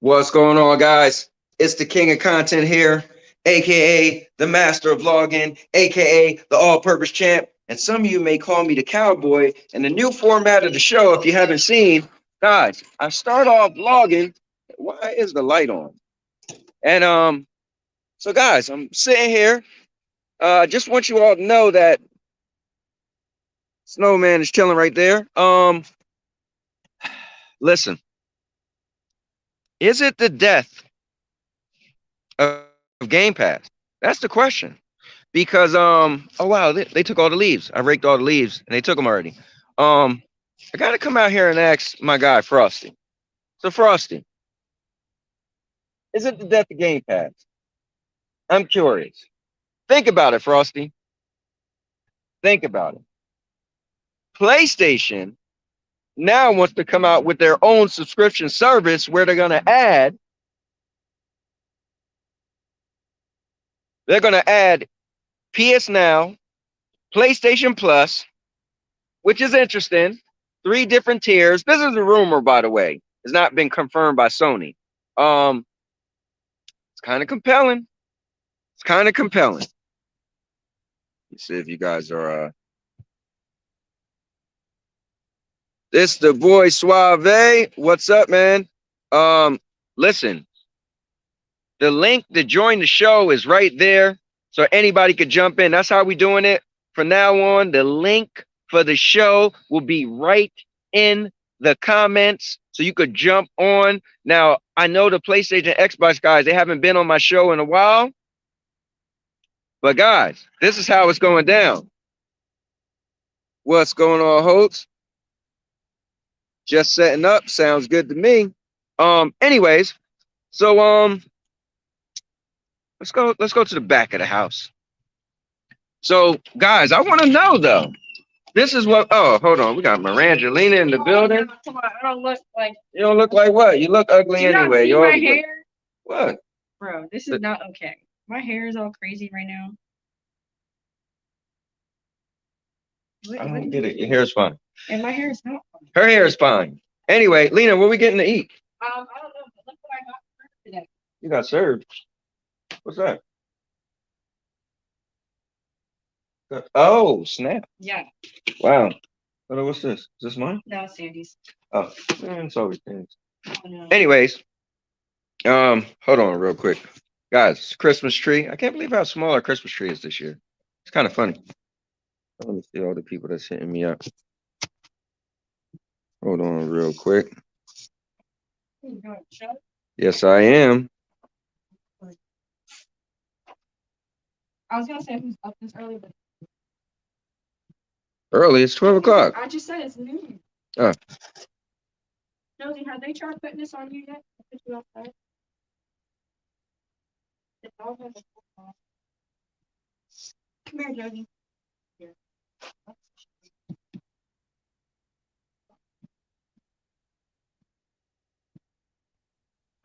What's going on, guys? It's the king of content here, aka the master of vlogging, aka the all-purpose champ, and some of you may call me the cowboy. And the new format of the show, if you haven't seen, guys, I start off vlogging. Why is the light on? And so guys, I'm sitting here. I just want you all to know that Snowman is chilling right there. Listen, is it the death of Game Pass? That's the question. Because oh wow, they took all the leaves. I raked all the leaves and they took them already. I gotta come out here and ask my guy Frosty. So Frosty, is it the death of Game Pass? I'm curious. Think about it, Frosty. Think about it. PlayStation now wants to come out with their own subscription service where they're gonna add PS Now, PlayStation Plus, which is interesting. 3 different tiers. This is a rumor, by the way. It's not been confirmed by Sony. It's kind of compelling. It's kind of compelling. Let's see if you guys are this the boy Suave. What's up, man? Listen. The link to join the show is right there. So anybody could jump in. That's how we doing it. From now on, the link for the show will be right in the comments. So you could jump on. Now, I know the PlayStation Xbox guys, they haven't been on my show in a while. But guys, this is how it's going down. What's going on, Hoults? Just setting up. Sounds good to me. Anyways, so let's go to the back of the house. So, guys, I want to know though. This is what. Oh, hold on. We got Mirangelina in the building. Come on, I don't look like. You don't look like what? You look ugly anyway. You my hair? What? Bro, this is not okay. My hair is all crazy right now. I don't get it. Your hair is fine. And my hair is not fine. Her hair is fine. Anyway, Lena, what are we getting to eat? I don't know, but look what I got today. You got served. What's that? Oh, snap. Yeah. Wow. What's this? Is this mine? No, it's Sandy's. Oh, man, it's always things. Oh, no. Anyways, hold on real quick. Guys, Christmas tree. I can't believe how small our Christmas tree is this year. It's kind of funny. Let me see all the people that's hitting me up. Hold on real quick. Yes, I am. I was gonna say who's up this early, but early, it's 12 o'clock. I just said it's noon. Oh. Josie, have they tried putting this on you yet? I put you outside. The dog has a football. Come here, Josie. Here.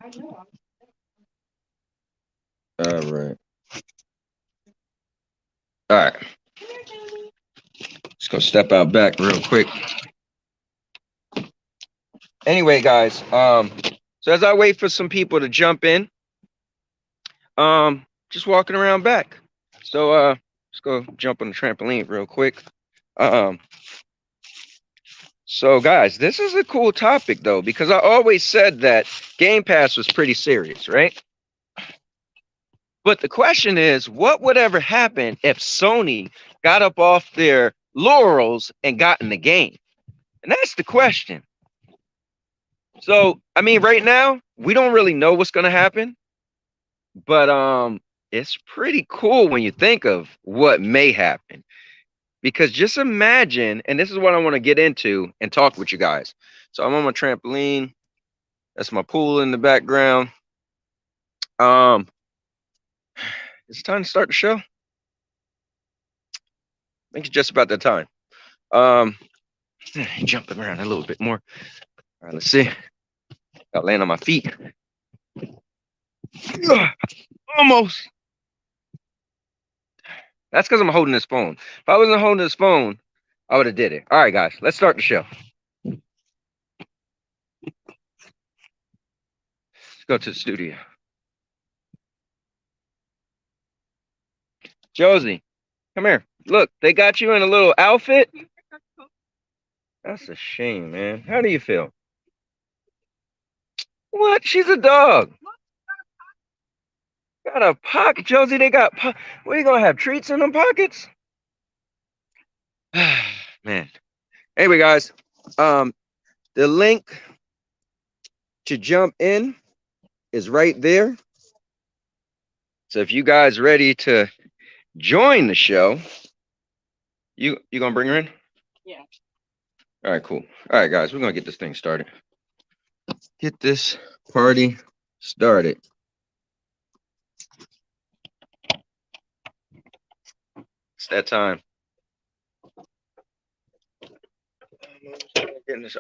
I know. All right. All right. Just gonna step out back real quick. Anyway, guys, so as I wait for some people to jump in, just walking around back. So let's go jump on the trampoline real quick. So guys, this is a cool topic though, because I always said that Game Pass was pretty serious, right? But the question is, what would ever happen if Sony got up off their laurels and got in the game? And that's the question. So, I mean, right now, we don't really know what's going to happen. But it's pretty cool when you think of what may happen. Because just imagine, and this is what I want to get into and talk with you guys. So I'm on my trampoline. That's my pool in the background. It's time to start the show. I think it's just about that time. Jumping around a little bit more. All right, let's see. Got to land on my feet. Almost. That's because I'm holding this phone. If I wasn't holding this phone, I would have did it. All right, guys, let's start the show. Let's go to the studio. Josie, come here. Look, they got you in a little outfit. That's a shame, man. How do you feel? What? She's a dog. Got a pocket, Josie. They got. What are you gonna have? Treats in them pockets? Man. Anyway, guys, the link to jump in is right there. So if you guys ready to join the show, you gonna bring her in? Yeah. All right, cool. All right, guys, we're gonna get this thing started. Get this party started. It's that time.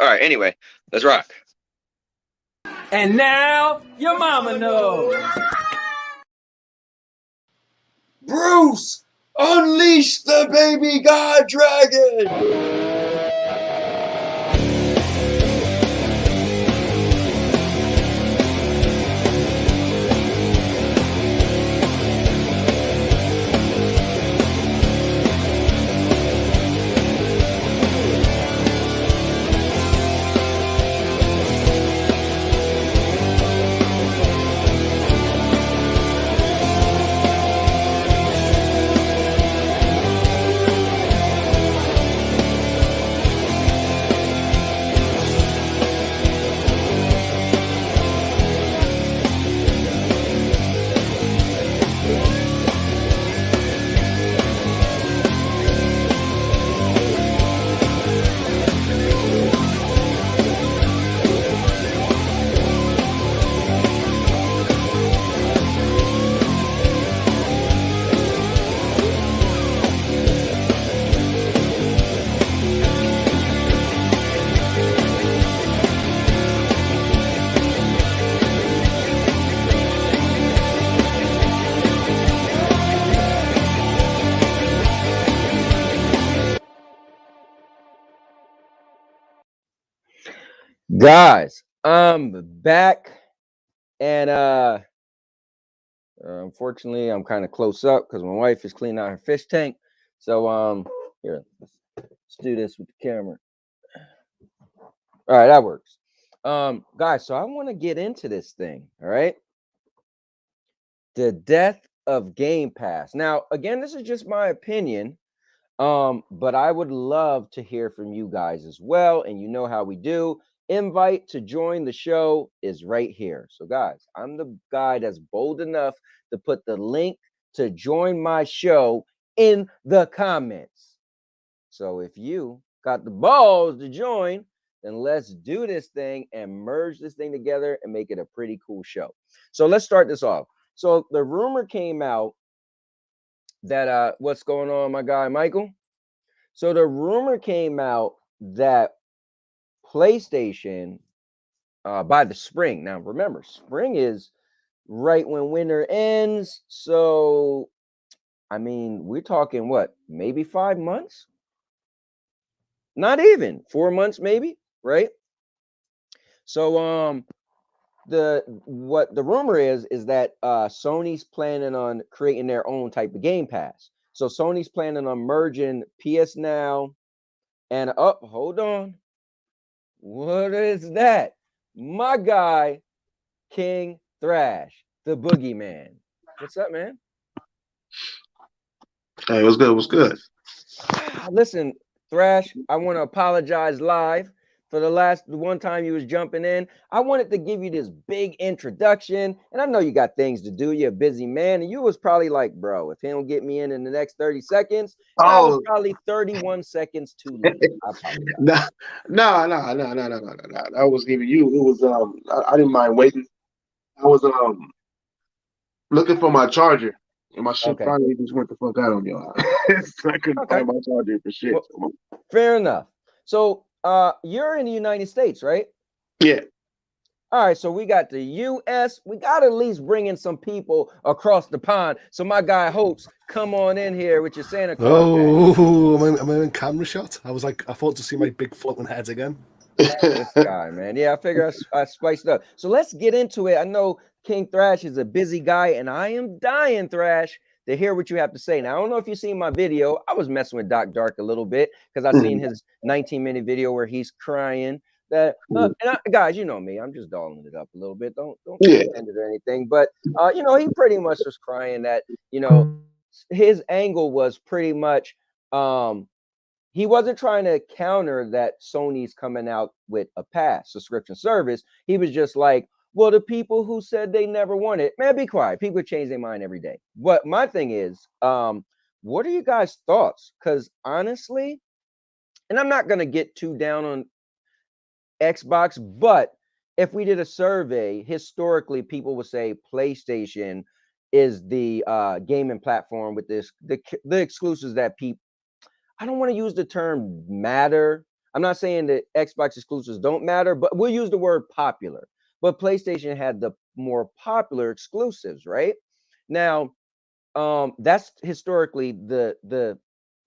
All right, anyway, let's rock. And now your mama knows. Bruce, unleash the baby god dragon! Guys, I'm back, and unfortunately I'm kind of close up because my wife is cleaning out her fish tank. So here, let's do this with the camera. All right, that works. Guys, so I want to get into this thing. All right, the death of Game Pass. Now, again, this is just my opinion. But I would love to hear from you guys as well. And you know how we do. Invite to join the show is right here. So, guys, I'm the guy that's bold enough to put the link to join my show in the comments. So, if you got the balls to join, then let's do this thing and merge this thing together and make it a pretty cool show. So, let's start this off. So, the rumor came out that what's going on, my guy Michael? So the rumor came out that PlayStation by the spring. Now remember, spring is right when winter ends. So I mean, we're talking what, maybe 5 months? Not even 4 months, maybe, right? So what the rumor is that Sony's planning on creating their own type of Game Pass. So Sony's planning on merging PS Now and hold on. What is that? My guy, King Thrash, the boogeyman. What's up, man? Hey, what's good? What's good? Listen, Thrash, I want to apologize live for the one time you was jumping in. I wanted to give you this big introduction, and I know you got things to do. You're a busy man, and you was probably like, bro, if he don't get me in the next 30 seconds, I was probably 31 seconds too late. I apologize. No. That was even you. It was I didn't mind waiting. I was looking for my charger, and my shit finally just went the fuck out on me. So I couldn't find my charger for shit. Well, fair enough. So you're in the United States, right? Yeah. All right, so we got the U.S. We got to at least bring in some people across the pond. So my guy Hoults, come on in here with your Santa Claus. Oh, am I in camera shot? I thought to see my big floating head again. This guy, man. Yeah, I figure I spiced up. So let's get into it. I know King Thrash is a busy guy, and I am dying, Thrash, to hear what you have to say. Now, I don't know if you've seen my video. I was messing with Doc Dark a little bit because I seen his 19-minute video where he's crying. That guys, you know me, I'm just dolling it up a little bit. Don't feel offended or anything. But he pretty much was crying that his angle was pretty much he wasn't trying to counter that Sony's coming out with a pass subscription service. He was just like, well, the people who said they never want it, man, be quiet. People change their mind every day. But my thing is, what are you guys' thoughts? Because honestly, and I'm not gonna get too down on Xbox, but if we did a survey, historically, people would say PlayStation is the gaming platform with the exclusives that people. I don't want to use the term matter. I'm not saying that Xbox exclusives don't matter, but we'll use the word popular. But PlayStation had the more popular exclusives, right? Now, that's historically the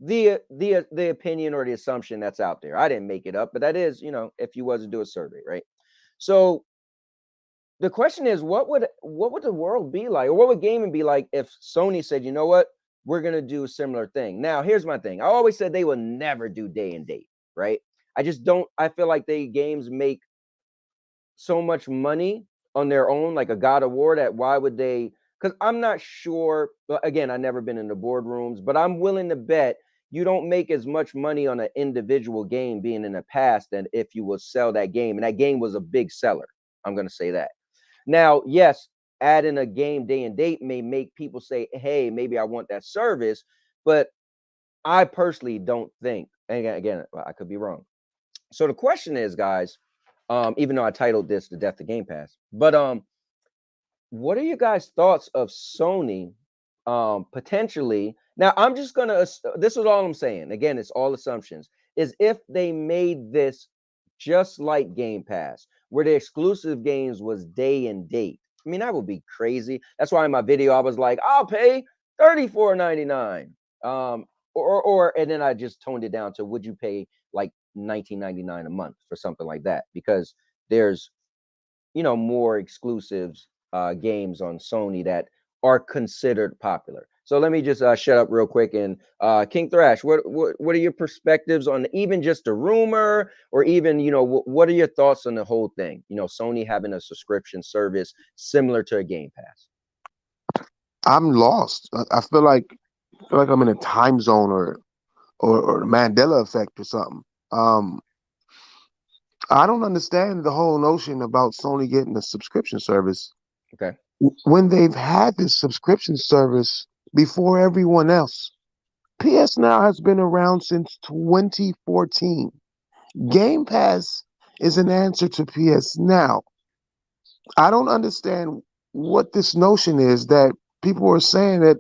opinion or the assumption that's out there. I didn't make it up, but that is, if you was to do a survey, right? So the question is, what would the world be like, or what would gaming be like if Sony said, you know what? We're going to do a similar thing. Now, here's my thing. I always said they will never do day and date, right? I feel like games make so much money on their own, like a God of War, that why would they? Because I'm not sure. Again, I've never been in the boardrooms, but I'm willing to bet you don't make as much money on an individual game being in the past than if you will sell that game. And that game was a big seller. I'm going to say that. Now, yes, adding a game day and date may make people say, hey, maybe I want that service, but I personally don't think, and again, I could be wrong. So the question is, guys, even though I titled this The Death of Game Pass, but what are you guys' thoughts of Sony potentially? Now, I'm just gonna, this is all I'm saying. Again, it's all assumptions, is if they made this just like Game Pass, where the exclusive games was day and date. I mean, that would be crazy. That's why in my video I was like, I'll pay $34.99. And then I just toned it down to, would you pay like $19.99 a month for something like that? Because there's more exclusives games on Sony that are considered popular. So let me just shut up real quick. And King Thrash, what are your perspectives on even just a rumor, or even what are your thoughts on the whole thing? Sony having a subscription service similar to a Game Pass. I'm lost. I feel like I'm in a time zone or the Mandela effect or something. I don't understand the whole notion about Sony getting a subscription service. Okay. When they've had this subscription service before everyone else. PS Now has been around since 2014. Game Pass is an answer to PS Now. I don't understand what this notion is that people are saying that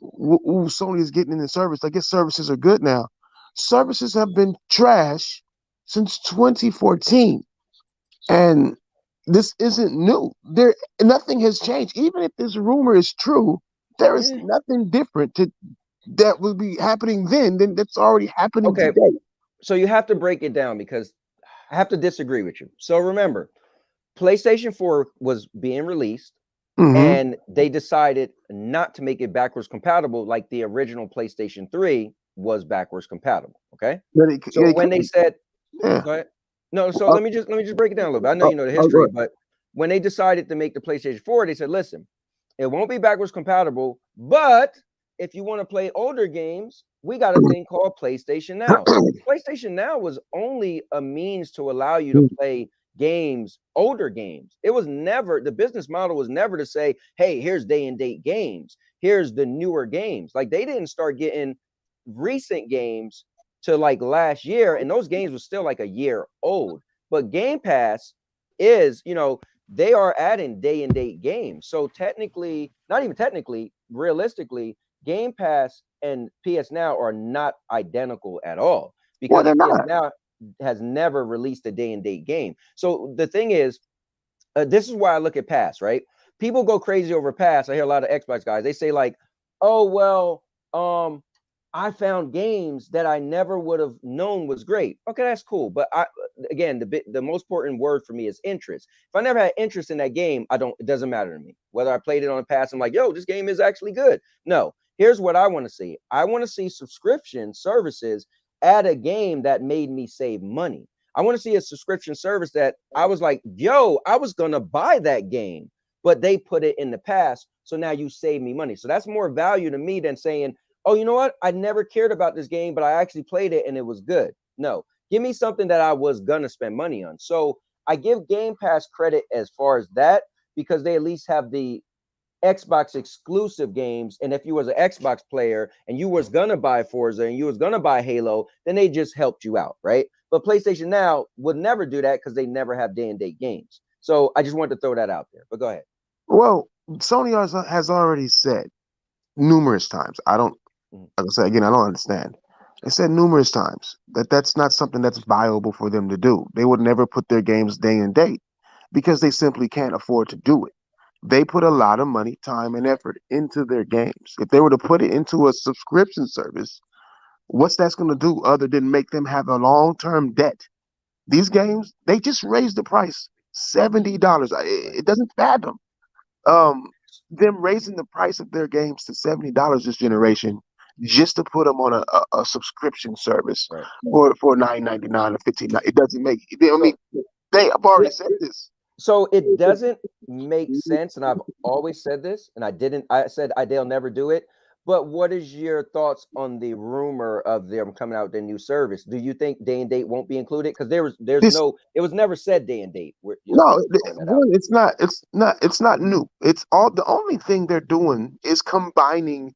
Sony is getting in the service. I guess services are good now. Services have been trash since 2014. And this isn't new. Nothing has changed. Even if this rumor is true, there is nothing different that will be happening then than that's already happening today. So you have to break it down, because I have to disagree with you. So remember, PlayStation 4 was being released, and they decided not to make it backwards compatible like the original PlayStation 3 was backwards compatible. Okay. When they said, go ahead. No, so let me just break it down a little bit. I know you know the history, but when they decided to make the PlayStation 4, they said, listen, it won't be backwards compatible, but if you want to play older games, we got a thing called PlayStation Now. PlayStation Now was only a means to allow you to play games, older games. It was never, the business model was never to say, hey, here's day and date games. Here's the newer games. Like, they didn't start getting recent games to like last year, and those games were still like a year old. But Game Pass is, they are adding day and date games. So technically, not even technically, realistically, Game Pass and PS Now are not identical at all, because PS Now has never released a day and date game. So the thing is, this is why I look at Pass, right? People go crazy over Pass. I hear a lot of Xbox guys, they say like, oh, well, I found games that I never would have known was great. Okay, that's cool. But again, the most important word for me is interest. If I never had interest in that game, it doesn't matter to me. Whether I played it on the past, I'm like, yo, this game is actually good. No, here's what I want to see. I want to see subscription services add a game that made me save money. I want to see a subscription service that I was like, yo, I was gonna buy that game, but they put it in the past. So now you save me money. So that's more value to me than saying, oh, you know what? I never cared about this game, but I actually played it and it was good. No, give me something that I was gonna spend money on. So I give Game Pass credit as far as that, because they at least have the Xbox exclusive games. And if you was an Xbox player and you was gonna buy Forza and you was gonna buy Halo, then they just helped you out, right? But PlayStation Now would never do that because they never have day and date games. So I just wanted to throw that out there. But go ahead. Well, Sony has already said numerous times. Like I said again, I don't understand. They said numerous times that that's not something that's viable for them to do. They would never put their games day and date because they simply can't afford to do it. They put a lot of money, time, and effort into their games. If they were to put it into a subscription service, what's that's going to do other than make them have a long-term debt? These games, they just raised the price $70. It doesn't fathom them raising the price of their games to $70 this generation just to put them on a subscription service for $9.99 or $15. It doesn't make. I mean, they have already said this. So it doesn't make sense, and I've always said this, and I said they'll never do it. But what is your thoughts on the rumor of them coming out with their new service? Do you think day and date won't be included? Because it was never said day and date. It's not new. The only thing they're doing is combining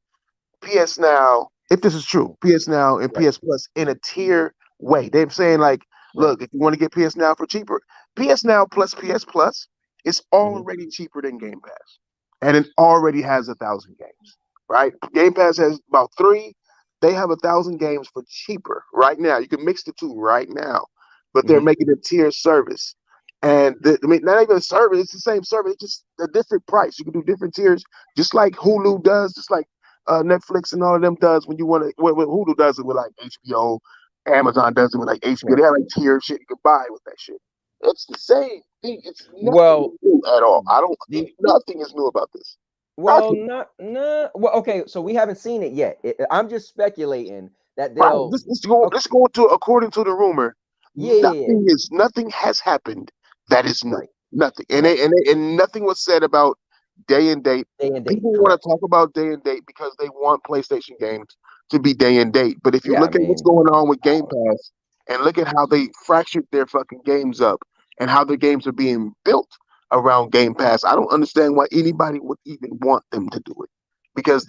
PS Now, if this is true, PS Now and PS Plus in a tier way. They're saying like, look, if you want to get PS Now for cheaper, PS Now plus PS Plus is already cheaper than Game Pass, and it already has 1,000 games. Right? Game Pass has about 3. They have 1,000 games for cheaper right now. You can mix the two right now, but they're making a tier service. And not even a service, it's the same service, it's just a different price. You can do different tiers, just like Hulu does, just like Netflix and all of them does when you want to. What Hulu does it with like HBO, Amazon does it with like HBO. They have like tier shit you can buy with that shit. It's the same thing. It's nothing new at all. Nothing is new about this. Well, well, okay, so we haven't seen it yet. I'm just speculating that they'll. Let's go to according to the rumor. Nothing has happened that is new. Nothing, and nothing was said about day and date. People want to talk about day and date because they want PlayStation games to be day and date. But if you look at what's going on with Game Pass and look at how they fractured their fucking games up and how their games are being built around Game Pass, I don't understand why anybody would even want them to do it. Because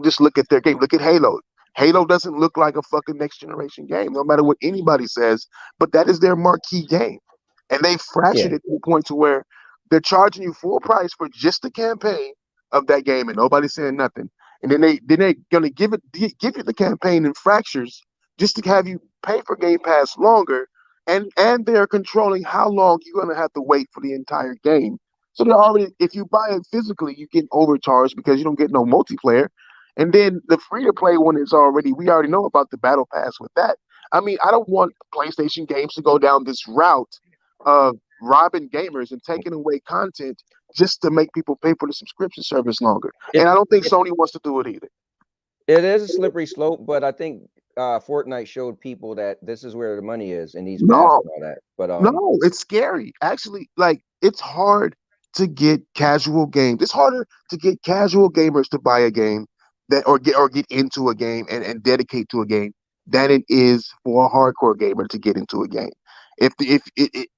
just look at their game. Look at Halo. Halo doesn't look like a fucking next generation game, no matter what anybody says. But that is their marquee game, and they fractured it to the point to where they're charging you full price for just the campaign of that game, and nobody's saying nothing. And then they're gonna give you the campaign in fractures just to have you pay for Game Pass longer. And they're controlling how long you're gonna have to wait for the entire game. So they're already, if you buy it physically, you get overcharged because you don't get no multiplayer. And then the free-to-play one is we already know about the battle pass with that. I mean, I don't want PlayStation games to go down this route of robbing gamers and taking away content just to make people pay for the subscription service longer. And I don't think Sony wants to do it either. It is a slippery slope, but I think Fortnite showed people that this is where the money is in these packs and all that. But no, it's scary. Actually, like, it's hard to get casual games. It's harder to get casual gamers to buy a game or get into a game and dedicate to a game than it is for a hardcore gamer to get into a game. If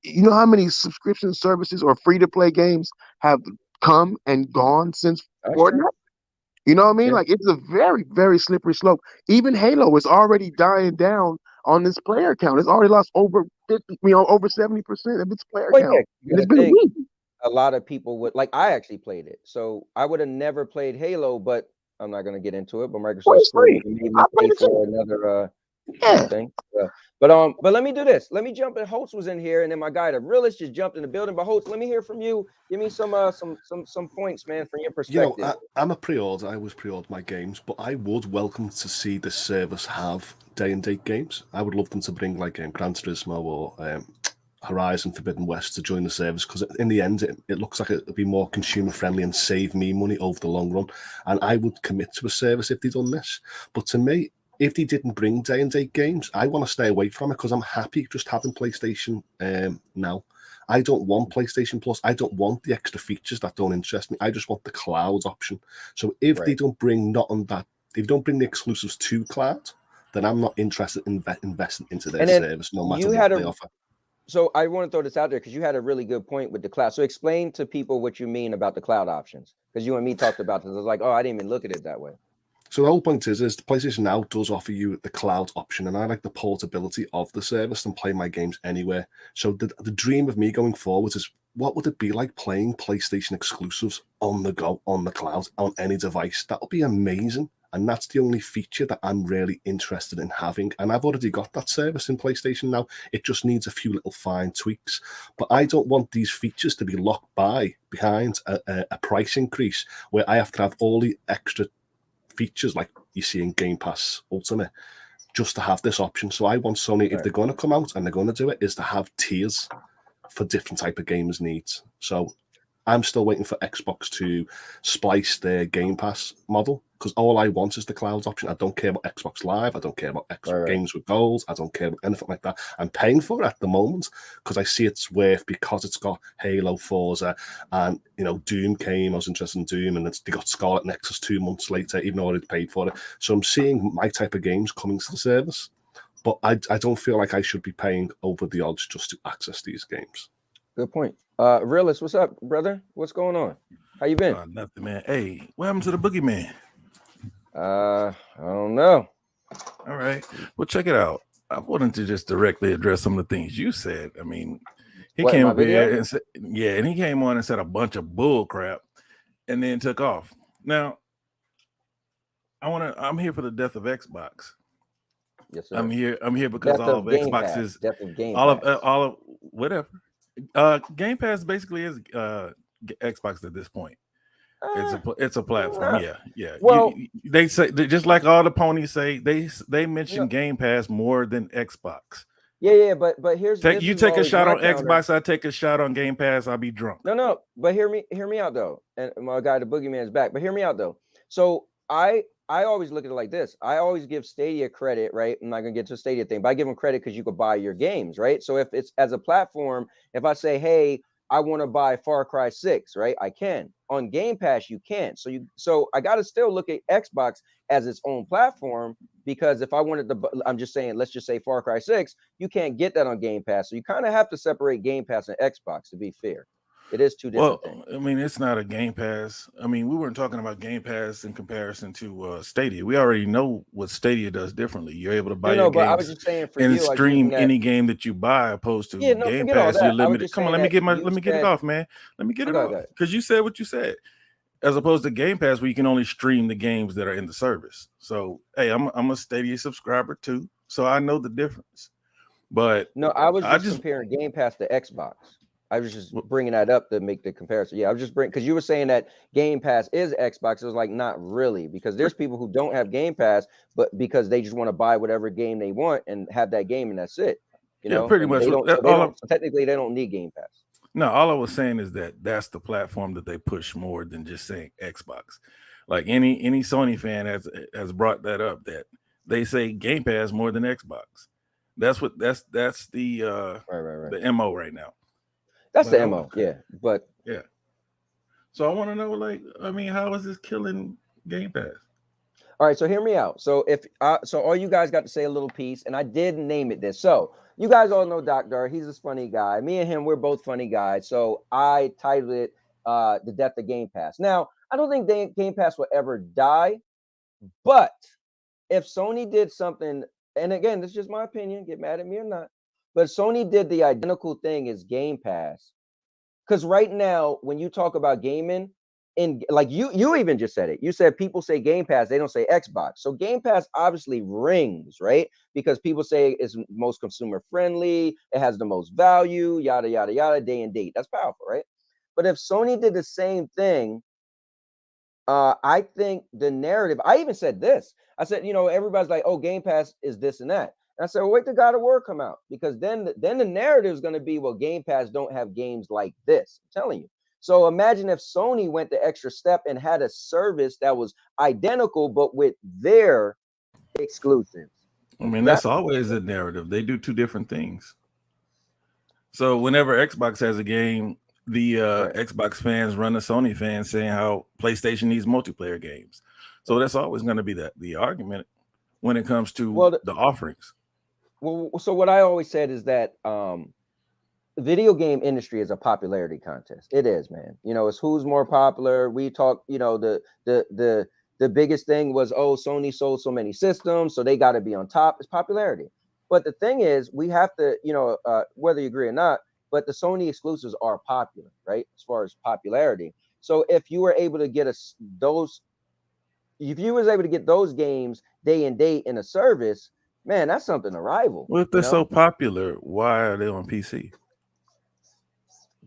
you know how many subscription services or free to play games have come and gone since Fortnite? You know what I mean? Like, it's a very, very slippery slope. Even Halo is already dying down on this player count. It's already lost over 50, over 70% of its player count. It's been a week. A lot of people would, like, I actually played it, so I would have never played Halo, but I'm not going to get into it. But Microsoft made me pay for another Yeah. Thing. Yeah. But let me do this. Let me jump in. Hoults was in here, and then my guy, the realist, just jumped in the building. But Hoults, let me hear from you. Give me some points, man, from your perspective. I'm a pre-order. I always pre-order my games, but I would welcome to see the service have day and date games. I would love them to bring like Gran Turismo or Horizon Forbidden West to join the service, because in the end, it looks like it'll be more consumer friendly and save me money over the long run. And I would commit to a service if they done this. But to me, if they didn't bring day and date games, I want to stay away from it, because I'm happy just having PlayStation now. I don't want PlayStation Plus. I don't want the extra features that don't interest me. I just want the cloud option. So if they don't bring if they don't bring the exclusives to cloud, then I'm not interested in investing into their service, no matter what they offer. So I want to throw this out there because you had a really good point with the cloud. So explain to people what you mean about the cloud options, because you and me talked about this. I was like, oh, I didn't even look at it that way. So the whole point is the PlayStation Now does offer you the cloud option, and I like the portability of the service and play my games anywhere. So the dream of me going forward is, what would it be like playing PlayStation exclusives on the go, on the cloud, on any device? That would be amazing. And that's the only feature that I'm really interested in having. And I've already got that service in PlayStation Now. It just needs a few little fine tweaks. But I don't want these features to be locked behind a price increase where I have to have all the extra features like you see in Game Pass Ultimate just to have this option. So I want Sony, if they're going to come out and they're going to do it, is to have tiers for different type of gamers' needs. So I'm still waiting for Xbox to splice their Game Pass model, because all I want is the cloud option. I don't care about Xbox Live. I don't care about games with gold. I don't care about anything like that. I'm paying for it at the moment because I see it's worth, because it's got Halo, Forza, and Doom came. I was interested in Doom, and they got Scarlet Nexus 2 months later, even though I already paid for it. So I'm seeing my type of games coming to the service, but I don't feel like I should be paying over the odds just to access these games. Good point. Realist, what's up, brother? What's going on? How you been? Nothing, man. Hey, what happened to the boogeyman? I don't know. All right. Well, check it out. I wanted to just directly address some of the things you said. I mean, he came up here and said, and he came on and said a bunch of bull crap and then took off. Now, I'm here for the death of Xbox. Yes, sir. I'm here because all of Xbox is all of whatever. Game Pass basically is Xbox at this point. It's a platform. Yeah. Well, they say, just like all the ponies say, they mention Game Pass more than Xbox. Yeah. But here's you take a shot on Xbox, I take a shot on Game Pass. I'll be drunk. No. But hear me out though. And my guy, the boogeyman's back. But hear me out though. So I always look at it like this. I always give Stadia credit, right? I'm not gonna get to a Stadia thing, but I give them credit because you could buy your games, right? So if it's as a platform, if I say, hey, I want to buy Far Cry 6, right? I can. On Game Pass, you can't. So I gotta still look at Xbox as its own platform, because if I wanted to, I'm just saying, let's just say Far Cry 6, you can't get that on Game Pass. So you kind of have to separate Game Pass and Xbox, to be fair. It is two different things. I mean, it's not a Game Pass. I mean, we weren't talking about Game Pass in comparison to Stadia. We already know what Stadia does differently. You're able to buy your games, I was just saying for and you, stream any game that you buy, opposed to Game Pass. You're limited. Come on, let me get it off, man. Let me get it off, because you said what you said. As opposed to Game Pass, where you can only stream the games that are in the service. So, hey, I'm a Stadia subscriber too, so I know the difference. But no, I was just comparing Game Pass to Xbox. I was just bringing that up to make the comparison. Yeah, I was just because you were saying that Game Pass is Xbox. It was like, not really, because there's people who don't have Game Pass, but because they just want to buy whatever game they want and have that game, and that's it. Pretty much. Technically, they don't need Game Pass. No, all I was saying is that's the platform that they push more than just saying Xbox. Like any Sony fan has brought that up, that they say Game Pass more than Xbox. That's the the MO right now. That's the MO, yeah. But yeah. So I want to know, how is this killing Game Pass? All right, so hear me out. So all you guys got to say a little piece, and I did name it this. So you guys all know Doc Dar. He's a funny guy. Me and him, we're both funny guys. So I titled it "The Death of Game Pass." Now, I don't think Game Pass will ever die, but if Sony did something, and again, this is just my opinion, get mad at me or not, but Sony did the identical thing as Game Pass. Because right now, when you talk about gaming, in like you even just said it. You said people say Game Pass, they don't say Xbox. So Game Pass obviously rings, right? Because people say it's most consumer friendly, it has the most value, yada yada yada, day and date. That's powerful, right? But if Sony did the same thing, I think the narrative, I even said this. I said, you know, everybody's like, oh, Game Pass is this and that. And I said, well, wait till God of War come out, because then the narrative is going to be, well, Game Pass don't have games like this. I'm telling you. So imagine if Sony went the extra step and had a service that was identical, but with their exclusives. I mean, that's always a narrative. They do two different things. So whenever Xbox has a game, the Xbox fans run the Sony fans saying how PlayStation needs multiplayer games. So that's always going to be the argument when it comes to the offerings. Well, so what I always said is that the video game industry is a popularity contest. It is, man. You know, it's who's more popular. We talk, you know, the biggest thing was, oh, Sony sold so many systems, so they got to be on top. It's popularity. But the thing is, we have to, you know, whether you agree or not, but the Sony exclusives are popular, right? As far as popularity. So if you were able to get those games day and date in a service, man, that's something to rival. Well, if they're so popular, why are they on PC?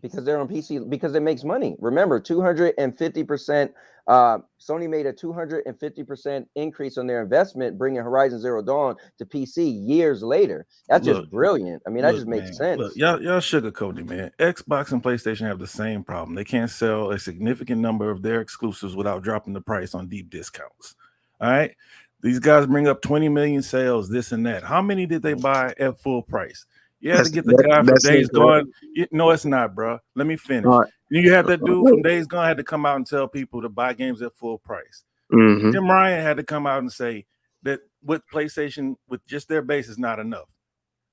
Because they're on PC, because it makes money. Remember, 250%. Sony made a 250% increase on their investment, bringing Horizon Zero Dawn to PC years later. That's just brilliant. I mean, that just makes sense. Look, y'all sugarcoating, man. Xbox and PlayStation have the same problem. They can't sell a significant number of their exclusives without dropping the price on deep discounts. All right. These guys bring up 20 million sales, this and that. How many did they buy at full price? You had to get the guy from Days Gone. No, it's not, bro. Let me finish. You had that dude from Days Gone had to come out and tell people to buy games at full price. Jim Ryan had to come out and say that with PlayStation, with just their base, is not enough.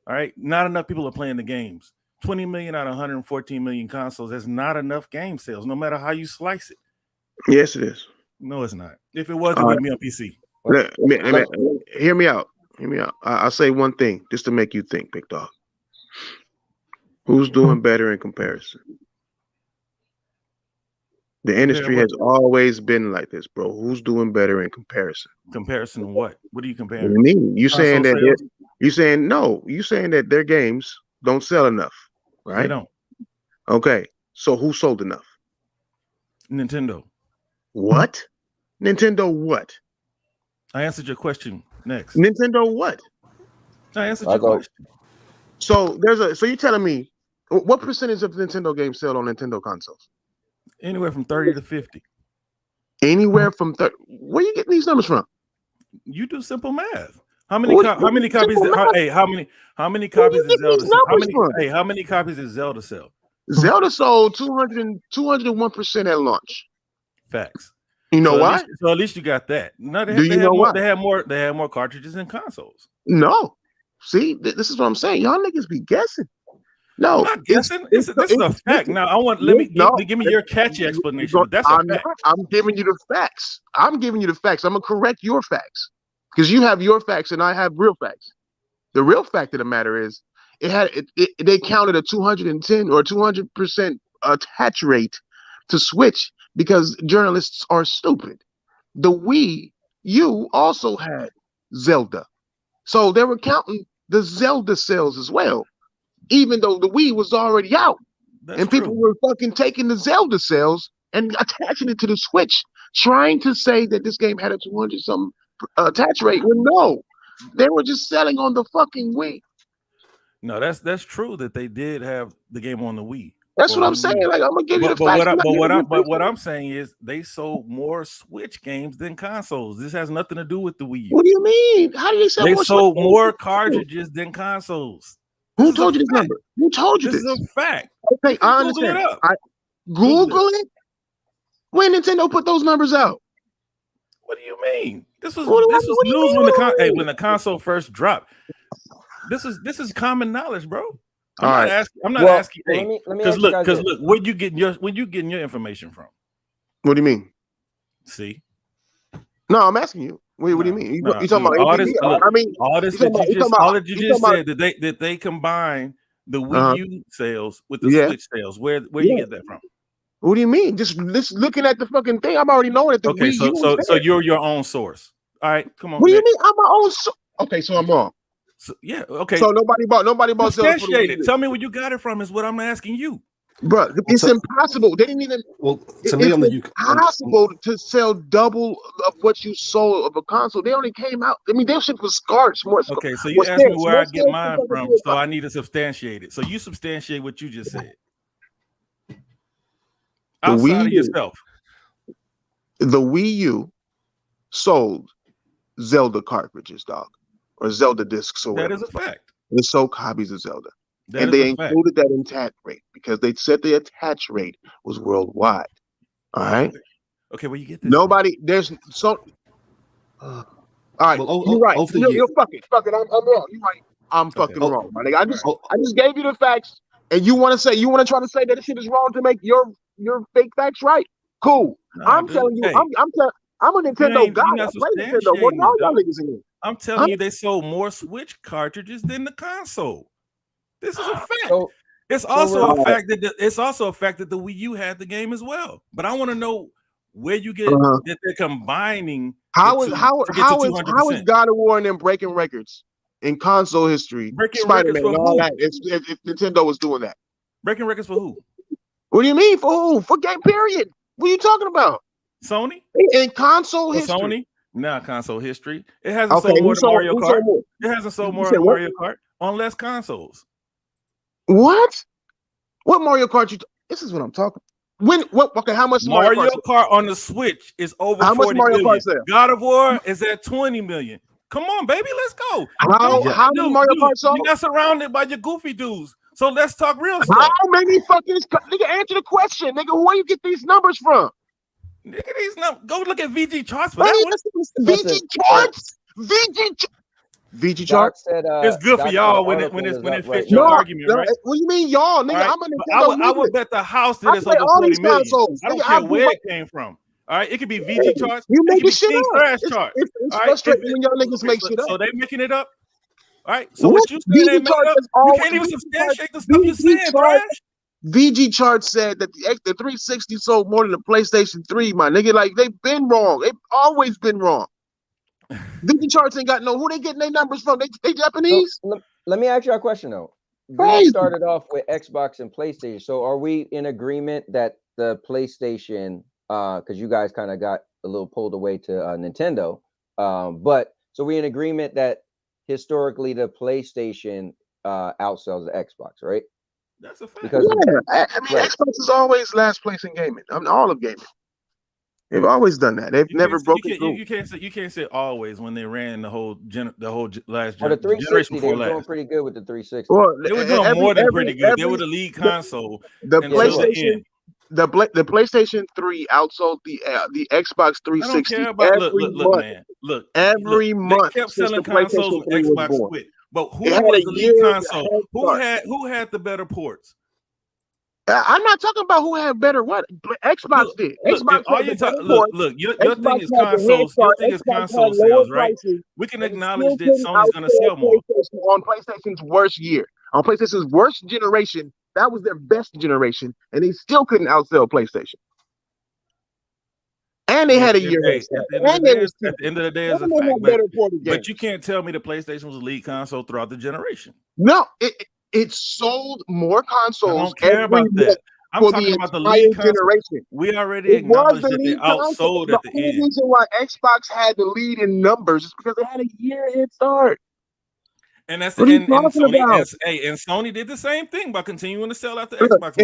All right, not enough people are playing the games. 20 million out of 114 million consoles. That's not enough game sales, no matter how you slice it. Yes, it is. No, it's not. If it was, it wouldn't be on PC. Hear me out. Hear me out. I'll say one thing just to make you think, big dog. Who's doing better in comparison? The industry has always been like this, bro. Who's doing better in comparison? Comparison what? What are you comparing? What do you mean? You saying that you saying no? You saying that their games don't sell enough, right? They don't. Okay, so who sold enough? Nintendo. What? Nintendo what? I answered your question. Next. Nintendo what? I answered your question. So so you're telling me what percentage of Nintendo games sell on Nintendo consoles? Anywhere from 30 to 50. Anywhere from 30. Where are you getting these numbers from? You do simple math. How many copies? How many copies did Zelda sell? How many copies did Zelda sell? Zelda sold 201% at launch. Facts. You know why? So at least you got that. No, do you know why? They had more cartridges than consoles. No. See, this is what I'm saying. Y'all niggas be guessing. No, I'm not guessing. This is a fact. Now I want give me your catchy explanation. But that's a fact. I'm giving you the facts. I'm gonna correct your facts because you have your facts and I have real facts. The real fact of the matter is they counted a 210 or 200% attach rate to Switch because journalists are stupid. The Wii U also had Zelda, so they were counting the Zelda sales as well. Even though the Wii was already out. That's people were fucking taking the Zelda sales and attaching it to the Switch, trying to say that this game had a 200-something attach rate. Well, no, they were just selling on the fucking Wii. No, that's true that they did have the game on the Wii. That's what I'm saying. Like, I'm gonna give you the facts. But what I'm saying is they sold more Switch games than consoles. This has nothing to do with the Wii U. What do you mean? How do they sell? They sold more cartridges than consoles. Who told you this number? Who told you this? This is a fact. Okay, I understand. Google it. When Nintendo put those numbers out? What do you mean? This was news when the console first dropped. This is common knowledge, bro. I'm not asking. Because look, where you getting your information from? What do you mean? See? No, I'm asking you. What do you mean? You talking about all this? All that you just said that they combine the Wii U sales with the Switch sales. Where you get that from? What do you mean? Just looking at the fucking thing, I'm already knowing that the Okay, Wii U so you're your own source. All right, come on. What do you mean? I'm my own okay, so I'm wrong. So, yeah, okay. So nobody bought Zelda for the Wii U. Tell me where you got it from is what I'm asking you. Bro, it's impossible. They didn't even. Well, to me, it's impossible to sell double of what you sold of a console. They only came out. I mean, their shit was scarce. Okay, so you asked me where I get mine from, so I need to substantiate it. So you substantiate what you just said. Outside of yourself. The Wii U sold Zelda cartridges, dog, or Zelda discs, or whatever. That is a fact. They sold copies of Zelda. And they included that attach rate because they said the attach rate was worldwide. All right. Okay, well, you get this. Nobody, there's so. All right, you're right. You're fucking. I'm wrong. You're right. I'm fucking wrong, my nigga. I just gave you the facts, and you want to try to say that this shit is wrong to make your fake facts right? Cool. I'm telling you, I'm a Nintendo guy. I play Nintendo more than all y'all niggas in here. I'm telling you, they sold more Switch cartridges than the console. This is a fact. It's also a fact that the Wii U had the game as well. But I want to know where you get that they're combining. How is God of War and them breaking records in console history? Spider-Man and all that. If Nintendo was doing that, breaking records for who? What do you mean for who? For game period. What are you talking about? Sony in console history. Sony, not console history. It hasn't sold more than Mario Kart. It hasn't sold more than Mario Kart on less consoles. What Mario Kart? This is what I'm talking. Okay, how much Mario Kart on the Switch is over? How 40 much Mario Kart sell? God of War is at 20 million. Come on, baby, let's go. How many Mario Kart sold? You're not surrounded by your goofy dudes, so let's talk real stuff. How many fucking nigga? Answer the question, nigga. Where you get these numbers from? Nigga, these numbers. Go look at VG charts for that one. VG charts. VG chart said it's good for y'all when it fits your argument, right? What do you mean, y'all? Nigga, right. I would bet the house that is over 40 million. I don't care where it came from. All right, it could be VG charts. You making shit up. Thrash charts. It's frustrating when y'all niggas make shit up. So they making it up. All right. So what you saying they made up? You can't even substantiate the stuff you saying, Thrash. VG chart said that the 360 sold more than the PlayStation 3, my nigga. Like, they've been wrong. They've always been wrong. VG charts ain't got who they getting their numbers from? They Japanese? So, let me ask you a question though. We started off with Xbox and PlayStation. So are we in agreement that the PlayStation, because you guys kind of got a little pulled away to Nintendo, but so we in agreement that historically the PlayStation outsells the Xbox, right? That's a fact. Because I mean, Xbox is always last place in gaming. I mean, all of gaming. They've always done that. They've never broken through. You can't say always when they ran the whole last generation. The 360 they were doing pretty good with the 360. Well, they were doing more than pretty good. They were the lead console. The PlayStation, the PlayStation 3 outsold the Xbox 360. I don't care about look, man. Look, every month they kept selling consoles with Xbox quit. But who was the lead console? Who had the better ports? I'm not talking about who had better what. Xbox did. Xbox look, your thing is consoles. Your thing is console sales, right? We can acknowledge that Sony's going to sell more. On PlayStation's worst year, on PlayStation's worst generation, that was their best generation, and they still couldn't outsell PlayStation. And they had a year. At the end of the day, it's a fact. But you can't tell me the PlayStation was the lead console throughout the generation. No, it sold more consoles. I don't care about that. I'm talking about the lead generation. We already acknowledged that they outsold at the end. The reason why Xbox had the lead in numbers is because they had a year head start. And that's the end. And Sony did the same thing by continuing to sell after Xbox.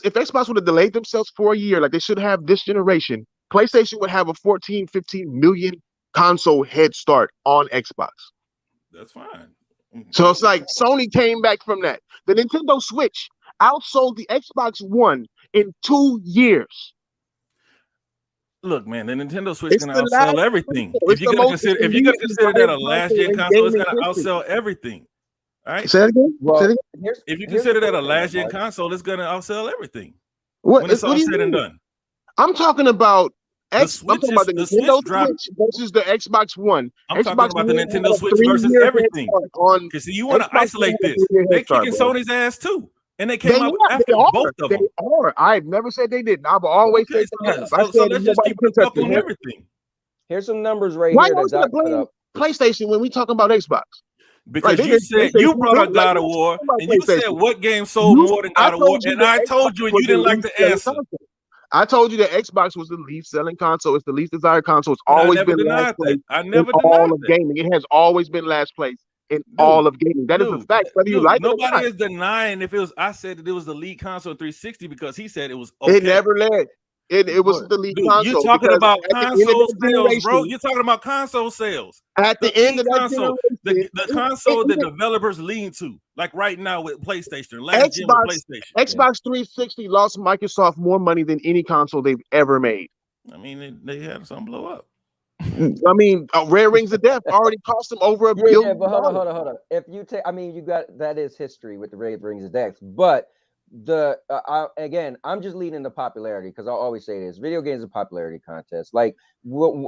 If Xbox would have delayed themselves for a year, like they should have this generation, PlayStation would have a 14, 15 million console head start on Xbox. That's fine. So it's like Sony came back from that. The Nintendo Switch outsold the Xbox One in 2 years. Look, man, the Nintendo Switch can outsell everything. If you're gonna consider that a last gen console, it's gonna outsell everything. All right. Say that again. Well, if you consider that a last gen console, it's gonna outsell everything. When it's all said and done. I'm talking about the Nintendo Switch versus the Xbox One. I'm talking about the Nintendo Switch versus everything. Because you want to isolate this. They kicking Sony's ass too. And they came out after both of them. They are. I've never said they didn't. I've always said they have. So let's just keep it up on everything. Here's some numbers right Why here that Doc put up. PlayStation when we talking about Xbox? Because you said you brought up God of War, and you said what game sold more than God of War, and I told you, and you didn't like the answer. I told you that Xbox was the least selling console. It's the least desired console. It's always been last place in all of gaming. It has always been last place in all of gaming. That is a fact, whether you like it or not. Nobody is denying if it was. I said that it was the lead console 360 because he said it was okay. It never led. It was the lead console. You're talking about console sales, bro. You're talking about console sales. At the end of that console, the console that developers lean to, like right now with PlayStation, last gen with PlayStation. Xbox 360 lost Microsoft more money than any console they've ever made. I mean, they had some blow up. I mean, Rare Rings of Death already cost them over $1 billion. Yeah, but hold on. If you take, I mean, you got that is history with the Rare Rings of Death, but again, I'm just leading the popularity because I always say this: video games are a popularity contest. Like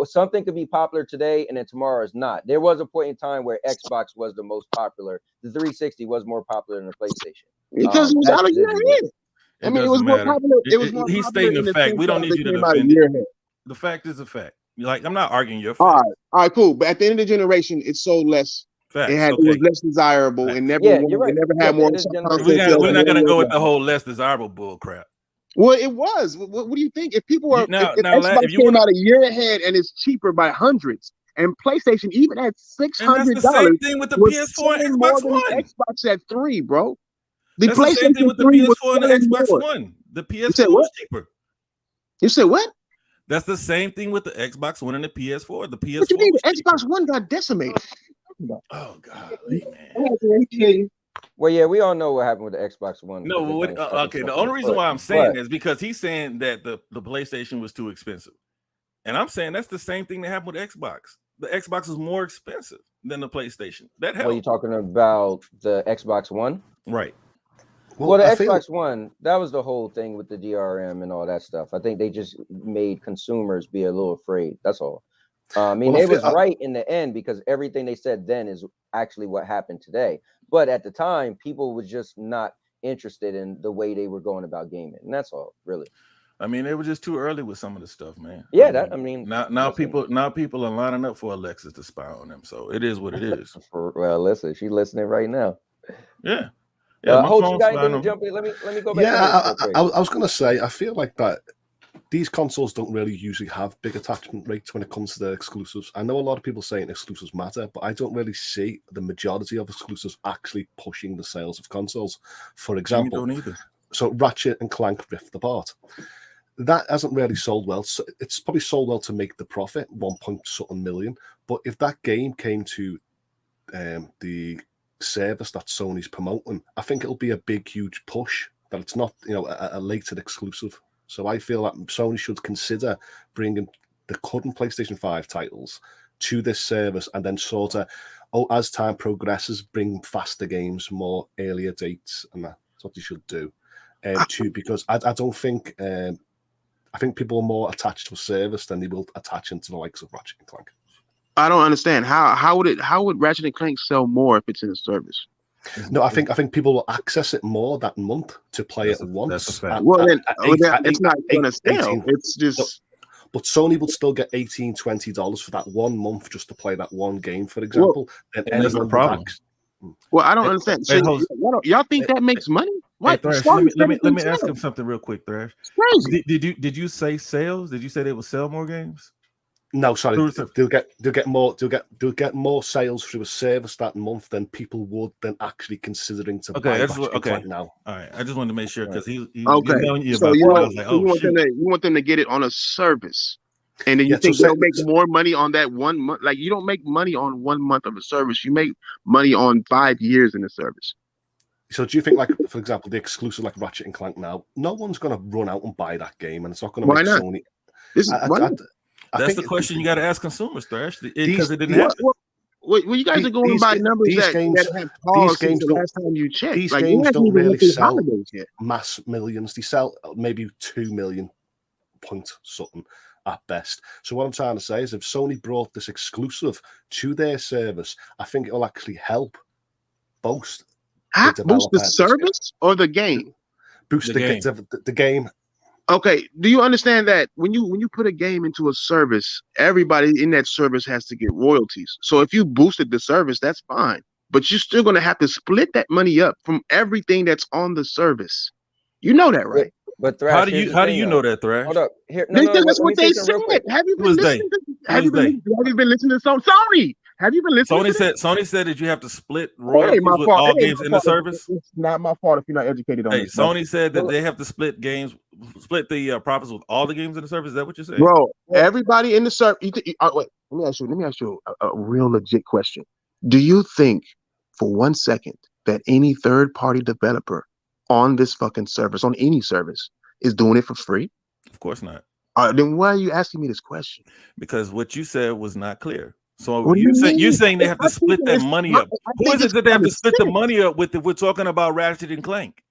something could be popular today and then tomorrow is not. There was a point in time where Xbox was the most popular. The 360 was more popular than the PlayStation because it was out of your head. I mean, it was more popular. He's stating the fact. We don't need you to defend it. The fact is a fact. Like, I'm not arguing your fact. All right, cool. But at the end of the generation, it sold less. Facts. It was less desirable and never had more. We're not gonna go with the whole less desirable bull crap. Well, it was. What do you think? If people are if Xbox came out a year ahead and it's cheaper by hundreds, and PlayStation even at $600, that's the same thing with the PS4 and Xbox One. Xbox at $3, bro. That's the same thing with the PS4 and the Xbox One. The PS4 was cheaper. You said what? That's the same thing with the Xbox One and the PS4. The PS4. What you mean? The Xbox One got decimated. Oh God, man. Well, yeah, we all know what happened with the Xbox One. No, okay. The only reason why I'm saying that is because he's saying that the PlayStation was too expensive, and I'm saying that's the same thing that happened with Xbox. The Xbox is more expensive than the PlayStation. That helped. Well, you talking about the Xbox One, right? Well, the Xbox One, that was the whole thing with the DRM and all that stuff. I think they just made consumers be a little afraid. That's all. I mean, it was right in the end because everything they said then is actually what happened today. But at the time, people were just not interested in the way they were going about gaming, and that's all, really. I mean, it was just too early with some of the stuff, man. Yeah, now people are lining up for Alexis to spy on them, so it is what it is. Well, listen, she's listening right now. Yeah. Hoults, you got anything to jump in? Let me go back. Yeah, I was going to say, I feel like that these consoles don't really usually have big attachment rates when it comes to their exclusives. I know a lot of people saying exclusives matter, but I don't really see the majority of exclusives actually pushing the sales of consoles. For example, so Ratchet and Clank Rift Apart, that hasn't really sold well. So it's probably sold well to make the profit, 1.something million. But if that game came to the service that Sony's promoting, I think it'll be a big, huge push that it's not, a later exclusive. So I feel that Sony should consider bringing the current PlayStation 5 titles to this service and then sort of, as time progresses, bring faster games, more earlier dates, and that's what you should do. Because I don't think, I think people are more attached to a service than they will attach into the likes of Ratchet and Clank. I don't understand how would Ratchet and Clank sell more if it's in a service? No, I think people will access it more that month to play it once. That's a fact. Well, then it's not going to sell. It's just. But Sony would still get $18, $20 for that 1 month just to play that one game, for example. Well, that's the problem. Well, I don't understand. So, y'all think that makes money? Hey, Thrash, let me ask him something real quick, Thrash. Did you say sales? Did you say they will sell more games? No, sorry. They'll get more sales through a service that month than people would then actually considering to buy right now. All right, I just wanted to make sure because he telling you about. So you want them to get it on a service, and then you think they'll make more money on that 1 month? Like, you don't make money on 1 month of a service. You make money on 5 years in a service. So do you think, like, for example, the exclusive like Ratchet and Clank now, no one's going to run out and buy that game, and it's not going to make Sony. That's the question you got to ask consumers, Thrash, because it didn't happen. Well, you guys are going by numbers that have paused since the last time you checked. These games don't really sell mass millions. They sell maybe 2 million point something at best. So what I'm trying to say is if Sony brought this exclusive to their service, I think it'll actually help boost Boost the service or the game? Boost the game. Okay, do you understand that when you put a game into a service, everybody in that service has to get royalties. So if you boosted the service, that's fine. But you're still gonna have to split that money up from everything that's on the service. You know that, right? But Thrash, how do you know that, Thrash? Hold up. Here, that's what they said. Have you been listening to Sony? Have you been listening? Sony said that you have to split royalties with all games in the service. It's not my fault if you're not educated on this. Sony said that they have to split the profits with all the games in the service. Is that what you're saying? Bro, everybody in the service. Wait, let me ask you a real legit question. Do you think for 1 second that any third-party developer on this fucking service, on any service, is doing it for free? Of course not. Then why are you asking me this question? Because what you said was not clear. So you're saying they have to split that money up. Who is it that they have to split the money up with if we're talking about Ratchet and Clank?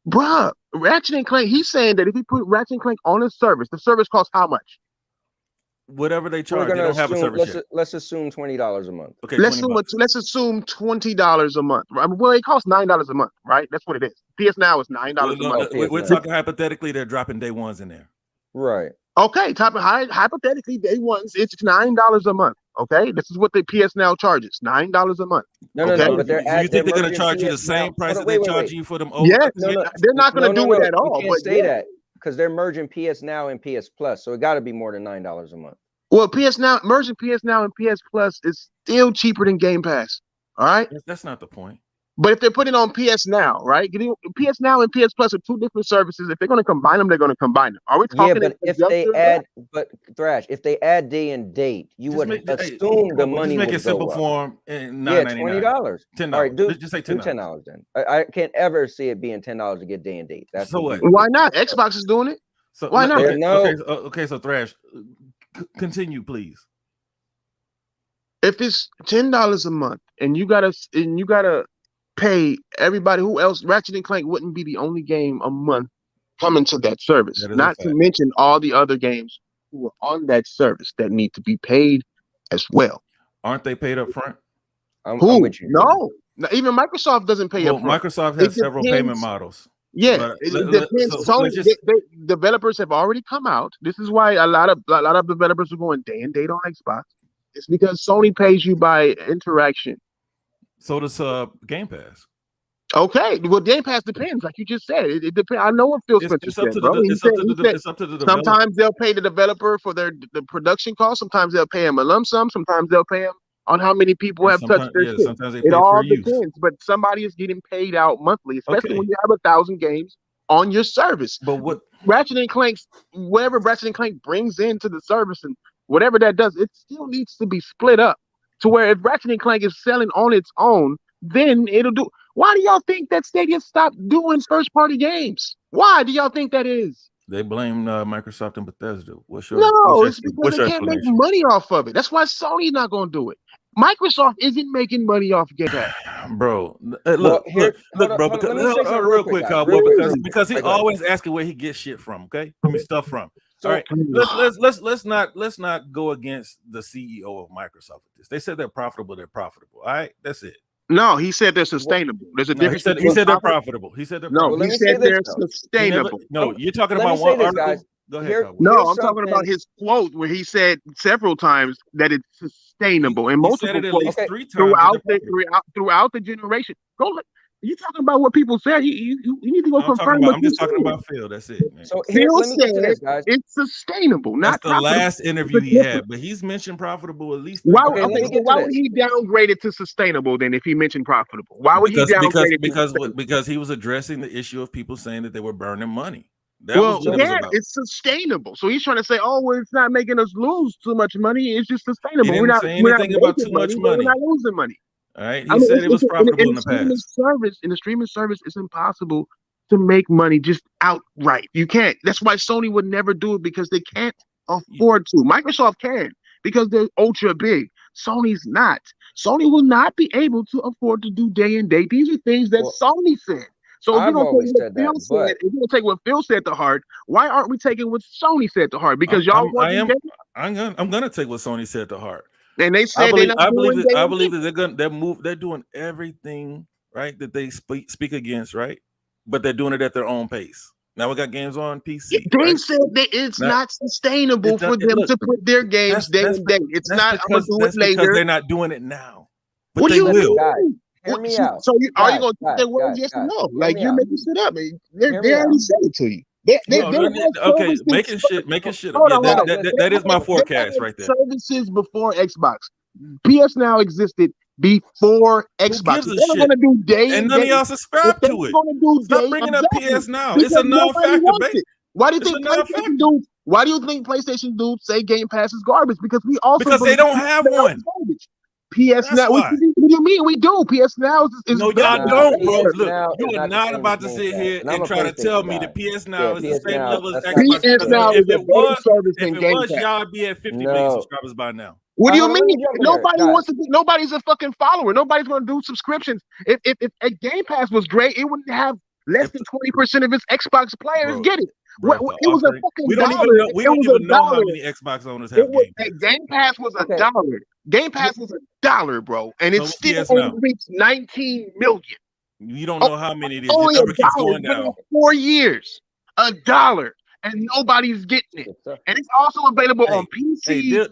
Bruh, Ratchet and Clank, he's saying that if he put Ratchet and Clank on a service, the service costs how much? Whatever they charge. They don't have a service yet. Let's assume $20 a month. Okay, let's assume $20 a month. Right? Well, it costs $9 a month, right? That's what it is. PS Now is $9 a month. We're talking hypothetically, they're dropping day ones in there. Right. Okay, hypothetically, day ones, it's $9 a month. Okay, this is what the PS Now charges, $9 a month. No, but you think they're going to charge you the same price that they charge you for them? Yes, they're not going to do it at all. You can't say that because they're merging PS Now and PS Plus, so it got to be more than $9 a month. Well, merging PS Now and PS Plus is still cheaper than Game Pass. All right, that's not the point. But if they're putting on PS Now, right? PS Now and PS Plus are two different services. If they're going to combine them, they're going to combine them. Are we talking? Yeah, but Thrash, if they add day and date, you would assume the money would go up. Just make it simple for them. $20. $10. All right, just say $10. $10 then. I can't ever see it being $10 to get day and date. That's so what? Why not? Xbox is doing it. So why not? Okay, so Thrash, continue, please. If it's $10 a month and you gotta pay everybody who else, Ratchet and Clank wouldn't be the only game a month coming to that service. Not to mention all the other games who are on that service that need to be paid as well. Aren't they paid up front? No, even Microsoft doesn't pay up front. Microsoft has several payment models. Yeah, it depends. Developers have already come out. This is why a lot of developers are going day and date on Xbox. It's because Sony pays you by interaction. So does Game Pass. Okay, well, Game Pass depends, like you just said. It depends. I know what Phil Spencer said, bro. It's up to the developer. Sometimes they'll pay the developer for the production cost. Sometimes they'll pay him a lump sum. Sometimes they'll pay him on how many people have touched their shit. Sometimes they pay it all per depends, use. But somebody is getting paid out monthly, especially when you have 1,000 games on your service. But what Ratchet and Clank's, whatever Ratchet and Clank brings into the service and whatever that does, it still needs to be split up to where if Ratchet and Clank is selling on its own, then it'll do. Why do y'all think that Stadia stopped doing first-party games? Why do y'all think that is? They blame Microsoft and Bethesda. It's because they can't make money off of it. That's why Sony's not going to do it. Microsoft isn't making money off Game Pass. Bro, look, bro, real quick, Cowboy, because he's always asking where he gets shit from, okay? From his stuff from. All right, let's not go against the CEO of Microsoft with this. They said they're profitable. All right, that's it. No, he said they're sustainable. There's a difference. He said they're profitable. He said they're he said they're sustainable. You're talking about one article. Go ahead. I'm talking about his quote where he said several times that it's sustainable and multiple quotes throughout the generation. Go look. You talking about what people said? You need to go confirm. I'm just talking about Phil. That's it. Man. So Phil said it's sustainable. That's the last interview he had, but he's mentioned profitable at least. Why would he downgrade it to sustainable then if he mentioned profitable? Why would he downgrade it? Because he was addressing the issue of people saying that they were burning money. It's sustainable. So he's trying to say, it's not making us lose too much money. It's just sustainable. We're not saying anything about too much money. We're not losing money. All right, he said it was profitable in the past. In the streaming service, it's impossible to make money just outright. You can't. That's why Sony would never do it because they can't afford to. Microsoft can because they're ultra big. Sony's not. Sony will not be able to afford to do day and date. These are things that Sony said. So if you're going to take what Phil said to heart, why aren't we taking what Sony said to heart? Because I'm gonna take what Sony said to heart. And they said I believe that they're doing everything right? That they speak against, right? But they're doing it at their own pace. Now we got games on PC. They right? said that it's not sustainable for them to put their games day and day. It's not. I'm gonna do it later. Because they're not doing it now. But what do you will. mean? Hear me out. So are you gonna take their words? Yes or no? Like you're making shit up. They already said it to you. Okay, making shit. That is my forecast right there. Services before Xbox. PS Now existed before Xbox. They're gonna do day and none of y'all subscribe to it. Stop bringing up PS Now. It's a non-factor. Why do you think PlayStation dudes? Why do you think PlayStation dudes say Game Pass is garbage? Because they don't have one. PS Now. What do you mean we do? PS Now is no, y'all don't, bro. Look, you are not about to sit here and try to tell me that PS Now is the same level as Xbox. PS Now is a better service than Game Pass. Y'all be at 50 million subscribers by now. What do you mean? Nobody's a fucking follower. Nobody's going to do subscriptions. If Game Pass was great, it wouldn't have less than 20% of its Xbox players get it. It was a fucking we don't dollar. We don't even know how many Xbox owners have Game Pass. Game Pass was a dollar. Game Pass was $1, bro, and it still only reached 19 million. You don't know how many it is. Only $1 keeps going down. 4 years, $1, and nobody's getting it. And it's also available on PC. Deal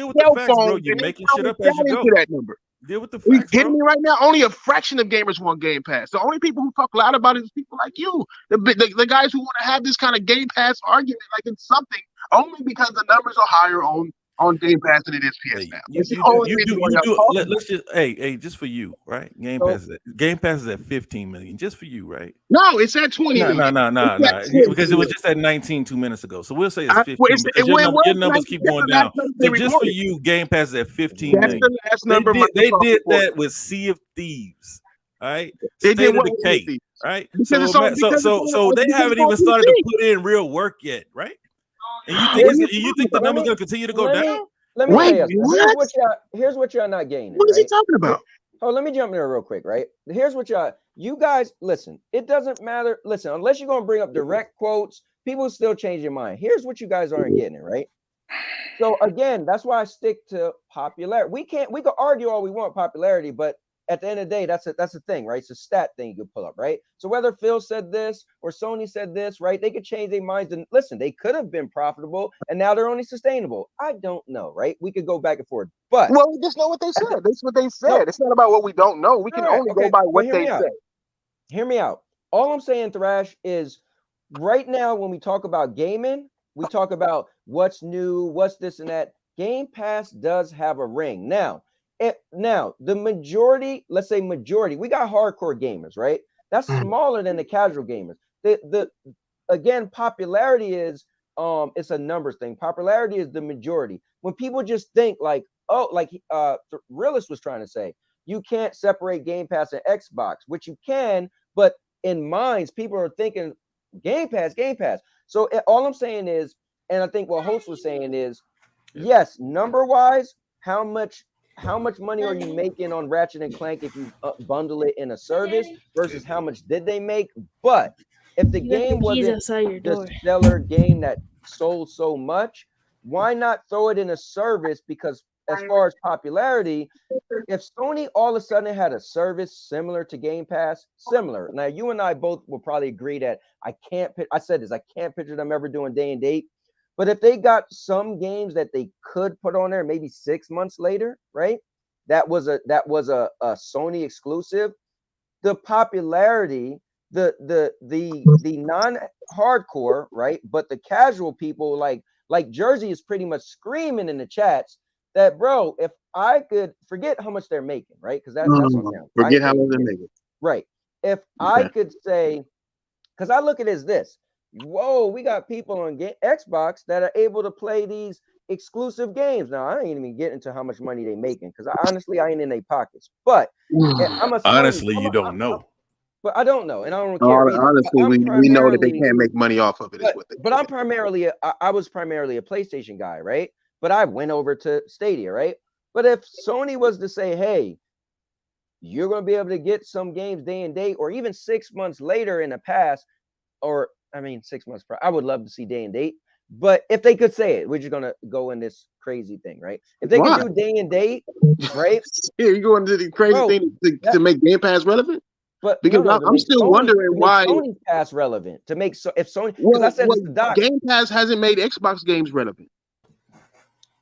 with the facts, bro. You're making shit up as you go. That number. Deal with the facts, kidding me right now? Only a fraction of gamers want Game Pass. The only people who talk loud about it is people like you, the guys who want to have this kind of Game Pass argument like it's something, only because the numbers are higher on Game Pass than it is PS Now. Let's just just for you, right? Game Pass is at 15 million, just for you, right? No, it's at 20 million. No. Because it was just at 19 2 minutes ago. So we'll say it's 15. Your numbers keep going down. So just for you, Game Pass is at 15 million. That's the number. They did that with Sea of Thieves. All right. State of Decay. Right. So they haven't even started to put in real work yet, right? And you think the number's gonna continue to go down? Let me tell you, here's what y'all not gaining. What is he talking about? Oh, let me jump in there real quick, right? Here's what you guys listen. It doesn't matter. Listen, unless you're gonna bring up direct quotes, people still change your mind. Here's what you guys aren't getting it, right? So again, that's why I stick to popularity. We can argue all we want popularity, but at the end of the day, that's a thing, right? It's a stat thing you could pull up, right? So whether Phil said this or Sony said this, right? They could change their minds and listen, they could have been profitable and now they're only sustainable. I don't know, right? We could go back and forth, but we just know what they said. That's what they said. No, it's not about what we don't know. We can only go by what they say. Hear me out. All I'm saying, Thrash, is right now when we talk about gaming, we talk about what's new, what's this and that. Game Pass does have a ring. Now, the majority, let's say majority, we got hardcore gamers, right? That's smaller than the casual gamers. Again, popularity is it's a numbers thing. Popularity is the majority. When people just think like, Realist was trying to say, you can't separate Game Pass and Xbox, which you can, but in minds, people are thinking Game Pass. So all I'm saying is, and I think what Hoults was saying is, yes, number wise, how much money are you making on Ratchet and Clank if you bundle it in a service versus how much did they make? But if the game wasn't the stellar game that sold so much, why not throw it in a service? Because as far as popularity, if Sony all of a sudden had a service similar to Game Pass, now you and I both will probably agree that I can't picture them ever doing day and date. But if they got some games that they could put on there, maybe 6 months later, right? That was a Sony exclusive. The popularity, the non-hardcore, right? But the casual people like Jersey is pretty much screaming in the chats that, bro, if I could forget how much they're making, right? Because that's on them. Forget how much they're making. Right. If I could say, because I look at it as this. Whoa, we got people on Xbox that are able to play these exclusive games. Now, I ain't even getting into how much money they making because I ain't in their pockets. But honestly, you don't know. But I don't know, and I don't care. Honestly, we know that they can't make money off of it. But I'm I was primarily a PlayStation guy, right? But I went over to Stadia, right? But if Sony was to say, hey, you're going to be able to get some games day and date, or even 6 months later in the past, 6 months. I would love to see day and date. But if they could say it, we're just going to go in this crazy thing, right? If they could do day and date, right? Yeah, you going to the crazy thing to make Game Pass relevant? But because I'm still wondering why Sony's Pass relevant to make so if Sony because I said it's the doc. Game Pass hasn't made Xbox games relevant.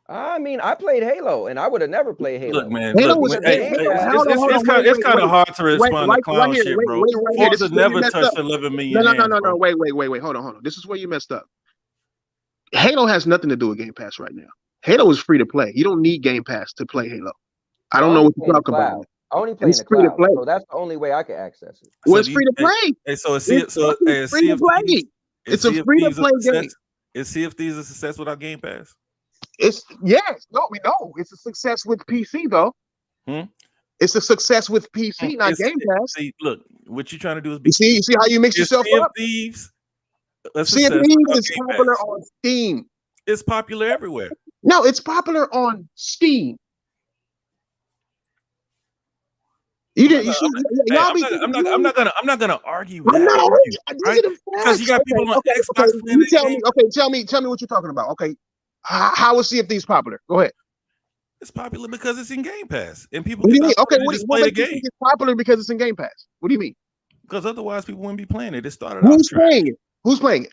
I mean, I played Halo, and I would have never played Halo. Look, man, it's kind of hard to respond to clown shit, bro. Forza never touched 11 million. No. Wait. Hold on. This is where you messed up. Halo has nothing to do with Game Pass right now. Halo is free to play. You don't need Game Pass to play Halo. I don't know what you're talking about. I only play in the cloud, so that's the only way I can access it. Well, it's free to play. It's free to play. It's a free to play game. Is Sea of Thieves a success without Game Pass? We know it's a success with PC though. It's a success with PC, not Game Pass. See, look, what you're trying to do is you see how you mix yourself up. Sea of Thieves is popular on Steam. It's popular everywhere. No, it's popular on Steam. I'm not gonna argue with that. Right? Because you got people on Xbox. Tell me what you're talking about. Okay, how is Sea of Thieves popular? Go ahead. It's popular because it's in Game Pass, and people. What do you mean? Okay, what makes you think it's popular because it's in Game Pass? What do you mean? Because otherwise, people wouldn't be playing it. It started. Who's playing it? Who's playing it?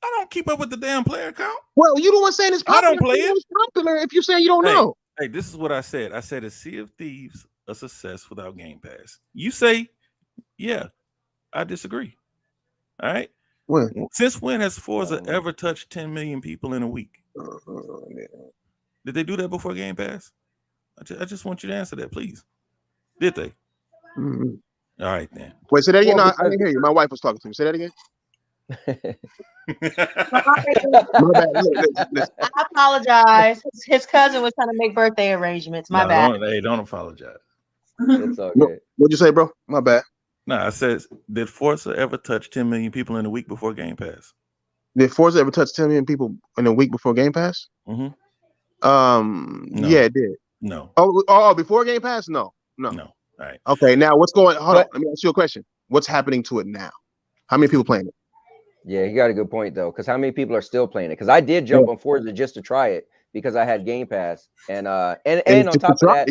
I don't keep up with the damn player count. Well, you the one saying it's popular. I don't play it. It's popular if you're saying you don't know. Hey, this is what I said. I said it's Sea of Thieves a success without Game Pass. You say, yeah, I disagree. All right. When? Since when has Forza ever touched 10 million people in a week? Did they do that before Game Pass? I just want you to answer that, please. Did they? Mm-hmm. All right, then. Wait, say that again. No, I didn't hear you. My wife was talking to me. Say that again. I apologize. His cousin was trying to make birthday arrangements. My bad. Don't apologize. It's okay. What'd you say, bro? My bad. No, I said, did Forza ever touch 10 million people in a week before Game Pass? Did Forza ever touch 10 million people in a week before Game Pass? Mm-hmm. No. Yeah, it did. No. Oh, before Game Pass? No. All right. Okay, now what's going on? Hold on. Let me ask you a question. What's happening to it now? How many people playing it? Yeah, you got a good point though, because how many people are still playing it? Because I did jump on Forza just to try it because I had Game Pass, and on top of that,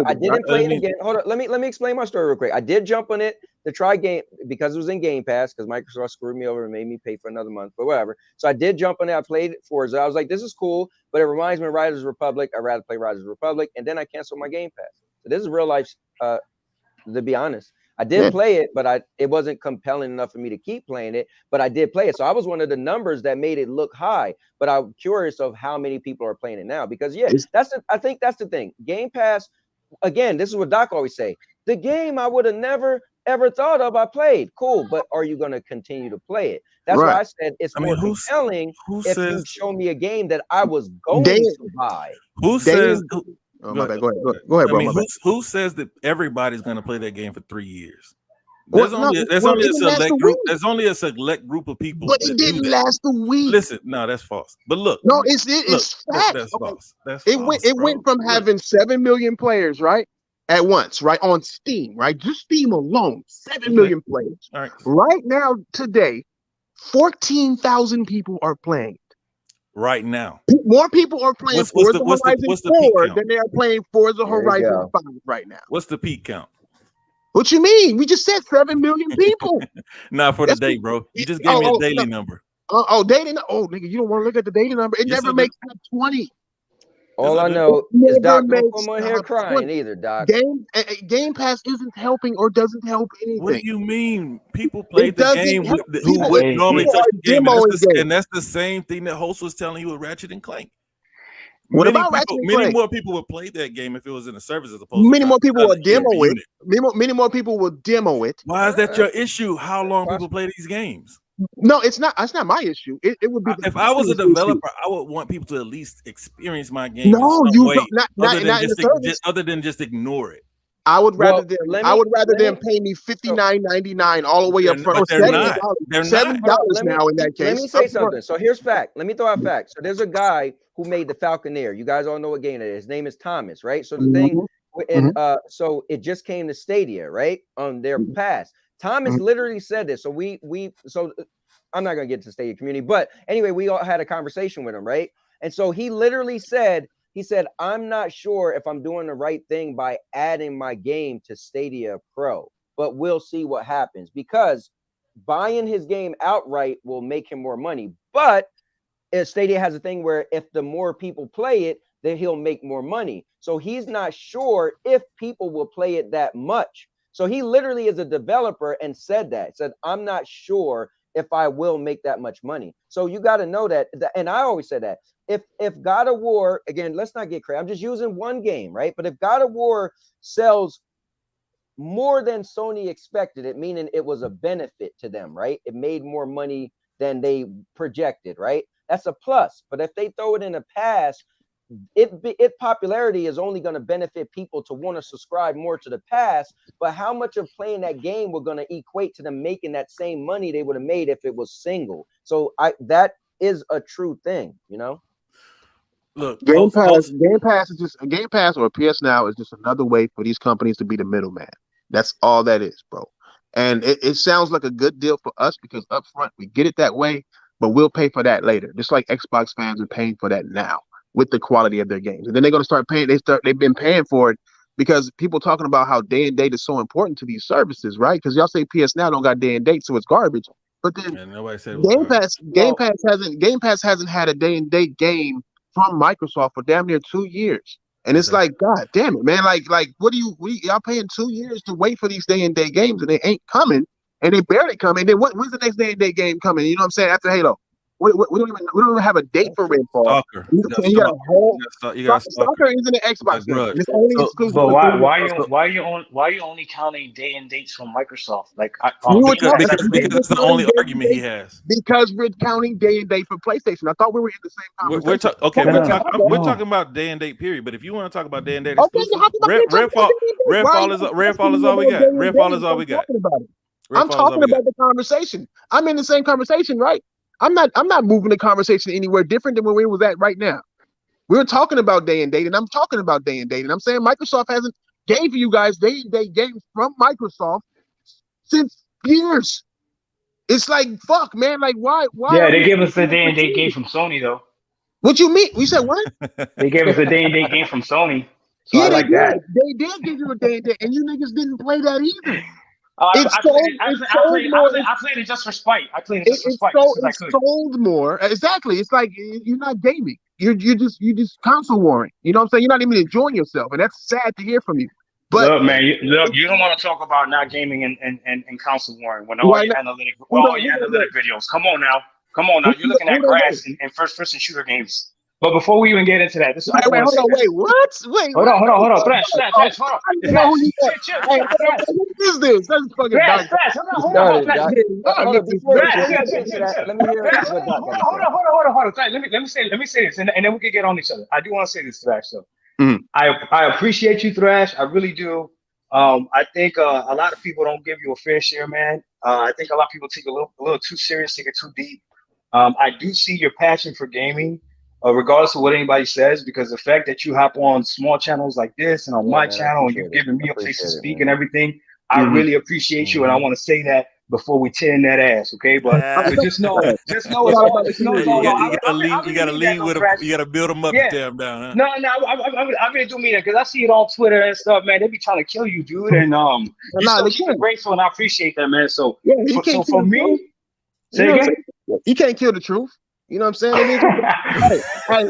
I didn't play it again. Hold on, let me explain my story real quick. I did jump on it to try game because it was in Game Pass because Microsoft screwed me over and made me pay for another month, but whatever. So I did jump on it. I played Forza. I was like, this is cool, but it reminds me of Riders Republic. I'd rather play Riders Republic, and then I canceled my Game Pass. So this is real life. To be honest. I did play it, but it wasn't compelling enough for me to keep playing it, but I did play it. So I was one of the numbers that made it look high, but I'm curious of how many people are playing it now because I think that's the thing. Game Pass, again, this is what Doc always say. The game I would have never ever thought of, I played. Cool, but are you going to continue to play it? That's why I said it's more compelling if you show me a game that I was going to buy. Who says... Oh, my bad. Go ahead, bro. Who says that everybody's going to play that game for 3 years? There's only a select group. There's only a select group of people. But it didn't last a week. Listen, no, that's false. But look, no, it's fact. That's false. That's it went from having 7 million players, right, at once, right, on Steam, right, just Steam alone, 7 million players. All right. Right now, today, 14,000 people are playing. Right now, more people are playing Forza Horizon 4 than they are playing Forza Horizon 5 right now. What's the peak count? What you mean? We just said 7 million people. Not for the day, bro. You just gave me a daily number. Daily. Oh, nigga, you don't want to look at the daily number. It never makes top 20. All I know is Doc don't come on here crying either, Doc. Game Pass isn't helping or doesn't help anything. What do you mean? People play the game who would normally touch the game, and that's the same thing that Hoults was telling you with Ratchet and Clank. Many more people would play that game if it was in a service as opposed to many more people will demo it. Many more people will demo it. Why is that your issue? How long people play these games? No, it's not. That's not my issue. It would be if I was a developer, I would want people to at least experience my game. No, you don't. Other than just ignore it. I would rather them pay me $59.99 all the way up front. They're not. $7 now in that case. Let me say something. So here's fact. Let me throw out facts. So there's a guy who made the Falconeer. You guys all know what game it is. His name is Thomas, right? So the thing, and so it just came to Stadia, right? On their pass. Thomas literally said this. So so I'm not gonna get to the Stadia community, but anyway, we all had a conversation with him, right? And so he literally said, I'm not sure if I'm doing the right thing by adding my game to Stadia Pro, but we'll see what happens, because buying his game outright will make him more money. But Stadia has a thing where if the more people play it, then he'll make more money. So he's not sure if people will play it that much. So he literally is a developer and said, I'm not sure if I will make that much money. So you got to know that. And I always said that if God of War, again, let's not get crazy. I'm just using one game, right? But if God of War sells more than Sony expected it, meaning it was a benefit to them, right? It made more money than they projected, right? That's a plus. But if they throw it in the past, its popularity is only going to benefit people to want to subscribe more to the past. But how much of playing that game were going to equate to them making that same money they would have made if it was single? So that is a true thing, you know. Look, Game Pass is just a Game Pass, or PS Now is just another way for these companies to be the middleman. That's all that is, bro. And it sounds like a good deal for us because up front we get it that way, but we'll pay for that later. Just like Xbox fans are paying for that now with the quality of their games. And then they're going to start paying. They've been paying for it because people talking about how day and date is so important to these services, right? Because y'all say PS Now don't got day and date, so it's garbage. But then Game Pass hasn't had a day and date game from Microsoft for damn near 2 years. And it's like, God damn it, man. Like, what y'all paying 2 years to wait for these day and date games, and they ain't coming, and they barely coming. Then when's the next day and date game coming? You know what I'm saying? After Halo. We don't even have a date for Redfall. You got a whole Stalker is in the Xbox game. It's only exclusive. But why are you only counting day and dates from Microsoft? Like, because it's the only argument he has. Because we're counting day and date for PlayStation. I thought we were in the same conversation. We're talking about day and date period. But if you want to talk about day and date exclusive, Redfall is all we got. Redfall is all we got. I'm talking about the conversation. I'm in the same conversation, right? I'm not moving the conversation anywhere different than where we was at right now. We're talking about day and date, and I'm talking about day and date, and I'm saying Microsoft hasn't gave you guys day and date games from Microsoft since years. It's like, fuck, man. Like, why? Yeah, they gave us a day and date game from Sony, though. What you mean? We said what? They gave us a day and date game from Sony. So yeah, I like that. They did give you a day and date, and you niggas didn't play that either. I played it just for spite. I played it just for spite. It sold more. Exactly. It's like you're not gaming. You're just console warring. You know what I'm saying? You're not even enjoying yourself, and that's sad to hear from you. But look, man, you don't want to talk about not gaming and console warring when all your analytic videos. Come on now. You're looking at grass and first-person shooter games. But before we even get into that, hold on. Thrash, hold on. Hold on. What is this? That's fucking Thrash, hold on. Let me say this, and then we can get on each other. I do want to say this, Thrash. So I appreciate you, Thrash. I really do. I think a lot of people don't give you a fair share, man. I think a lot of people take it a little too serious, take it too deep. I do see your passion for gaming. Regardless of what anybody says, because the fact that you hop on small channels like this and on my channel and you're giving me a place to speak and everything, I really appreciate you, and I want to say that before we tear in that ass, okay? But just know it's all. You gotta lean with him. You gotta build them up and tear them down. Huh? No, I really do mean that because I see it on Twitter and stuff, man. They be trying to kill you, dude, and you're so grateful, and I appreciate that, man. So for me, say again, you can't kill the truth. You know what I'm saying?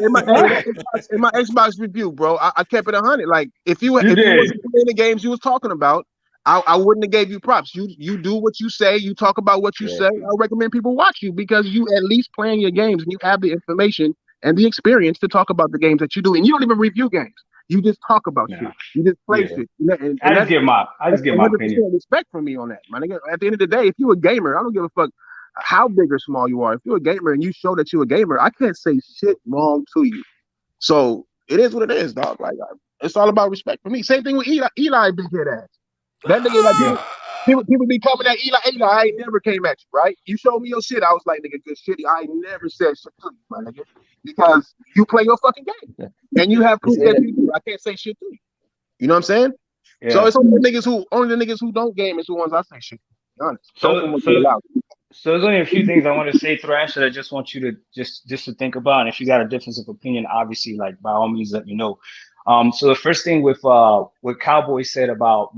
In my Xbox review, bro, I kept it 100. Like, if you wasn't playing the games you was talking about, I wouldn't have gave you props. You do what you say. You talk about what you say. I recommend people watch you because you at least playing your games and you have the information and the experience to talk about the games that you do. And you don't even review games. You just talk about shit. You just play shit. And I just give my opinion. Respect from me on that, man. At the end of the day, if you're a gamer, I don't give a fuck how big or small you are. If you're a gamer and you show that you're a gamer, I can't say shit wrong to you. So it is what it is, dog. Like, it's all about respect for me. Same thing with Eli big head ass. That nigga, like, people be coming at Eli. I ain't never came at you, right? You showed me your shit. I was like, nigga, good shit. I ain't never said shit to you, my nigga, because you play your fucking game and you have proof that you do. I can't say shit to you. You know what I'm saying? Yeah. So it's only the niggas who don't game is the ones I say shit to. Be honest. So there's only a few things I want to say, Thrash, that I just want you to just to think about. And if you got a difference of opinion, obviously, like, by all means, let me know. So the first thing with what Cowboy said about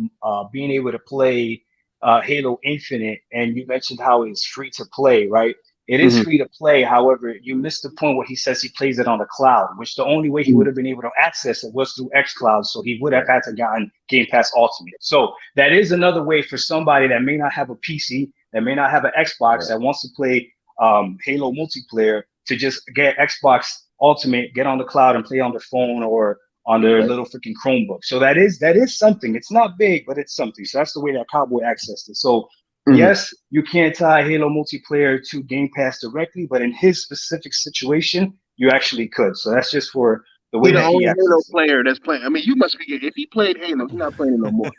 being able to play Halo Infinite, and you mentioned how it's free to play, right? It is free to play. However, you missed the point where he says he plays it on the cloud, which the only way he would have been able to access it was through xCloud. So he would have had to gotten Game Pass Ultimate. So that is another way for somebody that may not have a PC, that may not have an Xbox, that wants to play Halo multiplayer, to just get Xbox Ultimate, get on the cloud and play on their phone or on their little freaking Chromebook. So that is something. It's not big, but it's something. So that's the way that Cowboy accessed it. So yes, you can't tie Halo multiplayer to Game Pass directly, but in his specific situation, you actually could. So that's just for the way that he Halo player that's playing. I mean, you must be. If he played Halo, he's not playing it no more.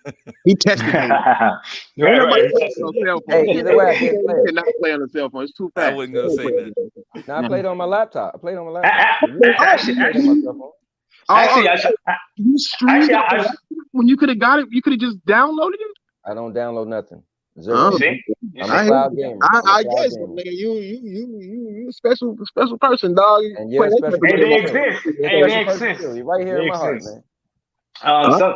He tested Halo. Hey, either way, I did play. He cannot play on the cell phone. It's too fast. I wasn't gonna say that. No, I played on my laptop. You streamed it when you could have got it. You could have just downloaded it. I don't download nothing. I'm a cloud gamer. I guess, man. You special person, dog. And you're a special person. They exist. They exist. You're right here in my heart, man.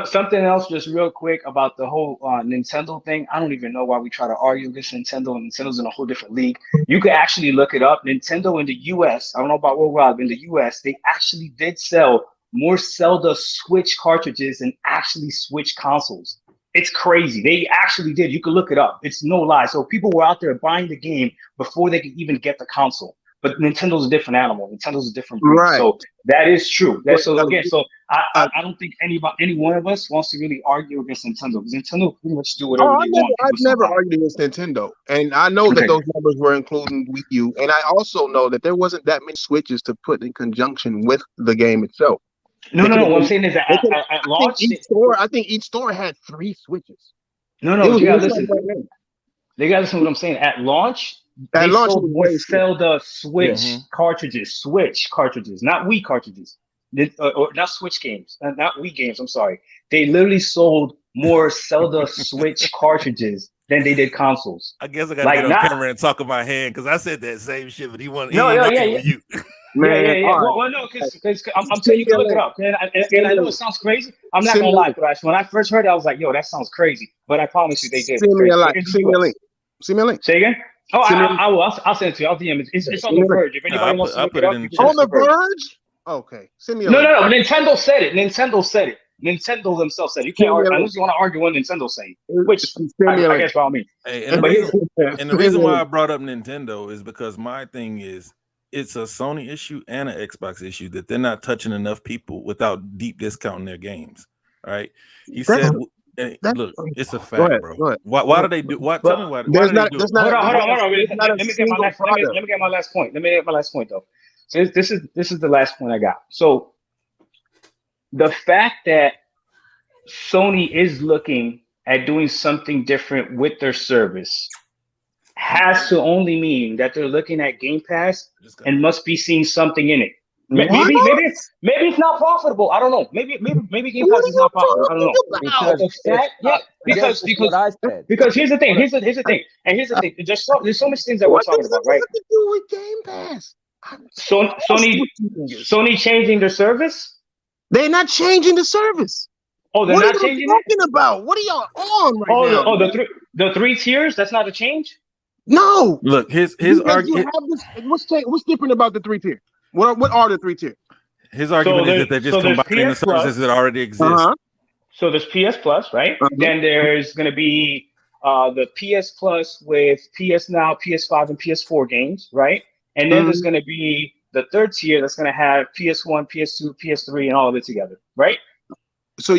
Something else, just real quick about the whole Nintendo thing. I don't even know why we try to argue against Nintendo. Nintendo's in a whole different league. You could actually look it up. Nintendo in the U.S. I don't know about worldwide, but in the U.S. they actually did sell more Zelda Switch cartridges than actually Switch consoles. It's crazy. They actually did. You can look it up. It's no lie. So people were out there buying the game before they could even get the console. But Nintendo's a different animal. Nintendo's a different breed. Right. So that is true. I don't think any one of us wants to really argue against Nintendo, because Nintendo pretty much do whatever they want. I've never argued against Nintendo, and I know that those numbers were including Wii U, and I also know that there wasn't that many Switches to put in conjunction with the game itself. No. What I'm saying is that at launch, I think each store had 3 Switches. No. You gotta listen. They gotta listen to what I'm saying. At launch, they sold more Zelda Switch cartridges. Switch cartridges, not Wii cartridges. Or not Switch games, not Wii games. I'm sorry. They literally sold more Zelda Switch cartridges than they did consoles. I guess I gotta get on camera and talk in my hand, because I said that same shit, but he wanted. Yeah. You. Well, no, because I'm telling you to look it up. And I know it sounds crazy. I'm not gonna lie, Thrash. When I first heard it, I was like, "Yo, that sounds crazy." But I promise you, they did. Send me a link. Say again. Oh, I will. I'll send it to you. I'll DM it. It's on the verge. If anybody wants to look it up, on the verge. Okay, send me a link. No. Nintendo said it. Nintendo themselves said it. You can't argue unless you want to argue what Nintendo say. Which I guess by all means. Hey, and the reason why I brought up Nintendo is because my thing is, it's a Sony issue and an Xbox issue that they're not touching enough people without deep discounting their games. Right? He said, "Look, it's a fact, bro. Why do they do? Why? Tell me why. Why do they do it? Hold on. Let me get my last point. Let me get my last point though. So this is the last point I got. So the fact that Sony is looking at doing something different with their service has to only mean that they're looking at Game Pass and must be seeing something in it. Maybe it's not profitable. I don't know. Maybe Game Pass is not profitable. I don't know. Because here's the thing. Here's the thing. And here's the thing. There's so much things that we're talking about, right? What does that do with Game Pass? Sony changing their service? They're not changing the service. Oh, they're not changing it? What are you talking about? What are y'all on right now? Oh, the three tiers? That's not a change? No. Look, his argument. What's different about the 3 tiers? What are the 3 tiers? His argument is that they're just combining the services that already exist. So there's PS Plus, right? Then there's going to be the PS Plus with PS Now, PS5, and PS4 games, right? And then there's going to be the 3rd tier that's going to have PS1, PS2, PS3, and all of it together, right? So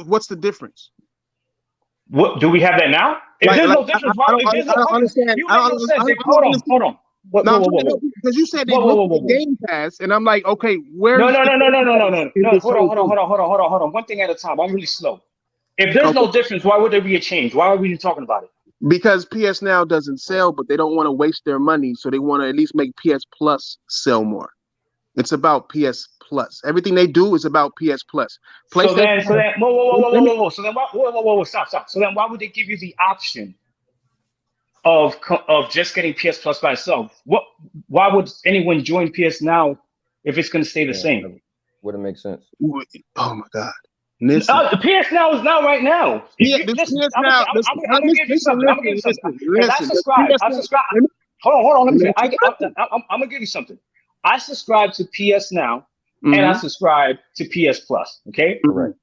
what's the difference? What do we have that now? If there's no difference, I don't understand. Hold on. Because you said they look at Game Pass, and I'm like, okay, where? No. Hold on. One thing at a time. I'm really slow. If there's no difference, why would there be a change? Why are we even talking about it? Because PS Now doesn't sell, but they don't want to waste their money, so they want to at least make PS Plus sell more. It's about PS Plus. Everything they do is about PS Plus. Whoa, stop. So then why would they give you the option of just getting PS Plus by itself? Why would anyone join PS Now if it's going to stay the same? Wouldn't make sense. Oh my God. Listen. The PS Now is now right now. Yeah, the PS Now. I'm gonna give you something. I'm gonna give you something. Because I subscribe. Hold on. Let me finish. I'm gonna give you something. I subscribe to PS Now, and I subscribe to PS Plus. Okay. Correct.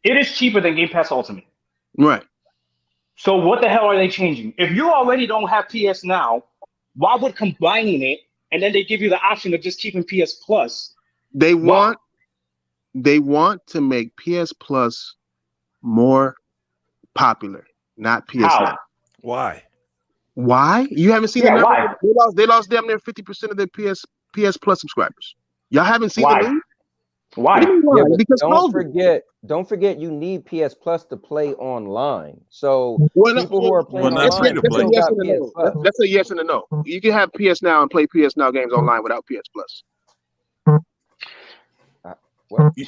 It is cheaper than Game Pass Ultimate. Right. So what the hell are they changing? If you already don't have PS Now, why would combining it and then they give you the option of just keeping PS Plus? They want to make PS Plus more popular, not PS Now. Why? Why? You haven't seen the number? Why? They lost damn near 50% of their PS Plus subscribers. Y'all haven't seen the news? Why? Yeah, because don't forget you need PS Plus to play online. So people who are playing online still got PS Plus. That's a yes and a no. You can have PS Now and play PS Now games online without PS Plus. You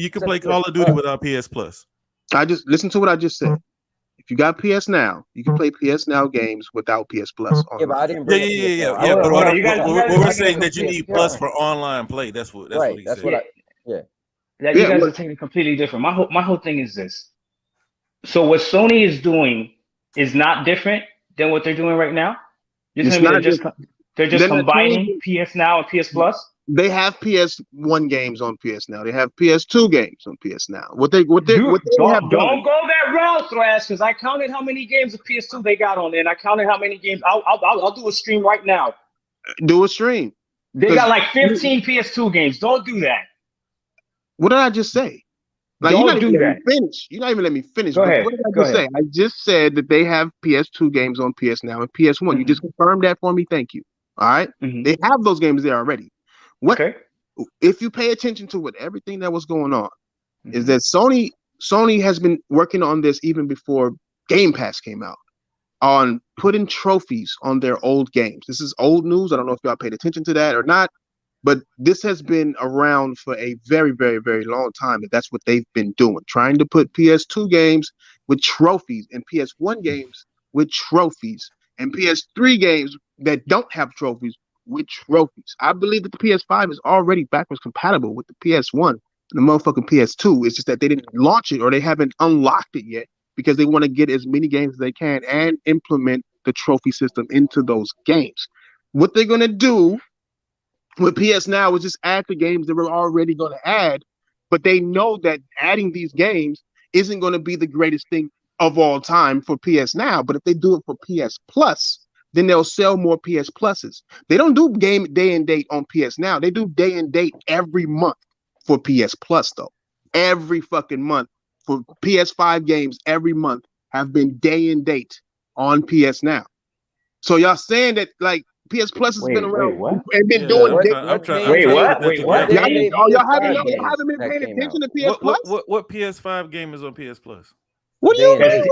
can play Call of Duty without PS Plus. I just listen to what I just said. If you got PS Now, you can play PS Now games without PS Plus. Yeah, but I didn't. But we're saying that you need Plus for online play. That's what he said. You guys are taking it completely different. My whole thing is this. So what Sony is doing is not different than what they're doing right now. You're telling me they're just combining PS Now and PS Plus? They have PS1 games on PS Now. They have PS2 games on PS Now. Don't go that route, Thrash, because I counted how many games of PS2 they got on there, and I counted how many games. I'll do a stream right now. Do a stream. They got like 15 PS2 games. Don't do that. What did I just say? Like, you're not even letting me finish. You're not even letting me finish. Go ahead. What did I just say? I just said that they have PS2 games on PS Now and PS1. You just confirmed that for me. Thank you. All right. They have those games there already. If you pay attention to everything that was going on, is that Sony has been working on this even before Game Pass came out, on putting trophies on their old games. This is old news. I don't know if y'all paid attention to that or not, but this has been around for a very, very, very long time. And that's what they've been doing, trying to put PS2 games with trophies and PS1 games with trophies and PS3 games that don't have trophies with trophies. I believe that the PS5 is already backwards compatible with the PS1 and the motherfucking PS2. It's just that they didn't launch it or they haven't unlocked it yet because they want to get as many games as they can and implement the trophy system into those games. What they're going to do with PS Now is just add the games that we're already going to add, but they know that adding these games isn't going to be the greatest thing of all time for PS Now. But if they do it for PS Plus, then they'll sell more PS Pluses. They don't do game day and date on PS Now. They do day and date every month for PS Plus, though. Every fucking month for PS5 games every month have been day and date on PS Now. So y'all saying that like PS Plus has been around and been doing what? Y'all haven't been paying attention to PS Plus? What PS5 game is on PS Plus? What do you mean?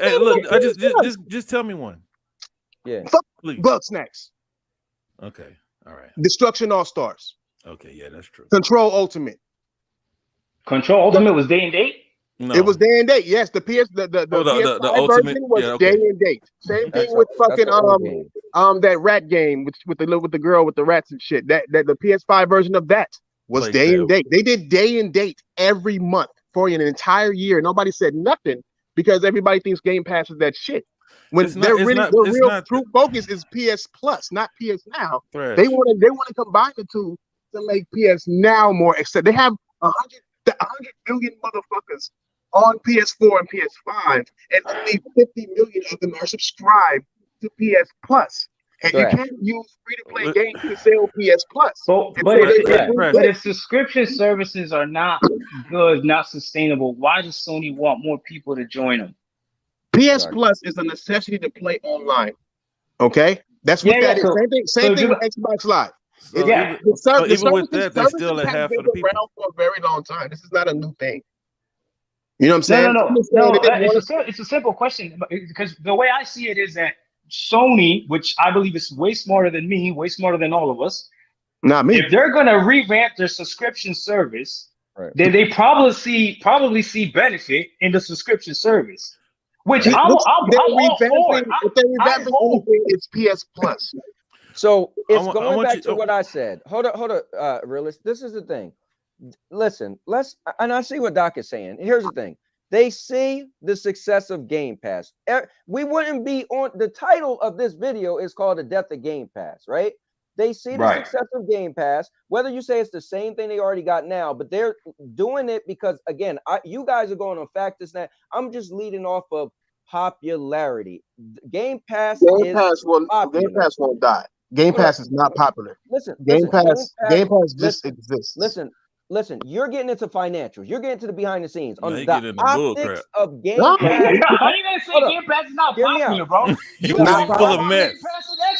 Hey, look, just tell me one. Yeah. Bug Snacks. Okay. All right. Destruction All Stars. Okay, yeah, that's true. Control Ultimate. Control Ultimate was day and date? No. It was day and date. Yes, the PS5 version was day and date. Same thing with fucking that rat game with the girl with the rats and shit. That the PS5 version of that was day and date. They did day and date every month for an entire year. Nobody said nothing because everybody thinks Game Pass is that shit. When their real true focus is PS Plus, not PS Now. Thrash. They want to combine the two to make PS Now more accepted. They have 100 million motherfuckers on PS4 and PS5, and only 50 million of them are subscribed to PS Plus. And you can't use free-to-play games to sell PS Plus. But if subscription services are not good, not sustainable, why does Sony want more people to join them? PS Plus is a necessity to play online. Okay? That's what that is. Same thing with Xbox Live. Even with that, they still have half of the people around for a very long time. This is not a new thing. You know what I'm saying? No. It's a simple question because the way I see it is that Sony, which I believe is way smarter than me, way smarter than all of us. Not me. If they're gonna revamp their subscription service, then they probably see benefit in the subscription service. Which I'm all for. It's PS Plus. So it's going back to what I said. Hold up, realist. This is the thing. listen, and I see what Doc is saying. Here's the thing. They see the success of Game Pass. We wouldn't be on the title of this video is called The Death of Game Pass, right? They see the success of Game Pass, whether you say it's the same thing they already got now, but they're doing it because, again, you guys are going on factors now. I'm just leading off of popularity. Game Pass won't die. Game Pass is not popular. Game Pass just exists. Listen, you're getting into financials. You're getting to the behind the scenes on the optics of Game Pass. How you gonna say Game Pass is not popular, bro? You're not full of mess.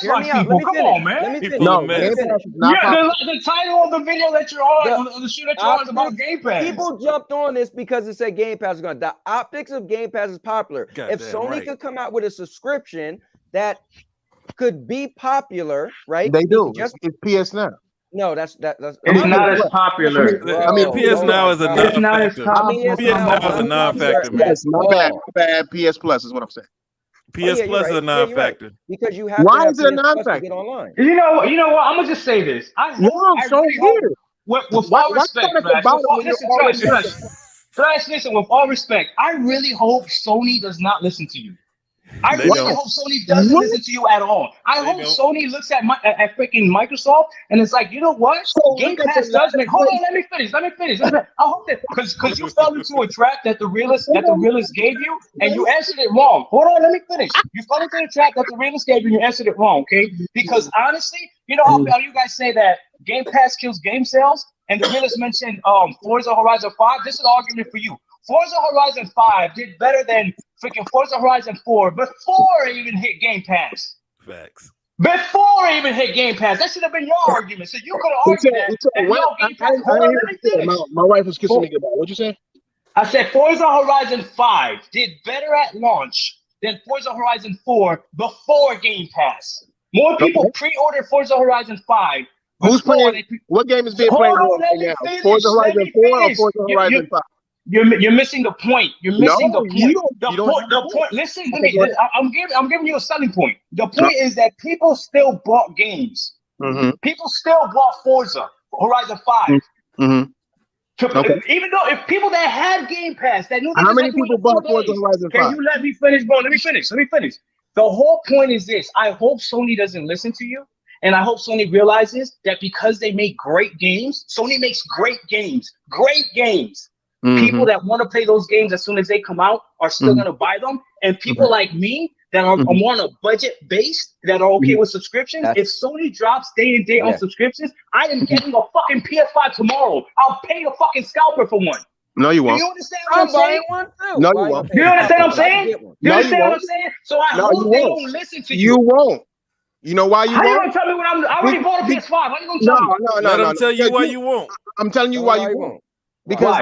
Come on, man. Let me finish. No, Game Pass is not popular. The title of the video that you're on, the show that you're on is about Game Pass. People jumped on this because it said Game Pass is going to die. The optics of Game Pass is popular. If Sony could come out with a subscription that could be popular, right? They do. It's PS Now. No, that's it's not as popular. I mean, PS Now is a non-factor. PS Now is a non-factor, man. Yes, my bad. PS Plus is what I'm saying. PS Plus is a non-factor. Right. Because you have Why to is it a non-factor? Get online. You know what? I'm gonna just say this. I really hope, with all respect, Thrash, listen, with all respect, I really hope Sony does not listen to you. I really hope Sony doesn't listen to you at all. I hope Sony looks at freaking Microsoft and it's like, you know what? Game Pass does make. Hold on, let me finish. I hope that because you fell into a trap that the realist gave you and you answered it wrong. Hold on, let me finish. You fell into the trap that the realist gave you and you answered it wrong. Okay? Because honestly, you know how you guys say that Game Pass kills game sales, and the realist mentioned Forza Horizon 5. This is an argument for you. Forza Horizon 5 did better than freaking Forza Horizon 4 before it even hit Game Pass. Facts. Before it even hit Game Pass. That should have been your argument. So you could have argued that. Hold on, let me finish. My wife was kissing me goodbye. What'd you say? I said Forza Horizon 5 did better at launch than Forza Horizon 4 before Game Pass. More people pre-ordered Forza Horizon 5. Who's playing? What game is being played right now? Forza Horizon 4 or Forza Horizon 5? You're missing the point. You're missing the point. The point. Listen to me. I'm giving you a selling point. The point is that people still bought games. Mm-hmm. People still bought Forza Horizon 5. Mm-hmm. Even though if people that had Game Pass that knew how many people bought Forza Horizon 5? Can you let me finish, bro? Let me finish. The whole point is this. I hope Sony doesn't listen to you. And I hope Sony realizes that because they make great games, Sony makes great games. Mm-hmm. People that want to play those games as soon as they come out are still going to buy them. And people like me that are on a budget base that are okay with subscriptions, if Sony drops day and date on subscriptions, I am getting a fucking PS5 tomorrow. I'll pay a fucking scalper for one. No, you won't. Do you understand what I'm saying? No, you won't. Do you understand what I'm saying? So I hope they don't listen to you. You won't. You know why you won't? How you gonna tell me when I already bought a PS5? How you gonna tell me? No. Let them tell you why you won't. I'm telling you why you won't. Because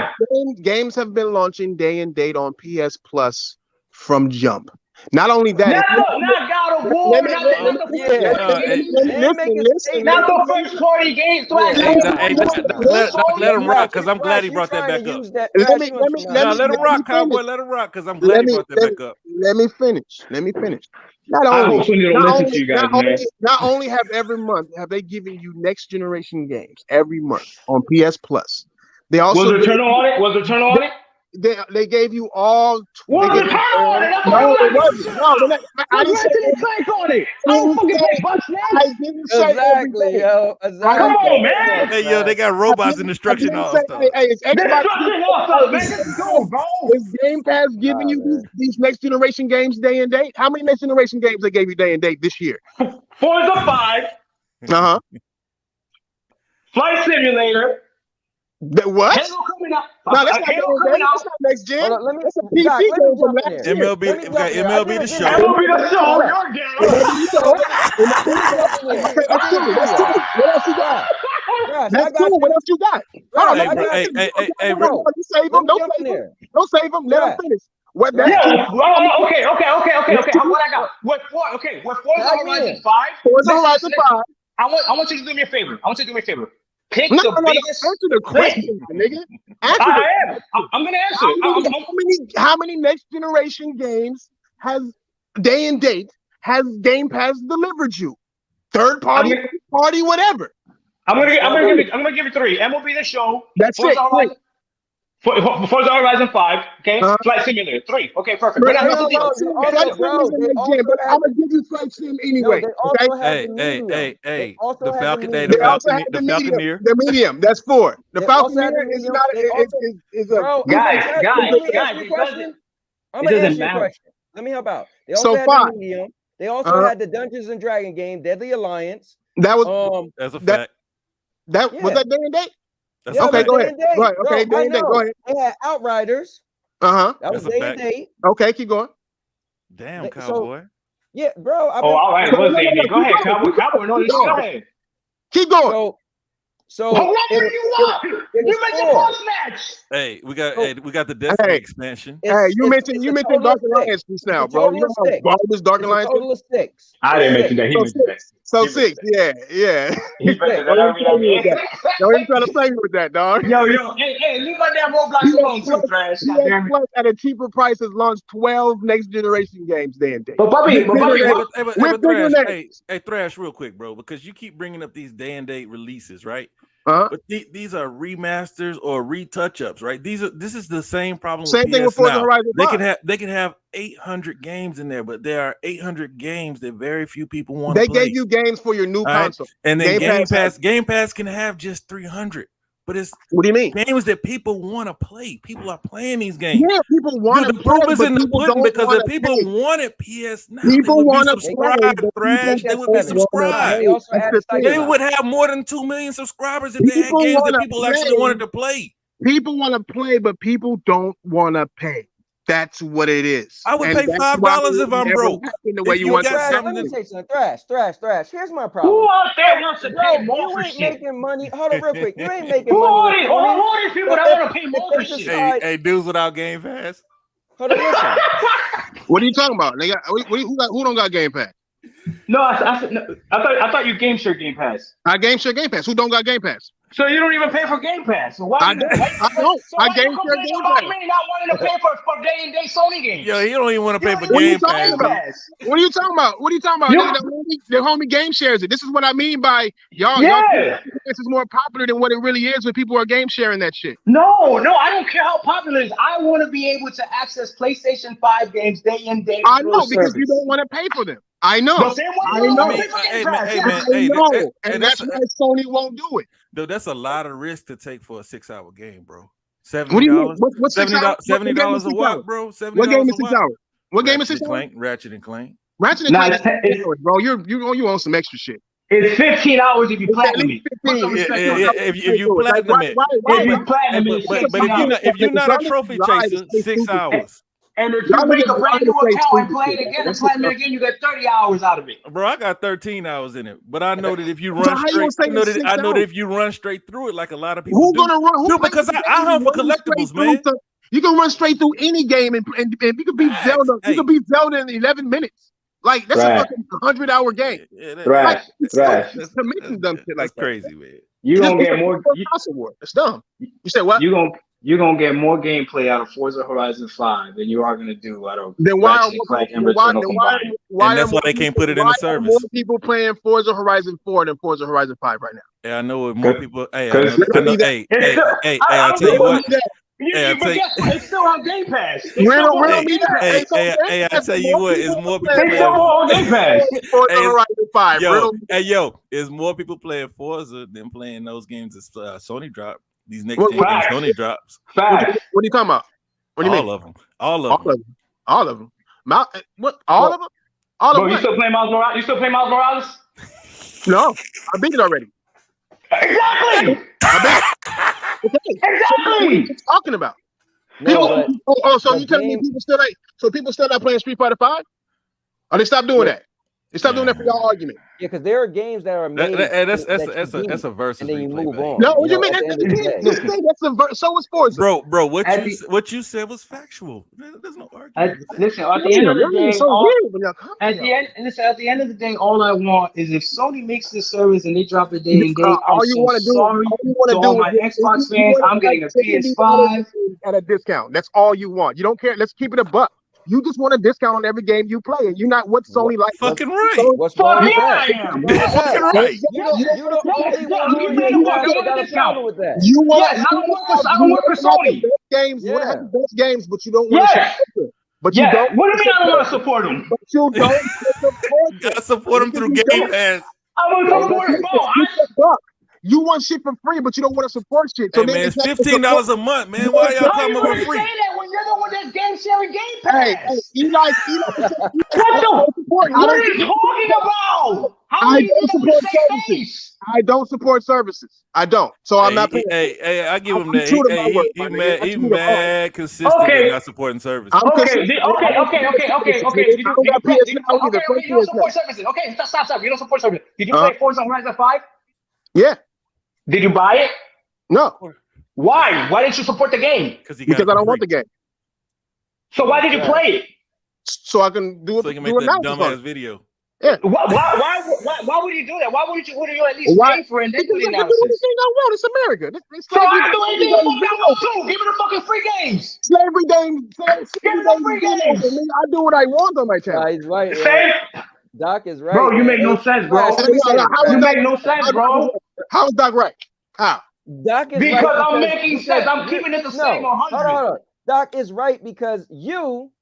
games have been launching day and date on PS Plus from jump. Not only that, not God of War, not the first party games. Let him rock, because I'm glad he brought that back up. Let him rock, cowboy. Let him rock, because I'm glad he brought that back up. Let me finish. Not only have every month have they given you next generation games every month on PS Plus. They also was Return on it? They gave you all. No, it wasn't. No, I didn't say on it. I don't fucking play Bucks now. I didn't say exactly, yo. Exactly. Come on, man. Hey, yo, they got robots and destruction all stuff. Hey, it's Xbox. Man. Let's go, bro. Is Game Pass giving you these next generation games day and date? How many next generation games they gave you day and date this year? Forza 5. Flight Simulator. What? Halo coming out. No, that's not next gen. That's a PC game from last year. MLB the show. MLB the show. Your That's cool. What else you got? Hey, bro. Don't save them. Don't save them. Let them finish. Okay. What I got? What Forza Horizon 5? Forza Horizon 5. I want you to do me a favor. Pick the biggest. Answer the question, nigga. I'm gonna answer. How many next generation games has day and date has Game Pass delivered you? Third party, party, whatever. I'm gonna give you 3. MLB The Show. That's it. Forza Horizon 5. Okay. Flight Simulator 3. Okay, perfect. But I'm gonna give you Flight Sim anyway. Hey. The Falconeer. The medium. That's 4. The Falconeer is not. Is a guys. I'm gonna answer your question. Let me help out. They also had the medium. They also had the Dungeons and Dragon game, Deadly Alliance. That was that's a fact. Was that day and date? That's okay, go ahead. Right, okay, day and date. Go ahead. They had Outriders. That was day and date. Okay, keep going. Damn, Cowboy. Yeah, bro. All right. Go ahead, Cowboy. No, go ahead. Keep going. So you mentioned first match. Hey, we got the Destiny expansion. You mentioned Dark Alliance just now, bro. You know how garbage Dark Alliance. Total of 6. I didn't mention that. He mentioned that. So 6, yeah. Don't even try to play with that, dog. Yo, hey, leave my damn Roblox alone too, Thrash. At a cheaper price has launched 12 next generation games day and date. But Bobby, hey, Thrash, real quick, bro, because you keep bringing up these day and date releases, right? But these are remasters or retouch-ups, right? This is the same problem. Same thing with Forza Horizon 5. They can have 800 games in there, but there are 800 games that very few people want to play. They gave you games for your new console, and then Game Pass can have just 300. But it's what do you mean? Games that people want to play. People are playing these games. Yeah, people want to play. The proof is in the pudding because if people wanted PS now, people want to subscribe. Thrash, they would be subscribed. They would have more than 2 million subscribers if they had games that people actually wanted to play. People want to play, but people don't want to pay. That's what it is. I would pay $5 if I'm broke. The way you want to. Let me say something. Thrash. Here's my problem. Who out there wants to pay more for shit? You ain't making money. Hold on real quick. You ain't making money. Who are these people that want to pay more for shit? Hey, dudes without Game Pass. Hold on, listen. What are you talking about? They got who don't got Game Pass? No, I thought you game share Game Pass. I game share Game Pass. Who don't got Game Pass? So you don't even pay for Game Pass. So why? I don't. I game share Game Pass. Me not wanting to pay for day and day Sony games. Yo, you don't even want to pay for Game Pass. What are you talking about? The homie game shares it. This is what I mean by y'all. This is more popular than what it really is when people are game sharing that shit. No, I don't care how popular it is. I want to be able to access PlayStation 5 games day in day. I know because you don't want to pay for them. I know. And that's why Sony won't do it. Dude, that's a lot of risk to take for a 6-hour game, bro. $70. What's $70 a watt, bro? What game is 6 hours? What game is 6 hours? Ratchet and Clank. Ratchet and Clank, bro. You own some extra shit. It's 15 hours if you platinum it. If you platinum it. But if you're not a trophy chaser, 6 hours. And if you make a brand new account and play it again and platinum it again, you get 30 hours out of it. Bro, I got 13 hours in it. But I know that if you run straight, I know that if you run straight through it, like a lot of people do. Gonna run? Dude, because I hunt for collectibles, man. You can run straight through any game and you can beat Zelda. You can beat Zelda in 11 minutes. Like that's a fucking 100-hour game. Thrash. It's amazing dumb shit like that. Crazy, man. You gonna get more. It's dumb. You said what? You're gonna get more gameplay out of Forza Horizon 5 than you are gonna do out of then why that's why they can't put it in the service. More people playing Forza Horizon 4 than Forza Horizon 5 right now. Yeah, I know more people. Hey, I tell you what. It's still on Game Pass. I tell you what, it's more people playing on Game Pass. Forza Horizon 5. It's more people playing Forza than playing those games that Sony dropped. These next gen games Sony drops. What are you talking about? What do you mean? All of them. All of them. All of them. All of them? You still play Miles Morales? You still play Miles Morales? No, I beat it already. Exactly. Exactly. What are you talking about? So you telling me people still not playing Street Fighter 5? Or they stopped doing that? They stopped doing that for y'all argument. Yeah, because there are games that are made. That's a versus. And then you move on. No, what you mean? That's a verse. So is Forza. Bro, what you said was factual. There's no argument. Listen, at the end of the day, at the end of the day, all I want is if Sony makes this service and they drop it day and day. All you want to do, my Xbox fans, I'm getting a PS5 at a discount. That's all you want. You don't care. Let's keep it a buck. You just want a discount on every game you play, and you're not what Sony like. Fucking right. What's wrong with that? I am. Fucking right. You don't only want a problem with that. You want I don't work for Sony. Games, you want to have the best games, but you don't want to support them. But you don't. What do you mean I don't want to support them? But you don't support them. You gotta support them through Game Pass. I want to support. You want shit for free, but you don't want to support shit. So hey, man, it's $15 a month, man. Why y'all coming over free? Say that when you're the one that's game sharing Game Pass. Hey, Eli, what are you talking about? How do you support services? I don't support services. I don't. So I'm not. Hey, I give him that. He's mad consistent in not supporting services. Okay. You don't support services. Okay, stop. You don't support services. Did you play Forza Horizon 5? Yeah. Did you buy it? No. Why? Why didn't you support the game? Because I don't want the game. So why did you play it? So I can do it. So you can make that dumbass video. Yeah. Why would you do that? Why wouldn't you at least pay for it and then do the analysis? It's America. So I do anything I want to. Give me the fucking free games. Slavery games. Give me the free games. I do what I want on my channel. He's right. Doc is right. Bro, you make no sense, bro. You make no sense, bro. How is Doc right? How? Doc is because right. I'm making sense. I'm keeping it the same 100. Hold on. Doc is right because you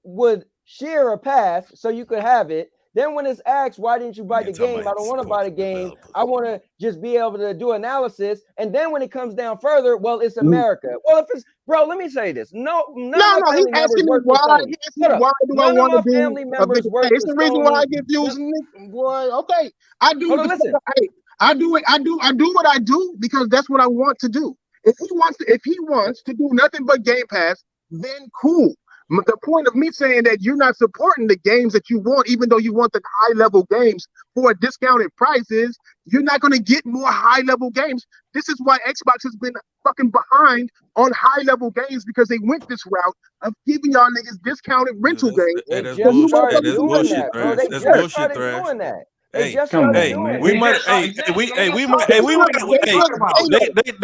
would share a pass so you could have it. Then when it's asked, why didn't you buy the game? I don't want to buy the game. I want to just be able to do analysis. And then when it comes down further, well, it's America. Well, if it's, bro, let me say this. He's asking me why. Why do I want to do a big thing? It's the reason why I get views. Boy, okay. I do. I do it. I do what I do because that's what I want to do. If he wants to do nothing but Game Pass, then cool. The point of me saying that you're not supporting the games that you want, even though you want the high-level games for a discounted price, is you're not going to get more high-level games. This is why Xbox has been fucking behind on high-level games because they went this route of giving y'all niggas discounted rental games. That's bullshit, Thrash. That's bullshit, Thrash. They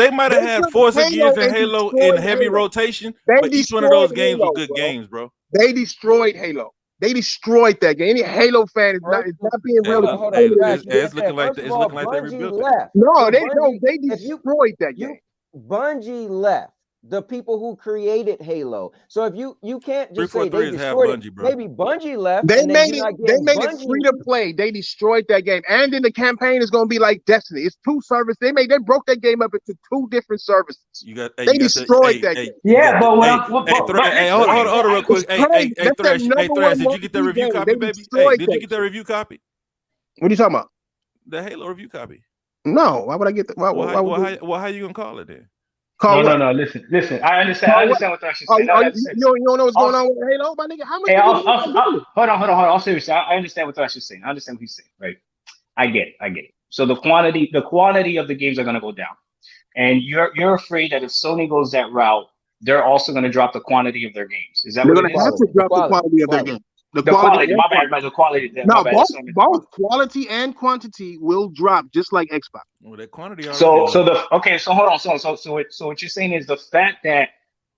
might have had Forza Gears and Halo in heavy rotation, but each one of those games were good games, bro. They destroyed Halo. They destroyed that game. Any Halo fan is not being real. It's looking like they rebuilt it. No, they don't. They destroyed that game. Bungie left. The people who created Halo. So if you can't just say they destroyed it, maybe Bungie left. They made it free to play. They destroyed that game, and then the campaign is going to be like Destiny. It's 2 services. They broke that game up into 2 different services. They destroyed that game. Yeah, but hold on real quick. Hey, Thrash, did you get that review copy, baby? Hey, did you get that review copy? What are you talking about? The Halo review copy. No, why would I get that? How you gonna call it then? No. Listen. I understand what Thrash is saying. You don't know what's going on with Halo, my nigga? How much? Hold on. All seriously, I understand what Thrash is saying. I understand what he's saying. Right? I get it. So the quantity of the games are going to go down, and you're afraid that if Sony goes that route, they're also going to drop the quantity of their games. Is that what it is? They're going to have to drop the quality of their games. The quality. No, both quality and quantity will drop just like Xbox. Well, that quantity. So hold on. So what you're saying is the fact that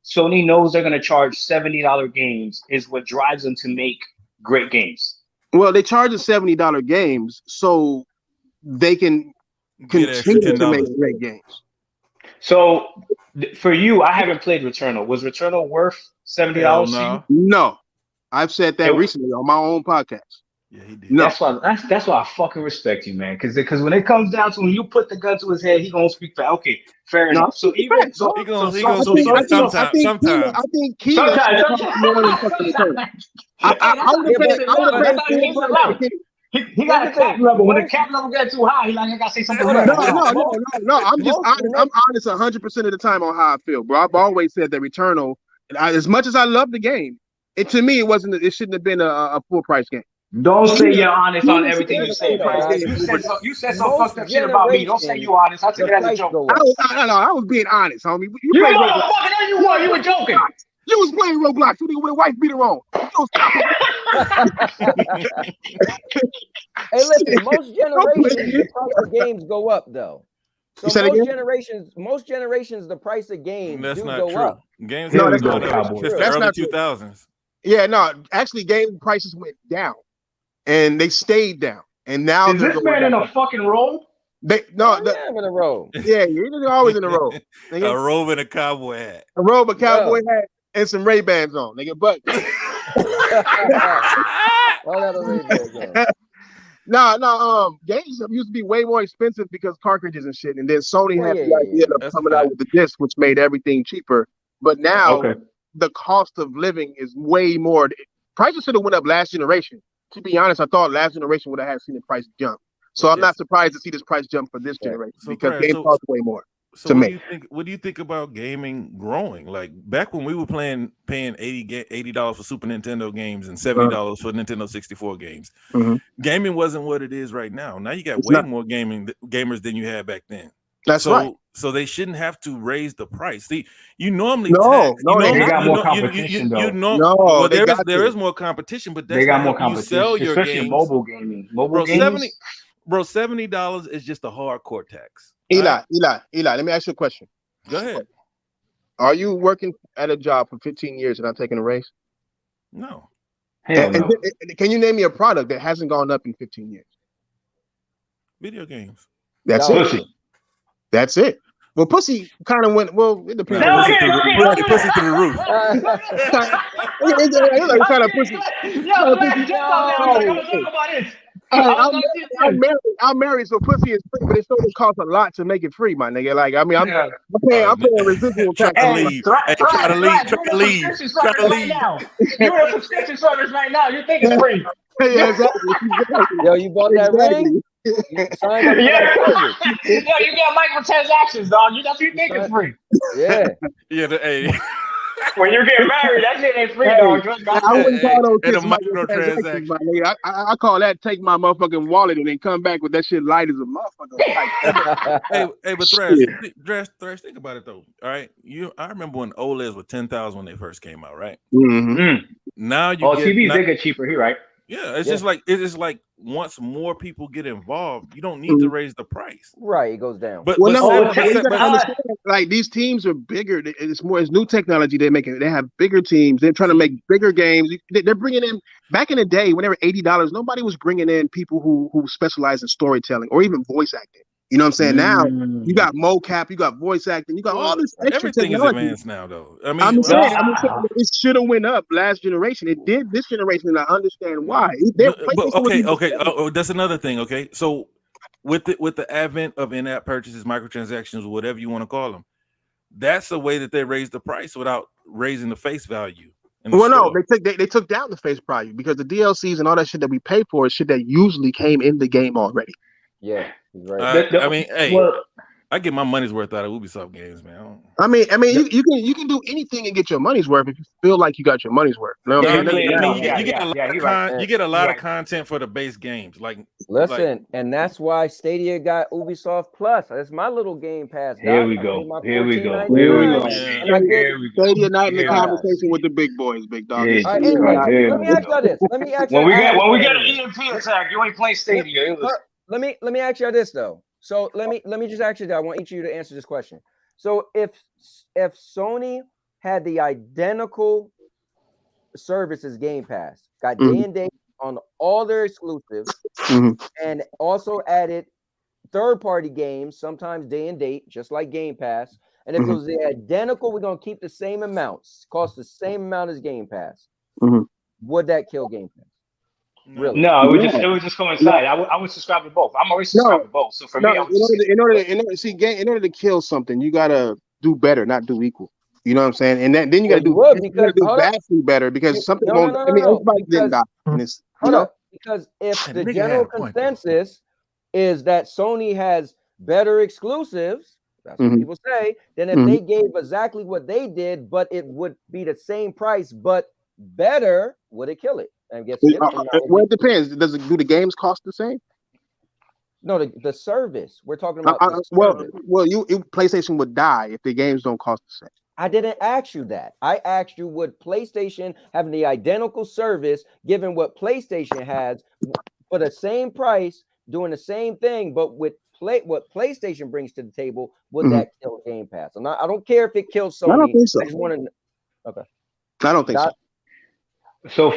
Sony knows they're going to charge $70 games is what drives them to make great games. Well, they charge $70 games so they can continue to make great games. So for you, I haven't played Returnal. Was Returnal worth $70 to you? No. I've said that recently on my own podcast. Yeah, he did. No. That's why I fucking respect you, man. Because when it comes down to when you put the gun to his head, he gonna speak for okay, fair enough. So even so, he gonna speak sometimes. I think Keelan. He got a cap level. When the cap level gets too high, he like I gotta say something. No. I'm just honest. I'm honest 100% of the time on how I feel, bro. I've always said that Returnal, as much as I love the game. To me, it shouldn't have been a full price game. Don't say you're honest on everything you say. You said some fucked up shit about me. Don't say you honest. I take it as a joke. I was being honest, homie. You motherfucking you were joking. You was playing Roblox. You nigga with a wife beater on. Hey, listen. Most generations, the price of games go up though. So most generations, the price of games That's do not go true. up. Games No, haven't that's gone not up true. since the That's early not true. 2000s. Yeah, no, actually, game prices went down, and they stayed down, and now is this man in a fucking robe? I'm in a robe. Yeah, you're always in a robe. A robe and a cowboy hat. A robe, a cowboy hat, and some Ray-Bans on, nigga. But games used to be way more expensive because cartridges and shit, and then Sony had the idea of coming out with the disc, which made everything cheaper. But now the cost of living is way more. Prices should have went up last generation. To be honest, I thought last generation would have seen the price jump. So I'm not surprised to see this price jump for this generation because games cost way more. So what do you think about gaming growing? Like back when we were paying $80 for Super Nintendo games and $70 for Nintendo 64 games, gaming wasn't what it is right now. Now you got way more gamers than you had back then. That's right. So they shouldn't have to raise the price. See, you normally they got more competition though. There is more competition, but that's they got not more how you competition, sell your especially games. mobile gaming. $70 is just a hardcore tax. Eli, let me ask you a question. Go ahead. Are you working at a job for 15 years and not taking a raise? No. And can you name me a product that hasn't gone up in 15 years? Video games. That's it. That's it. Well, pussy kind of went. Well, it depends. Pussy through the roof. It's kind of pussy. I'm married, so pussy is free, but it still costs a lot to make it free, my nigga. Like, I mean, I'm paying residual tax. Try to leave. You're in a subscription service right now. You think it's free? Yeah, exactly. Yo, you bought that ring? You signed up you got microtransactions, dog. You think it's free? Yeah. Hey. When you get married, that shit ain't free, dog. I wouldn't call those shit microtransactions. I call that take my motherfucking wallet and then come back with that shit light as a motherfucker. Hey, but Thrash, think about it though. All right, I remember when OLEDs were 10,000 when they first came out, right? Now TVs they get cheaper here, right? Yeah, it's just like once more people get involved, you don't need to raise the price. Right, it goes down. Like these teams are bigger. It's new technology. They have bigger teams. They're trying to make bigger games. They're bringing in back in the day when they were $80. Nobody was bringing in people who specialize in storytelling or even voice acting. You know what I'm saying? Now you got mocap, you got voice acting, you got all this extra everything technology. is advanced now, though. I mean, I'm saying it should have went up last generation. It did this generation, and I understand why. That's another thing. Okay, so with the advent of in-app purchases, microtransactions, whatever you want to call them, that's a way that they raise the price without raising the face value. No, they took down the face value because the DLCs and all that shit that we pay for is shit that usually came in the game already. Yeah, right. I get my money's worth out of Ubisoft games, man. I mean, you can do anything and get your money's worth if you feel like you got your money's worth. You get a lot of content for the base games. And that's why Stadia got Ubisoft Plus. That's my little Game Pass. Here we go. Stadia not in the conversation with the big boys, big dog. Let me ask y'all this. When we get an EMP attack, you ain't playing Stadia. Let me ask y'all this though. So let me just ask you that. I want each of you to answer this question. So if Sony had the identical service as Game Pass, got day and date on all their exclusives, and also added third-party games, sometimes day and date, just like Game Pass. And if it was the identical, we're gonna keep the same amounts, cost the same amount as Game Pass. Would that kill Game Pass? Really? No, it would just coincide. I would subscribe to both. I'm always subscribed to both. So for me, in order to kill something, you gotta do better, not do equal. You know what I'm saying? And then you gotta do vastly better because something won't. Everybody didn't die. Because if the general consensus is that Sony has better exclusives, that's what people say. Then if they gave exactly what they did, but it would be the same price, but better, would it kill it? And well, it depends. Do the games cost the same? No, the service. We're talking about. PlayStation would die if the games don't cost the same. I didn't ask you that. I asked you, would PlayStation having the identical service, given what PlayStation has, for the same price, doing the same thing, but with what PlayStation brings to the table, would that kill Game Pass? I don't care if it kills Sony. I don't think so. I just want to. Okay. I don't think so. So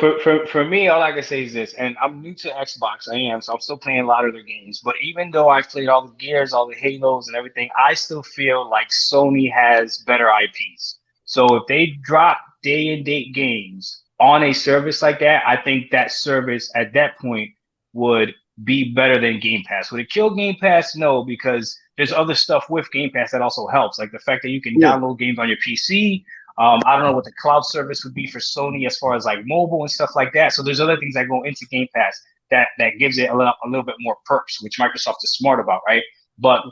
for me, all I can say is this, and I'm new to Xbox. I am, so I'm still playing a lot of their games. But even though I've played all the Gears, all the Halos, and everything, I still feel like Sony has better IPs. So if they drop day and date games on a service like that, I think that service at that point would be better than Game Pass. Would it kill Game Pass? No, because there's other stuff with Game Pass that also helps, like the fact that you can download games on your PC. I don't know what the cloud service would be for Sony as far as like mobile and stuff like that. So there's other things that go into Game Pass that gives it a little bit more perks, which Microsoft is smart about, right? But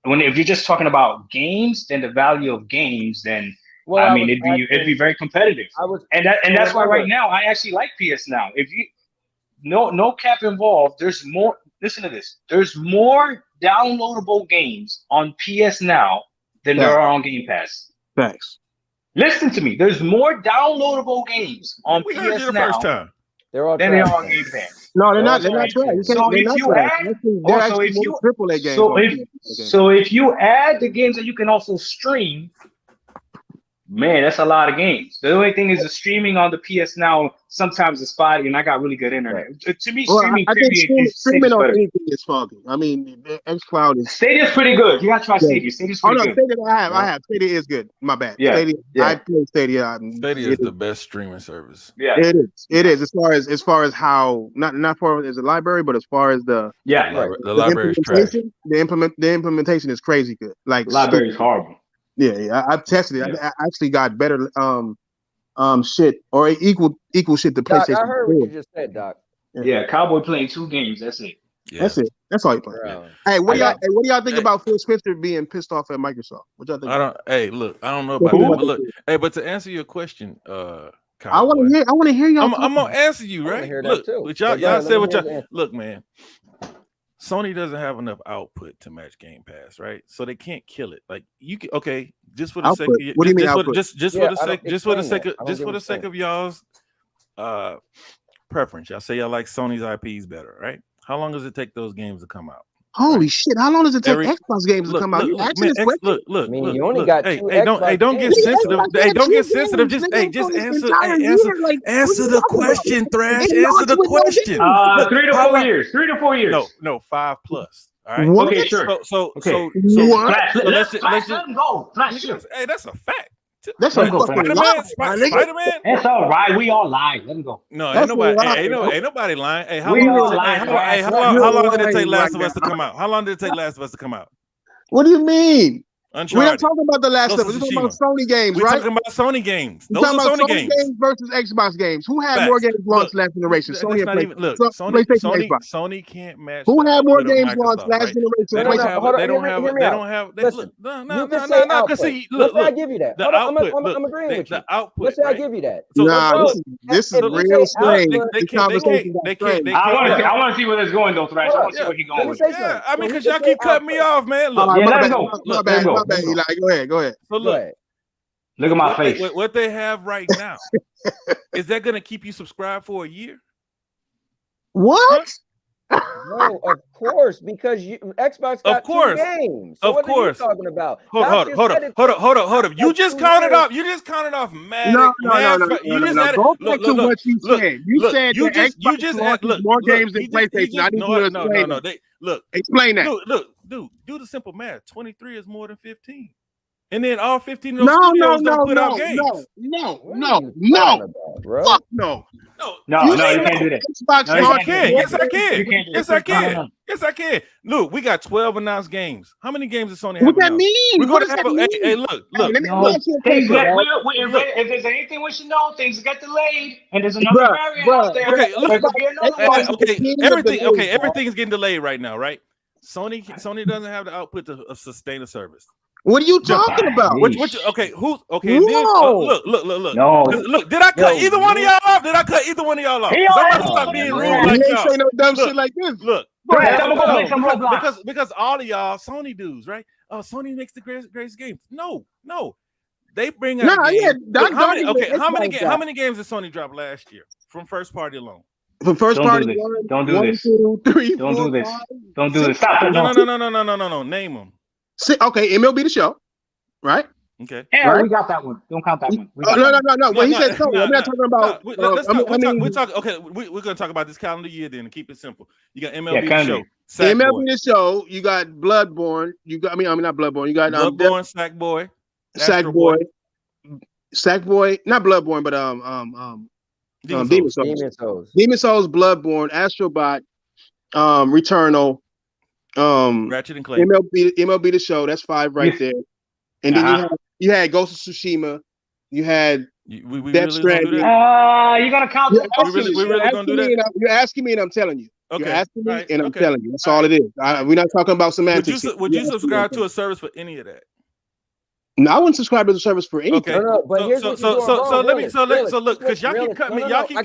if you're just talking about games, then the value of games, then it'd be very competitive. And that's why right now I actually like PS Now. If you no cap involved, there's more. Listen to this. There's more downloadable games on PS Now than there are on Game Pass. Thanks. Listen to me. There's more downloadable games on PS Now first time. They're all than they are on Game Pass. No, they're not. They're not trash. So if you add the games that you can also stream, man, that's a lot of games. The only thing is the streaming on the PS Now sometimes is spotty, and I got really good internet. To me, streaming streaming on anything is foggy. I mean, the xCloud is Stadia's pretty good. You gotta try Stadia. Stadia's pretty good. Stadia, I have. Stadia is good. My bad. Yeah. Stadia. I play Stadia. Stadia is the best streaming service. Yeah, it is. It is as far as how not far as a library, but as far as the library is trash. The implementation is crazy good. Like library is horrible. Yeah, I've tested it. I actually got better shit or equal shit to PlayStation. Doc, I heard what you just said, Doc. Yeah, Cowboy playing 2 games. That's it. Yeah. That's it. That's all you play. Yeah. Hey, what do y'all think about Phil Spencer being pissed off at Microsoft? What y'all think? I don't know about that. But look, but to answer your question, Cowboy, I want to hear y'all. I'm gonna answer you, right? Look, y'all said what y'all look, man. Sony doesn't have enough output to match Game Pass, right? So they can't kill it. Like you can, just for the output? sake of what do you mean output? just for the sake of y'all's preference, y'all say y'all like Sony's IPs better, right? How long does it take those games to come out? Holy shit! How long does it take Xbox games to come out? You asking this question? Look. I mean, you only got two. Don't get sensitive. Don't get sensitive. Just answer the question, Thrash. Answer the question. 3 to 4 years. 3 to 4 years. No, 5 plus. All right. What? Okay, sure. So let's let him go. Hey, that's a fact. That's a fucking lie. Spider-Man. That's all right. We all lied. Let him go. No, ain't nobody lying. Hey, how long did it take Last of Us to come out? How long did it take Last of Us to come out? What do you mean? Uncharted. We're not talking about the Last of Us. We're talking about Sony games, right? We're talking about Sony games. Those are Sony games versus Xbox games. Who had more games launched last generation? Sony and PlayStation. Sony can't match. Who had more games launched last generation? They don't have. No. Look, I give you that. I'm agreeing with you. The output. Let's say I give you that. Nah, this is real strange. This conversation. I want to see where this is going, though, Thrash. I want to see where he's going with it. Yeah, I mean, because y'all keep cutting me off, man. Look, let's go. My bad, Eli. Go ahead. So look at my face. What they have right now, is that going to keep you subscribed for a year? What? No, of course, because Xbox got 2 games. So what are you talking about? Hold up. You just counted off mad. No. Go back to what you said. You said you just had more games than PlayStation. I need you to explain. No. Explain that. Look, dude, do the simple math. 23 is more than 15. And then all 15 of those studios don't put out games. No. Fuck no. No, you can't do that. Xbox Yes, I can. Look, we got 12 announced games. How many games does Sony have? What that mean? We're going to have hey, look. If there's anything we should know, things get delayed, and there's another variant out there. Everything's getting delayed right now, right? Sony doesn't have the output to sustain a service. What are you talking about? Look. No. Look. Did I cut either one of y'all off? I'm gonna stop being rude like y'all. Say no dumb shit like this. Look. Because all of y'all Sony dudes, right? Oh, Sony makes the greatest games. No. They bring out games. How many games did Sony drop last year from first party alone? For first party, don't do this. 1, 2, 3, don't 4, do this. 5, don't do this. Stop it. No. Name them. Okay, MLB The Show, right? Okay. Yeah, right? We got that one. Don't count that one. No. Well, he said Sony. I'm not talking about. We're talking. Okay, we're gonna talk about this calendar year then, and keep it simple. You got MLB The Show. MLB The Show. You got Bloodborne. You got. I mean, not Bloodborne. You got Bloodborne, Sackboy, Sackboy. Not Bloodborne, but Demon Souls. Demon Souls, Bloodborne, Astrobot, Returnal, Ratchet and Clank. MLB The Show. That's 5 right there. And then you had Ghost of Tsushima. You had Death Stranding. You're gonna count that? We really gonna do that? You're asking me, and I'm telling you. Okay. You're asking me, and I'm telling you. That's all it is. We're not talking about semantics. Would you subscribe to a service for any of that? No, I wouldn't subscribe to the service for anything. Okay. But look, because y'all keep cutting me. Y'all keep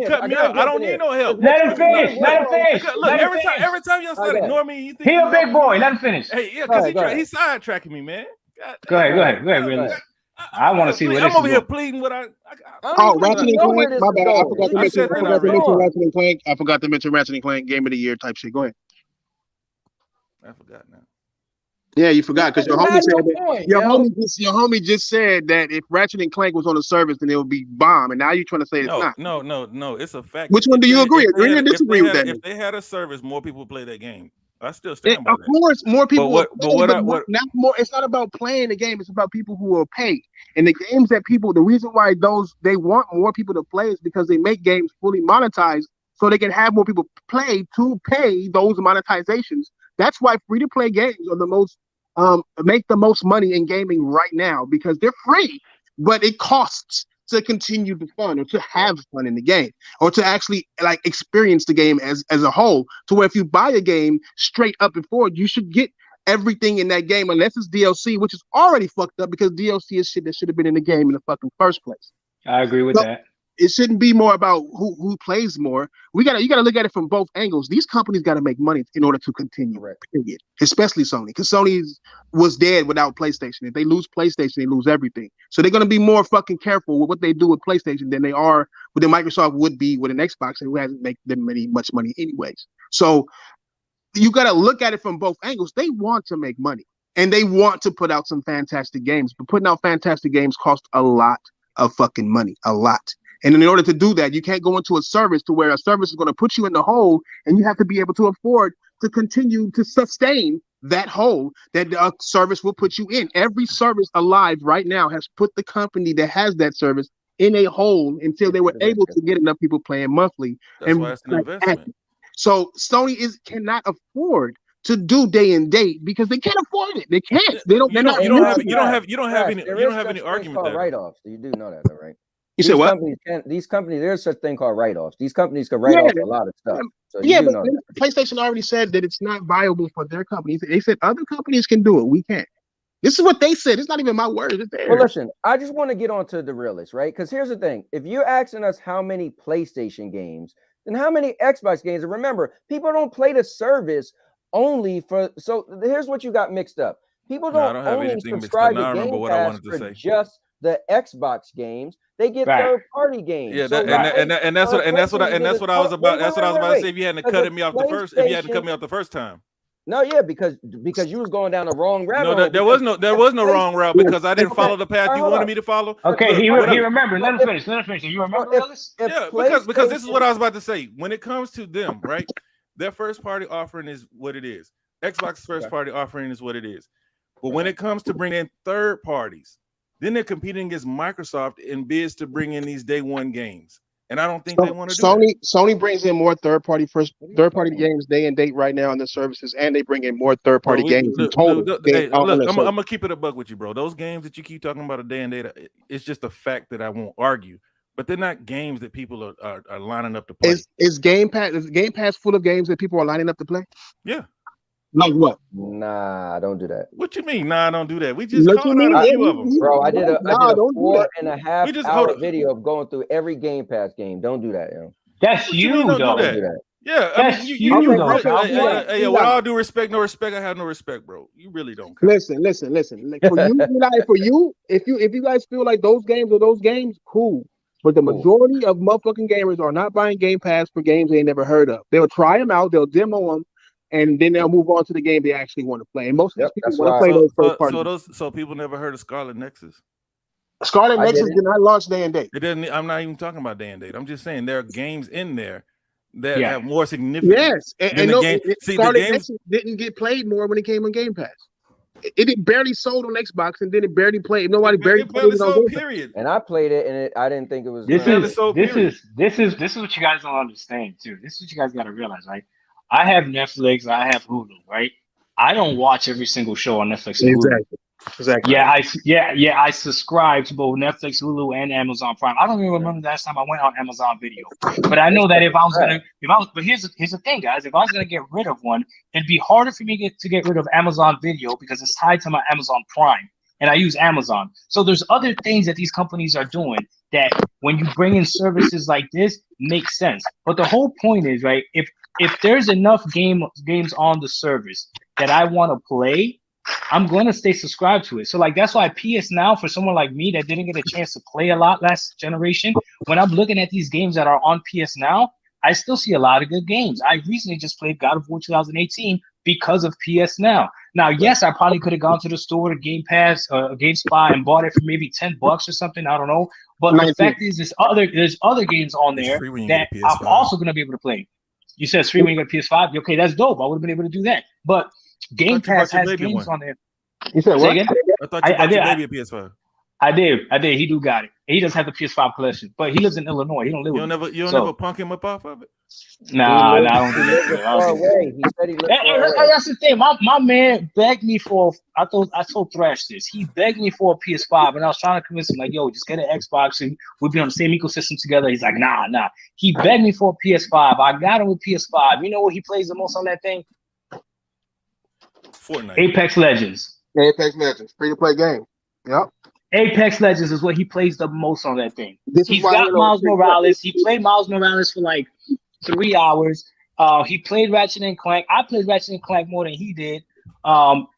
cutting me out. I don't need no help. Let him finish. Look, every time y'all start ignoring me, you think he a big boy. Let him finish. Hey, yeah, because he's sidetracking me, man. Go ahead, really. I want to see what I'm over here pleading what I Ratchet and Clank. My bad. I forgot to mention Ratchet and Clank Game of the Year type shit. Go ahead. I forgot now. Yeah, you forgot because your homie said that. Your homie just said that if Ratchet and Clank was on a service, then it would be bomb. And now you're trying to say it's not. No. It's a fact. Which one do you agree? Agree or disagree with that? If they had a service, more people would play that game. I still stand by that. Of course, more people. Not more. It's not about playing the game. It's about people who are paid. And the games that people. The reason why they want more people to play is because they make games fully monetized, so they can have more people play to pay those monetizations. That's why free-to-play games are the most make the most money in gaming right now because they're free, but it costs to continue the fun or to have fun in the game or to actually like experience the game as a whole. To where if you buy a game straight up and forward, you should get everything in that game unless it's DLC, which is already fucked up because DLC is shit that should have been in the game in the fucking first place. I agree with that. It shouldn't be more about who plays more. You gotta look at it from both angles. These companies gotta make money in order to continue. Period. Especially Sony, because Sony was dead without PlayStation. If they lose PlayStation, they lose everything. So they're gonna be more fucking careful with what they do with PlayStation than they are with the Microsoft would be with an Xbox, and who hasn't made them much money anyways. So you gotta look at it from both angles. They want to make money and they want to put out some fantastic games, but putting out fantastic games costs a lot of fucking money, a lot. And in order to do that, you can't go into a service to where a service is going to put you in the hole, and you have to be able to afford to continue to sustain that hole that the service will put you in. Every service alive right now has put the company that has that service in a hole until they were able to get enough people playing monthly. That's why it's an investment. So Sony cannot afford to do day and date because they can't afford it. They can't. They don't. You don't have any argument there. Write-offs. You do know that, though, right? You said what? These companies, there's such thing called write-offs. These companies can write off a lot of stuff. So but PlayStation already said that it's not viable for their companies. They said other companies can do it. We can't. This is what they said. It's not even my word. It's theirs. Well, listen, I just want to get on to the realist, right? Because here's the thing. If you're asking us how many PlayStation games, then how many Xbox games? And remember, people don't play the service only for... So here's what you got mixed up. People don't only subscribe to Game Pass for just the Xbox games. They get third-party games. Yeah, and that's what I was about. That's what I was about to say. If you hadn't cut me off the first time. No, yeah, because you was going down the wrong route. No, there was no wrong route because I didn't follow the path you wanted me to follow. Okay, he remembered. Let him finish. You remember this? Yeah, because this is what I was about to say. When it comes to them, right? Their first-party offering is what it is. Xbox's first-party offering is what it is. But when it comes to bringing in third parties, then they're competing against Microsoft in bids to bring in these day one games. And I don't think they want to do that. Sony brings in more third-party games day and date right now in the services, and they bring in more third-party games in total. I'm gonna keep it a buck with you, bro. Those games that you keep talking about a day and date, it's just a fact that I won't argue. But they're not games that people are lining up to play. Is Game Pass full of games that people are lining up to play? Yeah. Like what? Nah, don't do that. What you mean? Nah, don't do that. We just called out a few of them. Bro, I did a 4.5-hour video of going through every Game Pass game. Don't do that, yo. That's you, though. Don't do that. Yeah, I mean, you though. Hey, with all due respect, no respect. I have no respect, bro. You really don't care. Listen. Like, for you, if you guys feel like those games are those games, cool. But the majority of motherfucking gamers are not buying Game Pass for games they ain't never heard of. They'll try them out, they'll demo them, and then they'll move on to the game they actually want to play. And most of these people want to play those first party. So people never heard of Scarlet Nexus. Scarlet Nexus did not launch day and date. It didn't. I'm not even talking about day and date. I'm just saying there are games in there that have more significance. Yes, and no, Scarlet Nexus didn't get played more when it came on Game Pass. It barely sold on Xbox, and then it barely played. Nobody barely played it on Game Pass. Period. And I played it, and I didn't think it was. This is what you guys don't understand too. This is what you guys got to realize, right? I have Netflix, I have Hulu, right? I don't watch every single show on Netflix and Hulu. Exactly. Yeah, I subscribe to both Netflix, Hulu, and Amazon Prime. I don't even remember the last time I went on Amazon Video. But I know that but here's the thing, guys. If I was gonna get rid of one, it'd be harder for me to get rid of Amazon Video because it's tied to my Amazon Prime, and I use Amazon. So there's other things that these companies are doing that when you bring in services like this makes sense. But the whole point is, right? If there's enough games on the service that I want to play, I'm going to stay subscribed to it. So like, that's why PS Now, for someone like me that didn't get a chance to play a lot last generation, when I'm looking at these games that are on PS Now, I still see a lot of good games. I recently just played God of War 2018 because of PS Now. Now, yes, I probably could have gone to the store to Game Pass or GameSpot and bought it for maybe $10 or something. I don't know. But the fact is, there's other games on there that I'm also going to be able to play. You said it's free when you get PS5. Okay, that's dope. I would have been able to do that. But Game Pass has games on there. You said what? I thought you bought your baby a PS5. I did. He do got it. He does have the PS5 collection, but he lives in Illinois. He don't live. You don't ever punk him up off of it. Nah, I don't do that. He said he lived far away. That's the thing. My man begged me for. I told Thrash this. He begged me for a PS5, and I was trying to convince him, like, yo, just get an Xbox, and we'll be on the same ecosystem together. He's like, nah. He begged me for a PS5. I got him with PS5. You know what he plays the most on that thing? Fortnite. Apex Legends. Free to play game. Yep. Apex Legends is what he plays the most on that thing. He's got Miles Morales. He played Miles Morales for like 3 hours. He played Ratchet and Clank. I played Ratchet and Clank more than he did.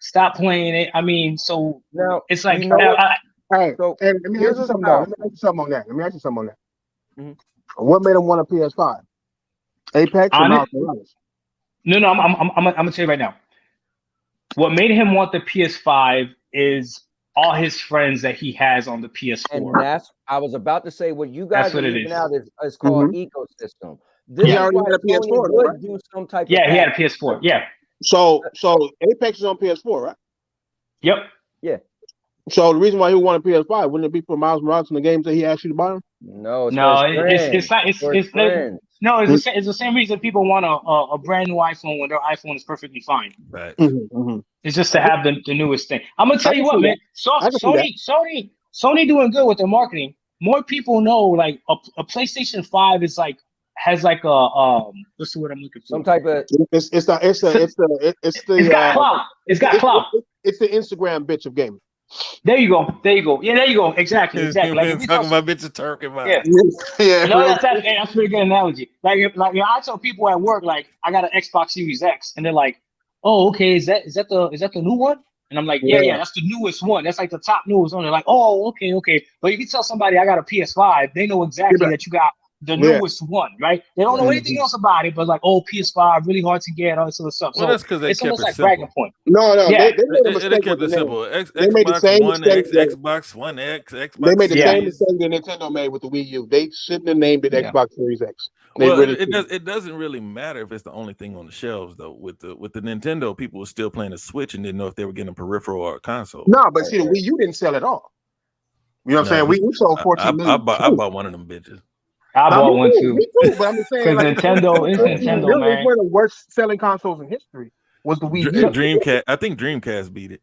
Stop playing it. I mean, so now it's like, let me ask you something on that. Mm-hmm. What made him want a PS5? Apex or Miles Morales? No, I'm gonna tell you right now. What made him want the PS5 is all his friends that he has on the PS4. And that's, I was about to say, what you guys are leaving out is called ecosystem. This already had a PS4, would do some type he had a PS4. Yeah. So Apex is on PS4, right? Yep. Yeah. So the reason why he wanted PS5, wouldn't it be for Miles Morales and the games that he asked you to buy him? No, it's the same reason people want a brand new iPhone when their iPhone is perfectly fine. Right. It's just to have the newest thing. I'm gonna tell you what, man. Sony doing good with their marketing. More people know, like a PlayStation 5 is like has like a what's the word I'm looking for? Some type of it's got clout. It's got clout. It's the Instagram bitch of gaming. There you go. Yeah, there you go. Exactly. Like talking about bitches talking about. Yeah. No, that's a pretty good analogy. Like I tell people at work, like, I got an Xbox Series X, and they're like, "Oh, okay, is that the new one?" And I'm like, yeah, that's the newest one. That's like the top newest one. They're like, "Oh, okay." But if you tell somebody I got a PS5, they know exactly that you got the newest one, right? They don't know anything else about it, but like, oh, PS5, really hard to get, all this other stuff. Well, that's because they it's kept almost it like simple. bragging point. No, yeah. They kept it simple. Xbox One X, Xbox One X, Xbox. They made the same mistake that Nintendo made with the Wii U. They shouldn't have named it Xbox Series X. It doesn't really matter if it's the only thing on the shelves, though. With the Nintendo, people were still playing a Switch and didn't know if they were getting a peripheral or a console. No, but see, the Wii U didn't sell at all. You know what I'm saying? Wii U sold 14 million. I bought one of them bitches. I bought one too. Me too, but I'm just saying, like, Nintendo is Nintendo, man. One of the worst selling consoles in history was the Wii U. Dreamcast. I think Dreamcast beat it.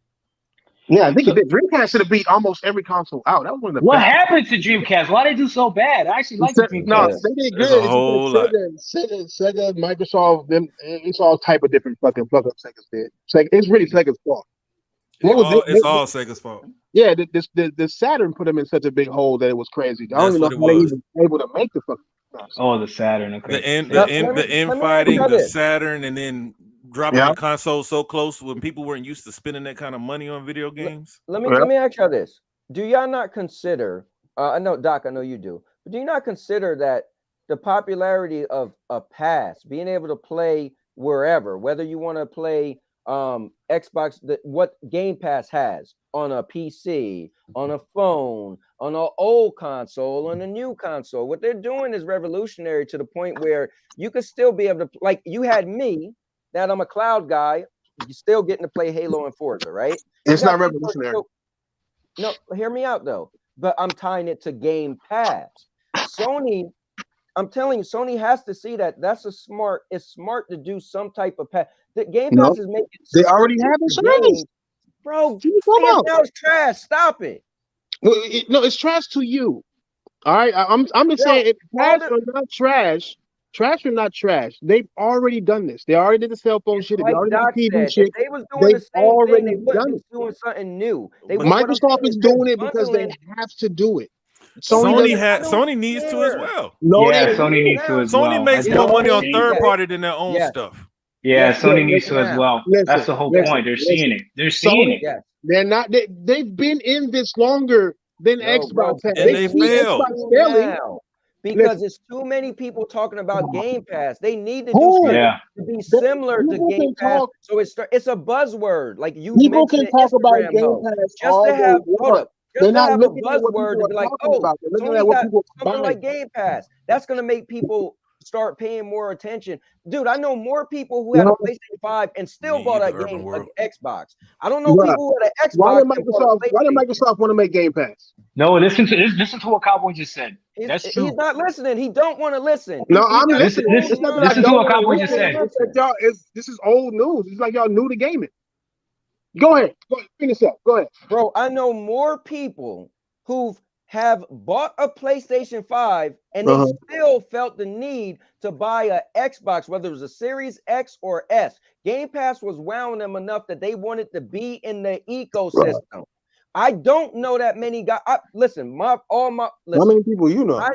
Yeah, I think it did. Dreamcast should have beat almost every console out. That was one of the. What happened to Dreamcast? Why they do so bad? I actually like the Dreamcast. No, they did good. A whole lot. Sega, Microsoft, them. It's all type of different fucking plug up Sega's did. It's really Sega's fault. It's all Sega's fault. Yeah, the Saturn put them in such a big hole that it was crazy. I don't even know how they even able to make the fucking stuff. Oh, the Saturn. Okay. The infighting, the Saturn, and then dropping the console so close when people weren't used to spending that kind of money on video games. Let me ask y'all this: do y'all not consider? I know, Doc, I know you do. do you not consider that the popularity of a pass, being able to play wherever, whether you want to play Xbox, what Game Pass has on a PC, on a phone, on an old console, on a new console, what they're doing is revolutionary to the point where you could still be able to, like you had me, that I'm a cloud guy, you're still getting to play Halo and Forza, right? It's not revolutionary. No, hear me out though. But I'm tying it to Game Pass. Sony, I'm telling you, Sony has to see that it's smart to do some type of pass. The Game Pass is making they already have insurance. Bro, now it's trash. Stop it. Well, it's trash to you. All right. I'm just saying if trash or not trash. Trash or not trash, they've already done this. They already did the cell phone shit. They already did the TV shit. If they was doing the same thing, they wouldn't be doing something new. Microsoft is doing it because they have to do it. Sony needs to as well. Sony needs to as well. Sony makes more money on third party than their own stuff. Yeah, Sony needs to as well. That's the whole point. They're seeing it. They're seeing it. They're not. They've been in this longer than Xbox has. And they failed. Because it's too many people talking about Game Pass. They need to do something to be similar to Game Pass. So it's a buzzword. Like people can talk about Game Pass just to have Just to have a buzzword to be like, oh, Sony got something like Game Pass. That's going to make people start paying more attention. Dude, I know more people who had a PlayStation 5 and still bought a game, an Xbox. I don't know people who had an Xbox. Why did Microsoft want to make Game Pass? No, listen to what Cowboy just said. That's true. He's not listening. He don't want to listen. No, I'm listening. Listen to what Cowboy just said. This is old news. It's like y'all new to gaming. Go ahead. Finish up. Go ahead. Bro, I know more people who have bought a PlayStation 5 and they still felt the need to buy an Xbox, whether it was a Series X or S. Game Pass was wowing them enough that they wanted to be in the ecosystem. Right. I don't know that many guys. Listen, how many people you know?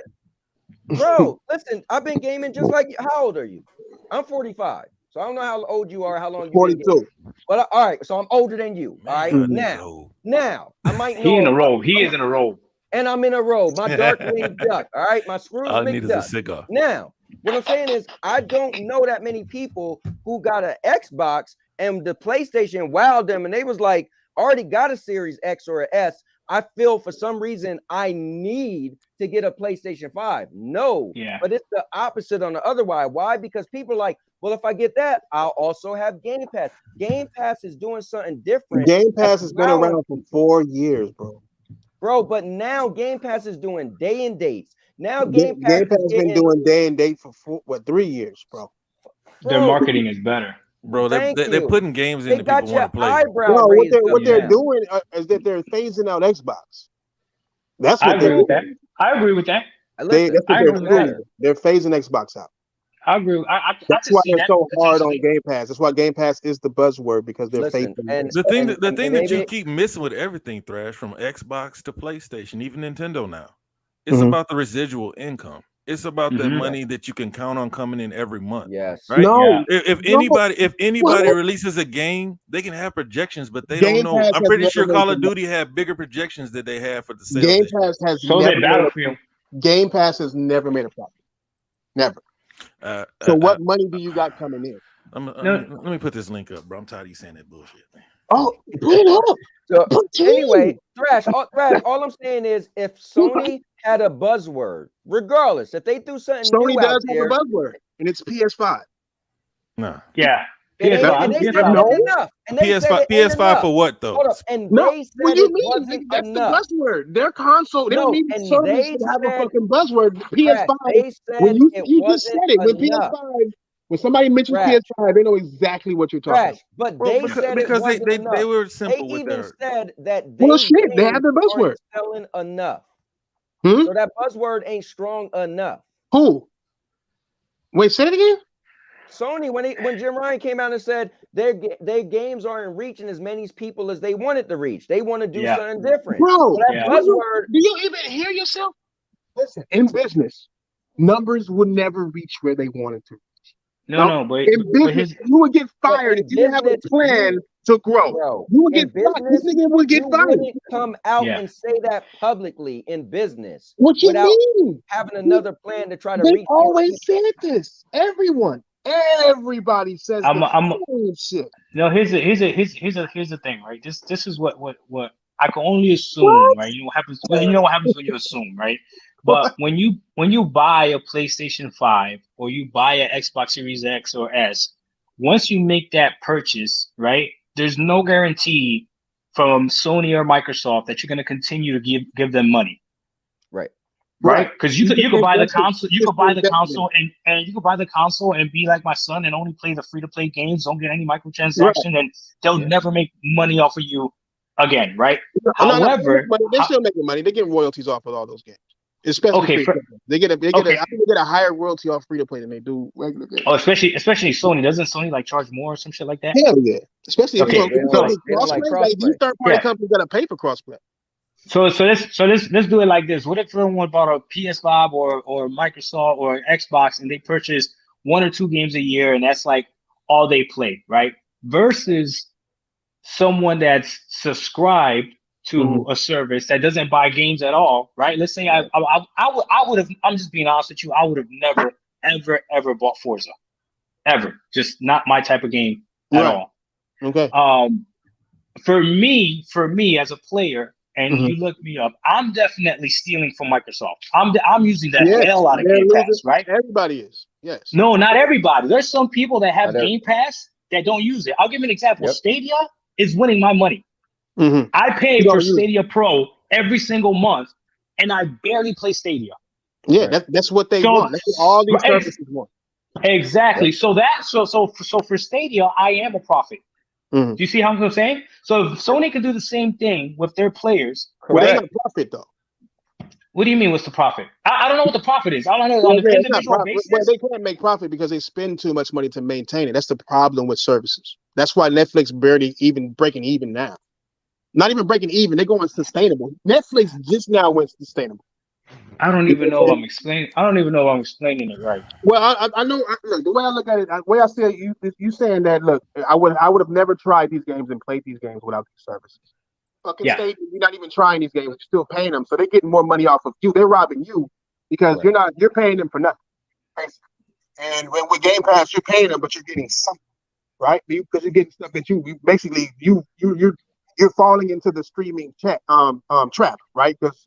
Bro, listen, I've been gaming just like you. How old are you? I'm 45. So I don't know how old you are, how long you've been 42. But all right, so I'm older than you. All right. Now I might know. He in a row. He is in a row. And I'm in a row. My Darkwing Duck. All right. My Scrooge McDuck. Now, what I'm saying is I don't know that many people who got an Xbox and the PlayStation wowed them and they was like, already got a Series X or an S. I feel for some reason I need to get a PlayStation 5. No, but it's the opposite on the other way. Why? Because people are like, well, if I get that, I'll also have Game Pass. Game Pass is doing something different. Game Pass has been around for 4 years, bro. Bro, but now Game Pass is doing day and dates. Now Game Pass has been doing day and date for 3 years, bro. Their marketing is better. Bro, they're putting games in that people want to play. No, what they're doing is that they're phasing out Xbox. That's what I agree with that. I agree with that. They're phasing Xbox out. I agree. That's why they're so hard on Game Pass. That's why Game Pass is the buzzword because they're phasing. The thing that you keep missing with everything, Thrash, from Xbox to PlayStation, even Nintendo now, it's about the residual income. It's about that money that you can count on coming in every month. Yes. Right? No. If anybody releases a game, they can have projections, but they don't know. I'm pretty sure Call of Duty had bigger projections that they have for the sales. Game Pass has Battlefield. Game Pass has never made a profit. Never. So what money do you got coming in? Let me put this link up, bro. I'm tired of you saying that bullshit, man. Oh, put it up. So anyway, Thrash, all I'm saying is if Sony had a buzzword, regardless, if they threw something Sony new does out there, have a buzzword, and it's PS5. No. Yeah. PS5 for what though? And they said what do you mean? That's enough. The buzzword. Their console, they don't need the service to have a fucking buzzword. PS5. When you just said it, when PS5, when somebody mentions PS5, they know exactly what you're talking about. But they said because they were simple they with even their... said that they have their buzzword selling enough. So that buzzword ain't strong enough. Who? Wait, say it again. Sony, when Jim Ryan came out and said their games aren't reaching as many people as they wanted to reach, they want to do something different. Bro, so that buzzword. Do you even hear yourself? Listen, in business, numbers will never reach where they wanted to reach. But in business, you would get fired if you didn't have a plan to grow. Bro, you would get fired. This nigga would get fired. You wouldn't come out and say that publicly in business. What you mean? Having another plan to try to They reach. always said this. Everybody says shit. No, here's the thing, right? This is what I can only assume, right? You know what happens. Well, you know what happens when you assume, right? But when you buy a PlayStation 5 or you buy an Xbox Series X or S, once you make that purchase, right? There's no guarantee from Sony or Microsoft that you're going to continue to give them money. Right, because you could buy the console, and you could buy the console and be like my son and only play the free-to-play games, don't get any microtransaction, and they'll never make money off of you again, right? However, they're still making money. They're getting royalties off of all those games, especially they get a higher royalty off free-to-play than they do regular games. Oh, especially Sony. Doesn't Sony like charge more or some shit like that? Hell yeah, especially if you third-party companies gotta pay for crossplay. So let's do it like this. What if someone bought a PS5 or Microsoft or Xbox and they purchase 1 or 2 games a year and that's like all they play, right? Versus someone that's subscribed to a service that doesn't buy games at all, right? Let's say I would have. I'm just being honest with you. I would have never ever bought Forza, ever. Just not my type of game at all. Okay. For me as a player. And you look me up, I'm definitely stealing from Microsoft. I'm using the hell out of Game Pass, right? Everybody is. Yes. No, not everybody. There's some people that have Game Pass that don't use it. I'll give you an example. Stadia is winning my money. I pay for Stadia Pro every single month, and I barely play Stadia. Yeah, that's what they want. That's what all these services want. Exactly. So for Stadia, I am a prophet. Do you see how I'm saying? So if Sony can do the same thing with their players, well, they got profit though. What do you mean? What's the profit? I don't know what the profit is. All I know is on an individual basis. Well, they can't make profit because they spend too much money to maintain it. That's the problem with services. That's why Netflix barely even breaking even now. Not even breaking even. They're going sustainable. Netflix just now went sustainable. I don't even know if I'm explaining. I don't even know if I'm explaining it right. Well, I know. Look, the way I look at it, the way I see it, you saying that. Look, I would have never tried these games and played these games without these services. Fucking Stadia, you're not even trying these games. You're still paying them, so they're getting more money off of you. They're robbing you because you're paying them for nothing. And with Game Pass, you're paying them, but you're getting something, right? Because you're getting stuff that you're falling into the streaming trap, right? Because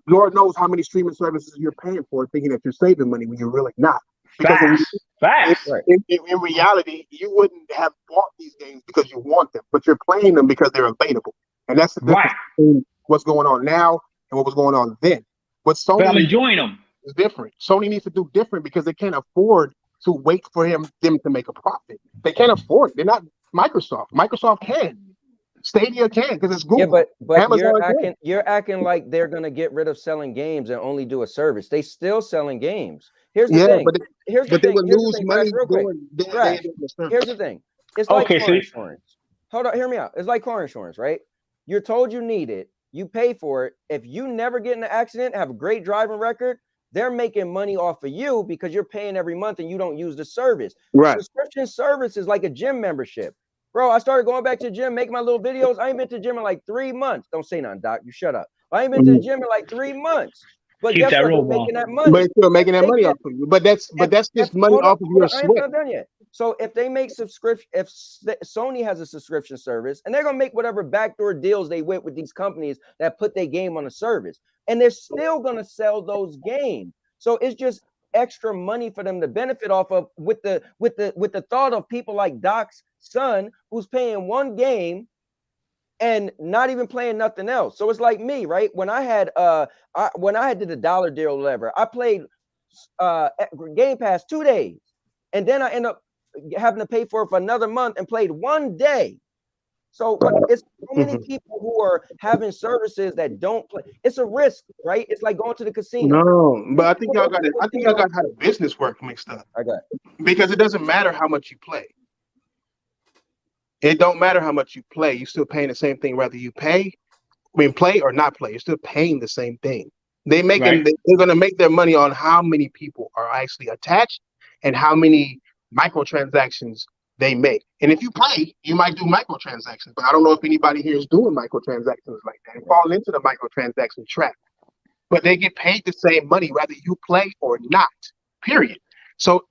Lord knows how many streaming services you're paying for, thinking that you're saving money when you're really not. Because in reality, you wouldn't have bought these games because you want them, but you're playing them because they're available. And that's the difference between what's going on now and what was going on then. But I'm enjoying them. Is different. Sony needs to do different because they can't afford to wait for them to make a profit. They can't afford it. They're not Microsoft. Microsoft can. Stadia can because it's Google. Yeah, but Amazon you're acting like they're gonna get rid of selling games and only do a service. They still selling games. Here's the thing. They would lose money Here's the thing. It's like car insurance. Hold on, hear me out. It's like car insurance, right? You're told you need it, you pay for it. If you never get in an accident, have a great driving record, they're making money off of you because you're paying every month and you don't use the service. Right. Subscription service is like a gym membership. Bro, I started going back to the gym, making my little videos. I ain't been to the gym in like 3 months. Don't say nothing, Doc. You shut up. I ain't been to the gym in like 3 months. But keep guess what? Making that money. But still making that money off of you. But that's just money off of your sweat. Not done yet. So if they make subscription, if Sony has a subscription service, and they're gonna make whatever backdoor deals they with these companies that put their game on the service, and they're still gonna sell those games. So it's just extra money for them to benefit off of with the thought of people like Doc's son who's paying one game and not even playing nothing else. So it's like me, right? When I had did the dollar deal or whatever, I played Game Pass 2 days, and then I end up having to pay for it for another month and played 1 day. So it's so many people who are having services that don't play. It's a risk, right? It's like going to the casino. No, but I think y'all got how the business work mixed up. I got it. Because it doesn't matter how much you play. It don't matter how much you play. You're still paying the same thing, whether you play or not play. You're still paying the same thing. They're going to make their money on how many people are actually attached and how many microtransactions they make. And if you play, you might do microtransactions, but I don't know if anybody here is doing microtransactions like that. It falls into the microtransaction trap. But they get paid the same money whether you play or not, period. So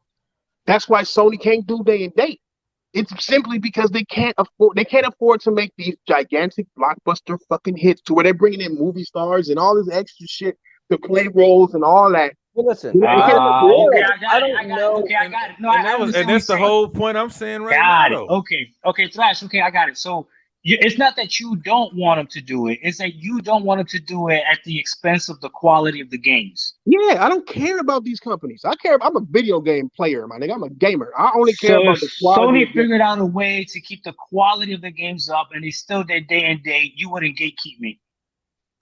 that's why Sony can't do day and date. It's simply because they can't afford to make these gigantic blockbuster fucking hits to where they're bringing in movie stars and all this extra shit to play roles and all that. Well, listen, okay, I got it. No, and that's the whole point I'm saying right now. Okay, Thrash. Okay, I got it. So it's not that you don't want them to do it; it's that you don't want them to do it at the expense of the quality of the games. Yeah, I don't care about these companies. I'm a video game player, my nigga. I'm a gamer. I only care about the quality. Sony figured out a way to keep the quality of the games up, and they still did day and date. You wouldn't gatekeep me.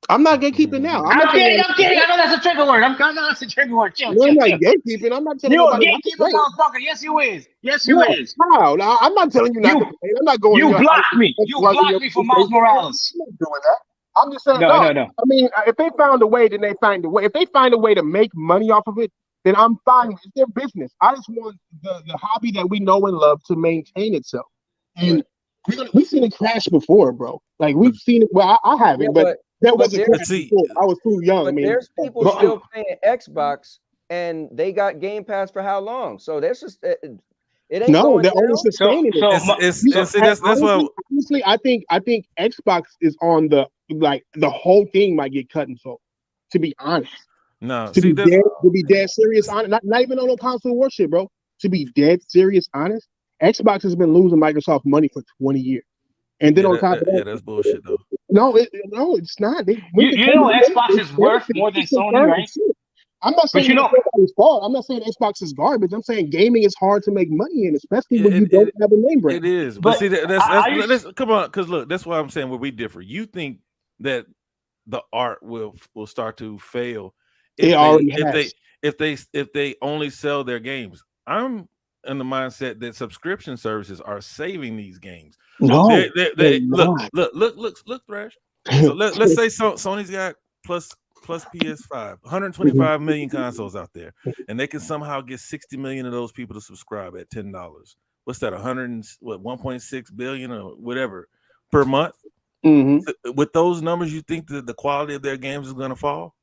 I'm not gatekeeping now. I'm kidding. I know that's a trigger word. I know that's a trigger word. Chill. I'm not gatekeeping. I'm not telling you. You're a gatekeeper, motherfucker. Yes, you is. Yes, you is. No, I'm not telling you not to play. I'm not going. You blocked me. You blocked me for Miles Morales. I'm not doing that. I'm just saying. No. I mean, if they found a way, then they find a way. If they find a way to make money off of it, then I'm fine. It's their business. I just want the hobby that we know and love to maintain itself. And we've seen it crash before, bro. Like we've seen it. Well, I haven't, but. That wasn't before. I was too young. But there's people still playing Xbox, and they got Game Pass for how long? So that's just it ain't. No, they're only sustaining it. That's why. Honestly, I think Xbox is on the whole thing might get cut and so. To be honest, no. To be dead serious, honest, not even on no console worship, bro. To be dead serious, honest, Xbox has been losing Microsoft money for 20 years. And then on top of that, that's bullshit though. No, it's not. You know, Xbox is worth more than Sony, right? I'm not saying it's fault. I'm not saying Xbox is garbage. I'm saying gaming is hard to make money in, especially when you don't have a name brand. It is, but see, that's come on, because look, that's why I'm saying where we differ. You think that the art will start to fail if they only sell their games. I'm in the mindset that subscription services are saving these games. No, look, Thrash. So let's say Sony's got plus PS5, 125 million consoles out there, and they can somehow get 60 million of those people to subscribe at $10. What's that? 1.6 billion or whatever per month. Mm-hmm. With those numbers, you think that the quality of their games is going to fall?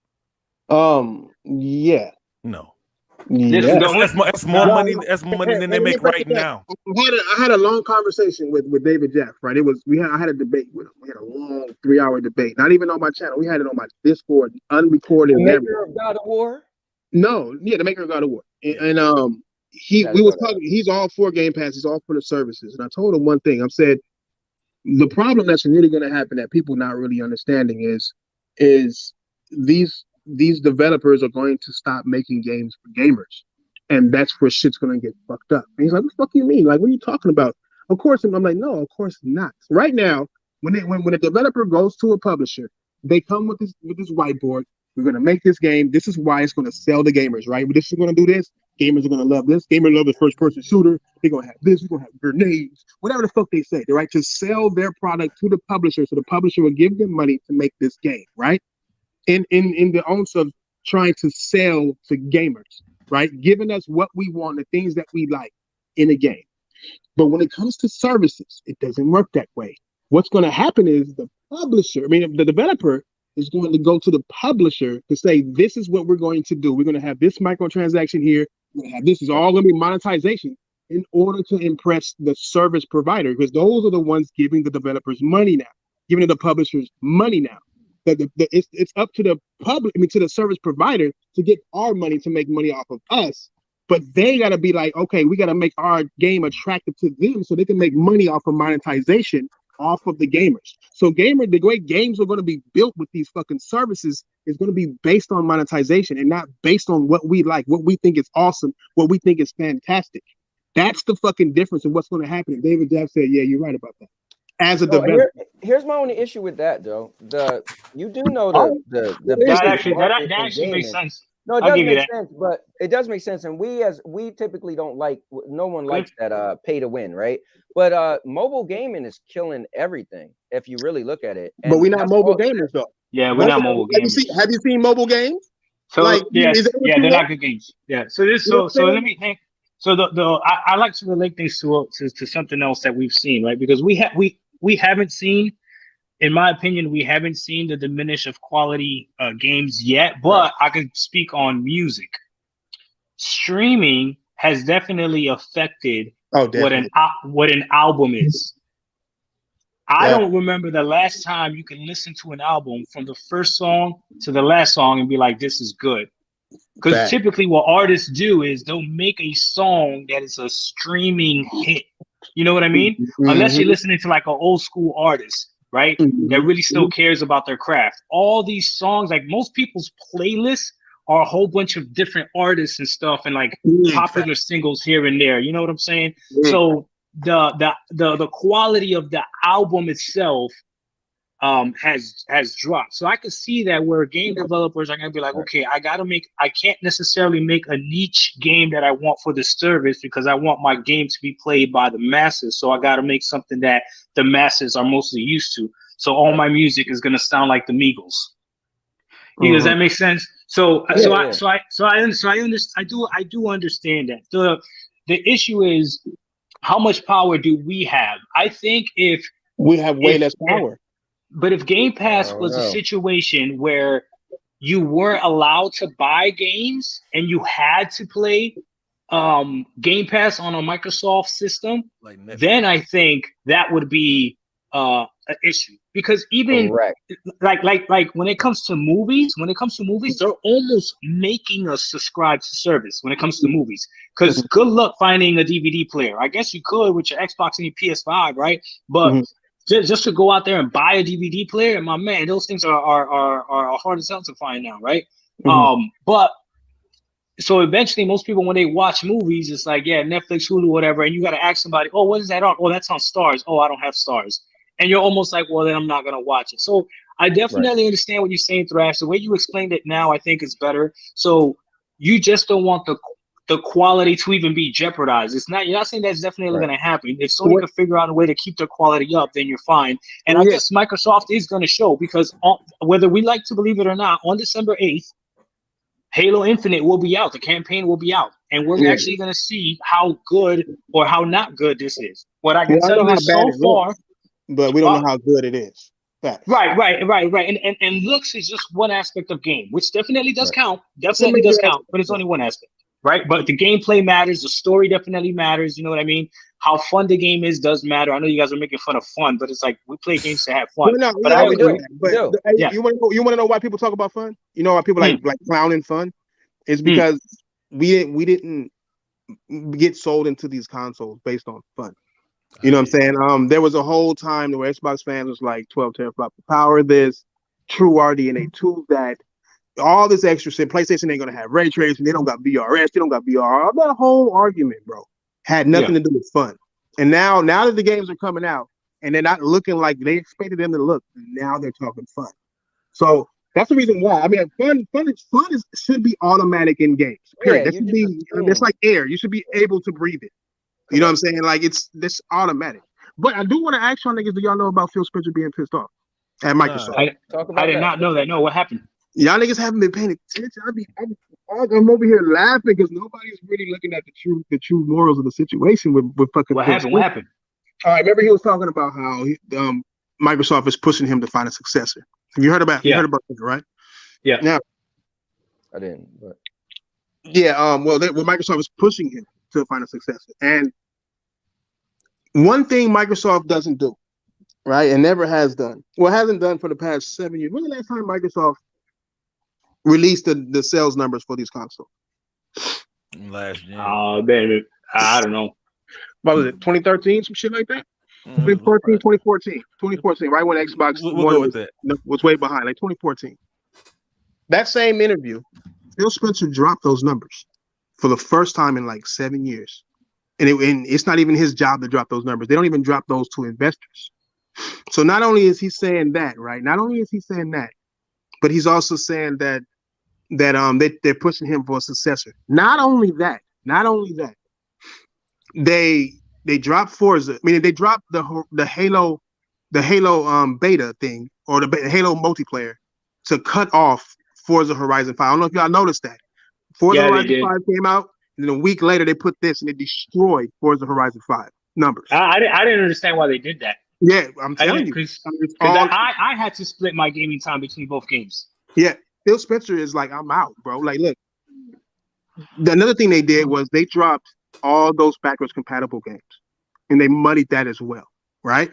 Yeah. No. Yeah. That's more money. That's more money than they make right now. I had a long conversation with David Jeff. Right, I had a debate with him. We had a long 3-hour debate. Not even on my channel. We had it on my Discord, unrecorded. The maker of God of War. No, yeah, the maker of God of War, and we was talking. He's all for Game Pass. He's all for the services. And I told him one thing. I said the problem that's really going to happen that people not really understanding is these developers are going to stop making games for gamers, and that's where shit's going to get fucked up. And he's like, "What the fuck you mean? Like, what are you talking about?" Of course, I'm like, "No, of course not." Right now, when a developer goes to a publisher, they come with this whiteboard. We're going to make this game. This is why it's going to sell the gamers, right? But this is going to do this. Gamers are going to love this. Gamers love the first-person shooter. They're going to have this. We're going to have grenades. Whatever the fuck they say, right? To sell their product to the publisher, so the publisher will give them money to make this game, right? In the ounce of trying to sell to gamers, right? Giving us what we want, the things that we like in a game. But when it comes to services, it doesn't work that way. What's going to happen is the developer is going to go to the publisher to say, this is what we're going to do. We're going to have this microtransaction here. We're going to have this is all going to be monetization in order to impress the service provider, because those are the ones giving the developers money now, giving the publishers money now. It's up to the to the service provider to get our money to make money off of us. But they got to be like, okay, we got to make our game attractive to them so they can make money off of monetization off of the gamers. So the way games are going to be built with these fucking services is going to be based on monetization and not based on what we like, what we think is awesome, what we think is fantastic. That's the fucking difference in what's going to happen. And David Jeff said, yeah, you're right about that. As a developer. Here's my only issue with that, Joe. You do know that actually makes sense. No, it does make sense, but it does make sense. And we typically don't like, no one likes that pay to win, right? But mobile gaming is killing everything if you really look at it. And but we're not mobile gamers though. Yeah, we're not mobile gamers. Have you seen mobile games? So they're not good games. Yeah. So let me think. So I like to relate things to something else that we've seen, right? Because we haven't seen, in my opinion, we haven't seen the diminish of quality games yet. But I can speak on music. Streaming has definitely affected what an album is. I don't remember the last time you can listen to an album from the first song to the last song and be like, this is good. Because typically what artists do is they'll make a song that is a streaming hit. You know what I mean? Unless you're listening to like an old school artist, right? That really still cares about their craft. All these songs, like most people's playlists are a whole bunch of different artists and stuff and like popular singles here and there. You know what I'm saying? So the quality of the album itself has dropped. So I could see that where game developers are gonna be like, okay, I can't necessarily make a niche game that I want for the service because I want my game to be played by the masses. So I gotta make something that the masses are mostly used to. So all my music is gonna sound like the Migos. Does that make sense? So I do understand that. The issue is, how much power do we have? I think if we have way less power. But if Game Pass was a situation where you weren't allowed to buy games and you had to play Game Pass on a Microsoft system, then I think that would be an issue. Because even like when it comes to movies, they're almost making us subscribe to service when it comes to movies. Because good luck finding a DVD player. I guess you could with your Xbox and your PS5, right? But just to go out there and buy a DVD player, my man, those things are hard as hell to find now, right? But so eventually, most people when they watch movies, it's like, yeah, Netflix, Hulu, whatever, and you got to ask somebody, oh, what is that on? Oh, that's on Stars. Oh, I don't have Stars. And you're almost like, well, then I'm not going to watch it. So I definitely understand what you're saying, Thrash. The way you explained it now, I think is better. So you just don't want the quality to even be jeopardized. You're not saying that's definitely going to happen. If Sony can figure out a way to keep their quality up, then you're fine. And I guess Microsoft is going to show, because whether we like to believe it or not, on December 8th, Halo Infinite will be out. The campaign will be out. And we're actually going to see how good or how not good this is. What I can tell you is so far, but we don't know how good it is. Right. And looks is just one aspect of game, which definitely does count. Definitely does count, but it's only one aspect, right? But the gameplay matters. The story definitely matters. You know what I mean? How fun the game is does matter. I know you guys are making fun of fun, but it's like we play games to have fun. You want to know why people talk about fun? You know why people like clowning fun? It's because we didn't get sold into these consoles based on fun. You know what I'm saying? There was a whole time where Xbox fans was like 12 teraflops of power, this, true RDNA 2, that, all this extra shit. PlayStation ain't gonna have ray tracing. They don't got VRS. They don't got VR. That whole argument, bro, had nothing to do with fun. And now that the games are coming out and they're not looking like they expected them to look, now they're talking fun. So that's the reason why. I mean, fun should be automatic in games. Period. That should be. It's like air. You should be able to breathe it. You know what I'm saying? Like, it's this automatic. But I do want to ask y'all niggas, do y'all know about Phil Spencer being pissed off at Microsoft? I did not know that. No, what happened? Y'all niggas haven't been paying attention. I'm over here laughing because nobody's really looking at the true morals of the situation with fucking. What happened? What happened? All right, remember he was talking about how Microsoft is pushing him to find a successor. Have you heard about? You heard about that, right? Yeah. Now, I didn't. But Microsoft is pushing him to find a successor, and one thing Microsoft doesn't do, right, and never has done, hasn't done for the past 7 years. When the last time Microsoft released the sales numbers for these consoles? Last year. Oh, man, I don't know. What was it, 2013, some shit like that? 2014, right when Xbox was way behind, like 2014. That same interview, Phil Spencer dropped those numbers for the first time in like 7 years. And it's not even his job to drop those numbers. They don't even drop those to investors. So not only is he saying that, right? Not only is he saying that, but he's also saying that they're pushing him for a successor. Not only that, they dropped Forza. I mean, they dropped the Halo beta thing, or the Halo multiplayer, to cut off Forza Horizon 5. I don't know if y'all noticed that. Forza Horizon 5 came out, And then a week later, they put this and it destroyed Forza Horizon 5 numbers. I didn't understand why they did that. Yeah, I'm telling you. Because I had to split my gaming time between both games. Yeah, Phil Spencer is like, I'm out, bro. Like, look, another thing they did was they dropped all those backwards compatible games, and they muddied that as well, right?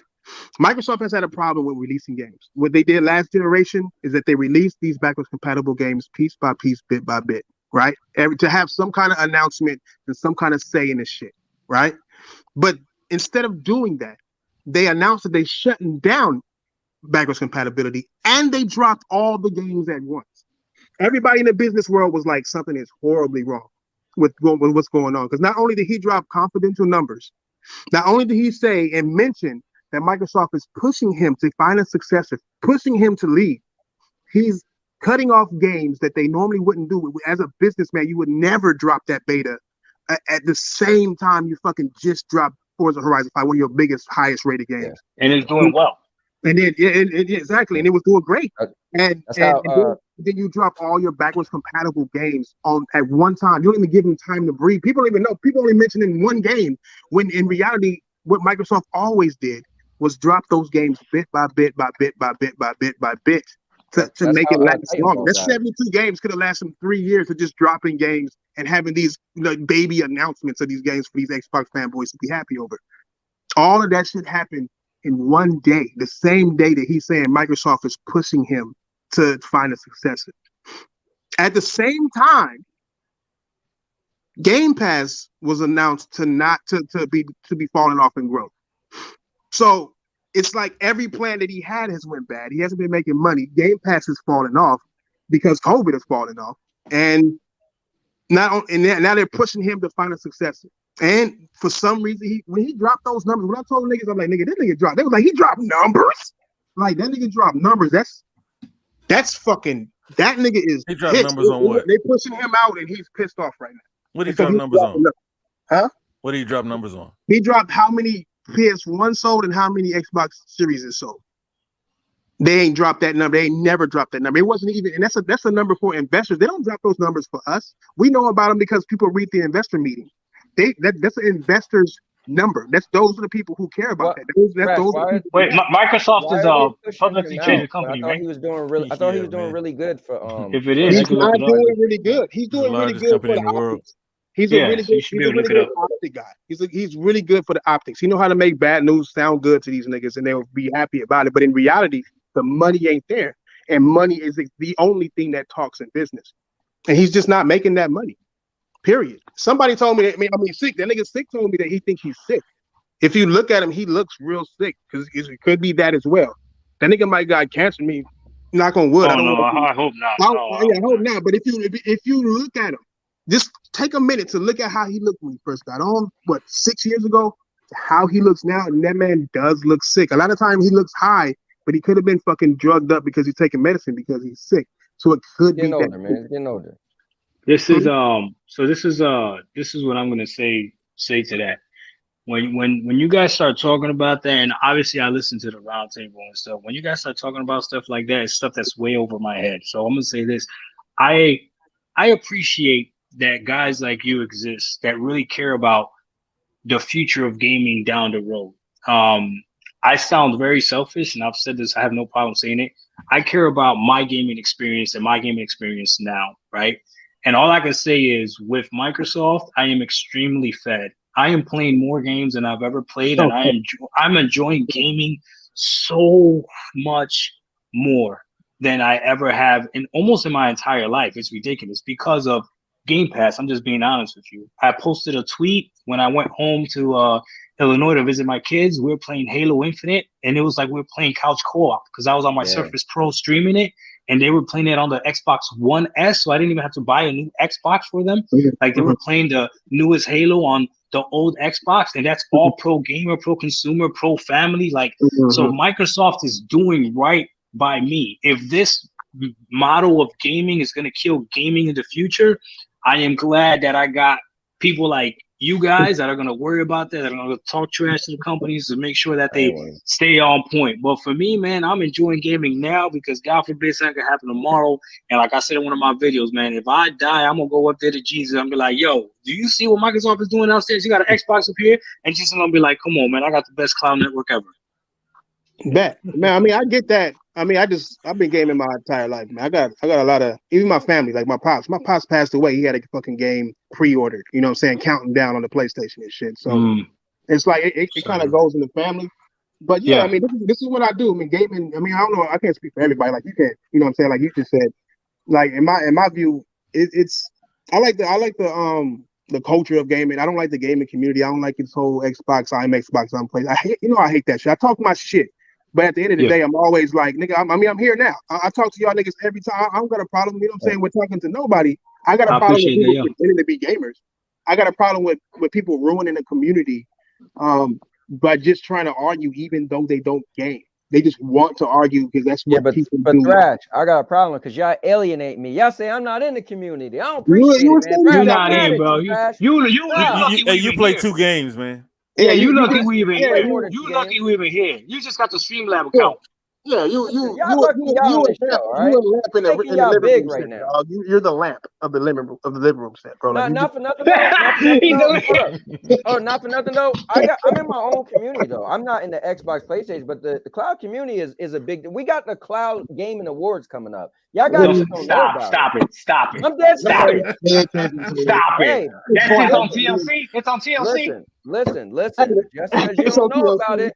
Microsoft has had a problem with releasing games. What they did last generation is that they released these backwards compatible games piece by piece, bit by bit, right? To have some kind of announcement and some kind of say in this shit, right? But instead of doing that, they announced that they're shutting down backwards compatibility, and they dropped all the games at once. Everybody in the business world was like, something is horribly wrong with what's going on. Because not only did he drop confidential numbers, not only did he say and mention that Microsoft is pushing him to find a successor, pushing him to leave, he's cutting off games that they normally wouldn't do. As a businessman, you would never drop that beta at the same time you fucking just dropped Forza Horizon 5, one of your biggest, highest rated games. Yeah. And it's doing well. And then exactly, and it was doing great. And then you drop all your backwards compatible games at one time. You don't even give them time to breathe. People don't even know. People only mention in one game, when in reality, what Microsoft always did was drop those games bit by bit by bit by bit by bit by bit to make it last longer. That 72 games could have lasted them 3 years of just dropping games and having these baby announcements of these games for these Xbox fanboys to be happy over. All of that shit happened in one day, the same day that he's saying Microsoft is pushing him to find a successor. At the same time, Game Pass was announced to be falling off in growth. So it's like every plan that he had has went bad. He hasn't been making money. Game Pass is falling off because COVID is falling off, and now they're pushing him to find a successor. And for some reason, when he dropped those numbers, when I told niggas, I'm like, nigga, this nigga dropped. They was like, he dropped numbers. Like, that nigga dropped numbers. That's fucking. That nigga is. He dropped numbers on what? They pushing him out, and he's pissed off right now. What did he drop numbers on? Huh? What did he drop numbers on? He dropped how many PS1 sold and how many Xbox Series is sold. They ain't dropped that number. They ain't never dropped that number. It wasn't even, and that's a number for investors. They don't drop those numbers for us. We know about them because people read the investor meeting. That's an investor's number. Those are the people who care about that. Wait, Microsoft is a publicly traded company, right? I thought he was doing really good for. If it is, he's not doing really good. He's doing really good for the optics. He's a really good optic guy. He's really good for the optics. He know how to make bad news sound good to these niggas, and they'll be happy about it. But in reality, the money ain't there, and money is the only thing that talks in business. And he's just not making that money. Period. Somebody told me, sick. That nigga sick told me that he thinks he's sick. If you look at him, he looks real sick because it could be that as well. That nigga might got cancer. Knock on wood. I hope not. I hope not. But if you look at him, just take a minute to look at how he looked when he first got on. 6 years ago, to how he looks now, and that man does look sick. A lot of times he looks high, but he could have been fucking drugged up because he's taking medicine because he's sick. So it could be older, man. It's getting older. This is this is what I'm gonna say to that. When you guys start talking about that, and obviously I listen to the roundtable and stuff. When you guys start talking about stuff like that, it's stuff that's way over my head. So I'm gonna say this: I appreciate that guys like you exist that really care about the future of gaming down the road. I sound very selfish, and I've said this. I have no problem saying it. I care about my gaming experience and my gaming experience now, right? And all I can say is with Microsoft, I am extremely fed. I am playing more games than I've ever played, and I'm enjoying gaming so much more than I ever have in my entire life. It's ridiculous because of Game Pass. I'm just being honest with you. I posted a tweet when I went home to Illinois to visit my kids. We were playing Halo Infinite, and it was like we were playing couch co-op because I was on my Surface Pro streaming it, and they were playing it on the Xbox One S, so I didn't even have to buy a new Xbox for them. Like they were playing the newest Halo on the old Xbox, and that's all pro gamer, pro consumer, pro family. So Microsoft is doing right by me. If this model of gaming is going to kill gaming in the future, I am glad that I got people like you guys that are gonna worry about that are gonna talk trash to the companies to make sure that they stay on point. But for me, man, I'm enjoying gaming now because God forbid something could happen tomorrow. And like I said in one of my videos, man, if I die, I'm gonna go up there to Jesus and be like, yo, do you see what Microsoft is doing downstairs? You got an Xbox up here, and Jesus gonna be like, come on, man, I got the best cloud network ever. Bet, man. I mean, I get that. I mean, I've been gaming my entire life, man. I got a lot of, even my family, like my pops. My pops passed away. He had a fucking game pre-ordered. You know what I'm saying? Counting down on the PlayStation and shit. So it's like it kind of goes in the family. But yeah, I mean, this is what I do. I mean, gaming. I mean, I don't know. I can't speak for everybody. Like you can, you know what I'm saying? Like you just said. Like in my view, it's I like the culture of gaming. I don't like the gaming community. I don't like this whole Xbox, I'm Xbox, I'm play. I hate that shit. I talk my shit. But at the end of the day, I'm always like, nigga, I'm here now. I talk to y'all niggas every time. I don't got a problem. You know what I'm saying? We're talking to nobody. I got a problem with people pretending to be gamers. I got a problem with people ruining the community by just trying to argue even though they don't game. They just want to argue because that's what people do. Thrash, I got a problem because y'all alienate me. Y'all say I'm not in the community. I don't appreciate it, man. You're not in, bro. You play 2 games, man. Yeah, you lucky we even here. You lucky we even here. You just got the Streamlab account. Yeah, you a lamp in the living room set, dog. You're the lamp of the living room set, bro. Not for nothing. Not for nothing though. I'm in my own community though. I'm not in the Xbox, PlayStation, but the cloud community is a big. We got the Cloud Gaming Awards coming up. Y'all guys stop it. I'm dead. Stop it. That shit's on TLC. It's on TLC. Listen. Just because you don't know about it.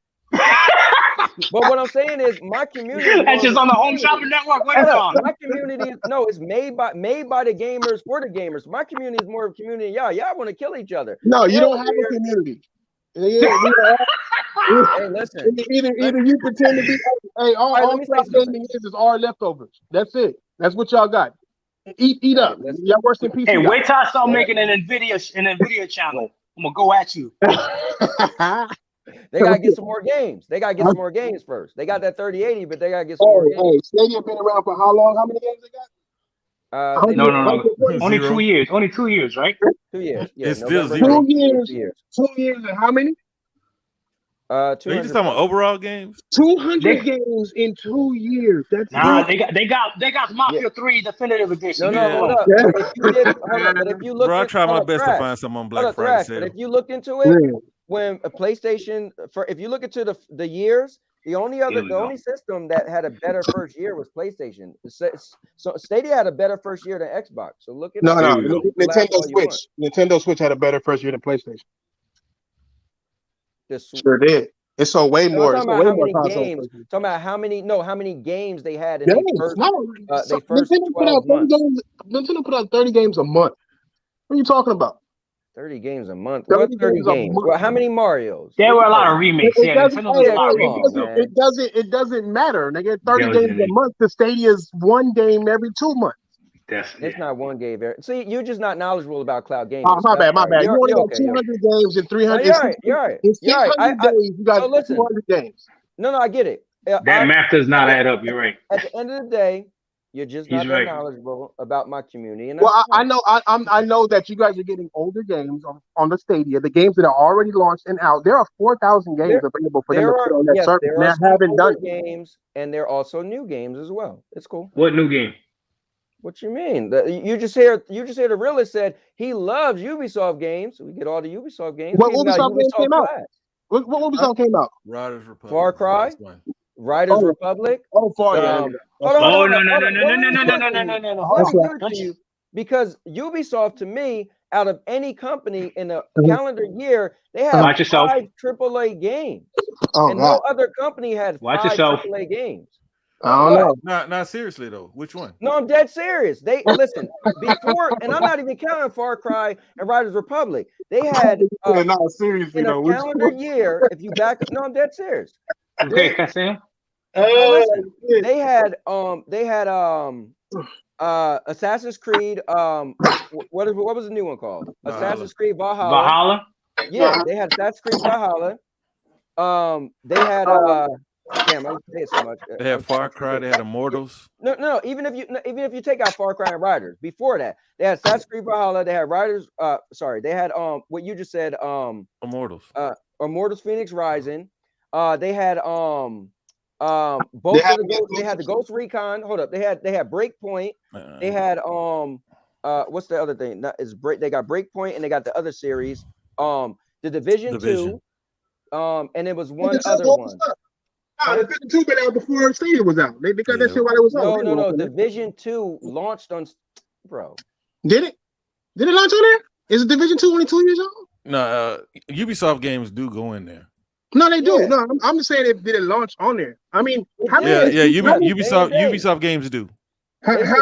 But what I'm saying is my community. That's just on the Home Shopping Network. Wait on. My community it's made by the gamers for the gamers. My community is more of a community. Y'all want to kill each other. No, you don't have a community. Hey, listen. Either you pretend to be. Hey, all gaming is our leftovers. That's it. That's what y'all got. Eat up. Y'all worse than PC. Hey, wait till I start making an Nvidia channel. I'm gonna go at you. They gotta get some more games. They gotta get some more games first. They got that 3080, but they gotta get some more games. Stadia been around for how long? How many games they got? No. Only 2 years. Only 2 years, right? 2 years. Yeah, it's still 0. 2 years. 2 years and how many? 200. Are you just talking about overall games? 200 games in 2 years. That's they got Mafia 3 Definitive Edition. No, hold up. But if you look, bro, I try my best to find some on Black Friday sale. But if you look into it, when a PlayStation, if you look into the years, the only system that had a better first year was PlayStation. So Stadia had a better first year than Xbox. So look at Nintendo Switch. Nintendo Switch had a better first year than PlayStation. Sure did. It sold way more. Talking about how many games they had in their first 12 months. Nintendo put out 30 games a month. What are you talking about? 30 games a month. What 30 games? Well, how many Marios? There were a lot of remakes. It doesn't matter. They get 30 games a month. The Stadia's one game every 2 months. It's not one game. See, you're just not knowledgeable about cloud gaming. Oh, my bad. You only got 200 games in 300. You're right. In 600 days, you got 200 games. No, I get it. That math does not add up. You're right. At the end of the day, you're just not that knowledgeable about my community. And I know that you guys are getting older games on the Stadia, the games that are already launched and out. There are 4,000 games available for them to put on that service. They haven't done games, and there are also new games as well. It's cool. What new game? What you mean? You just hear the realist said he loves Ubisoft games. So we get all the Ubisoft games. What Ubisoft games came out? What Ubisoft came out? Riders Republic. Far Cry. Riders Republic. Oh, Far no. Because Ubisoft, to me, out of any company in a calendar year, they have 5 AAA games. No other company had 5 AAA games. I don't know. Not seriously though. Which one? No, I'm dead serious. They listen before, and I'm not even counting Far Cry and Riders Republic. They had not seriously in a though. calendar year. If you back up, no, I'm dead serious. Okay, Sam. They had Assassin's Creed. What was the new one called? Assassin's Creed Valhalla. Yeah, they had Assassin's Creed Valhalla. They had Damn, I say it so much. They had Far Cry. They had Immortals. No. Even if you take out Far Cry and Riders, before that, they had Assassin's Creed Valhalla. They had Riders. They had what you just said. Immortals. Immortals Phoenix Rising. They had both of they had the Ghost Recon. Hold up. They had Breakpoint. They had what's the other thing? They got Breakpoint and they got the other series. The Division 2. And it was one other one. No, Division 2 been out before Stadia was out. They got that shit while it was out. No. Division 2 launched on, bro. Did it? Did it launch on there? Is Division 2 only 2 years old? No, Ubisoft games do go in there. No, they do. Yeah. No, I'm just saying did it launch on there? I mean, Ubisoft games do. How many of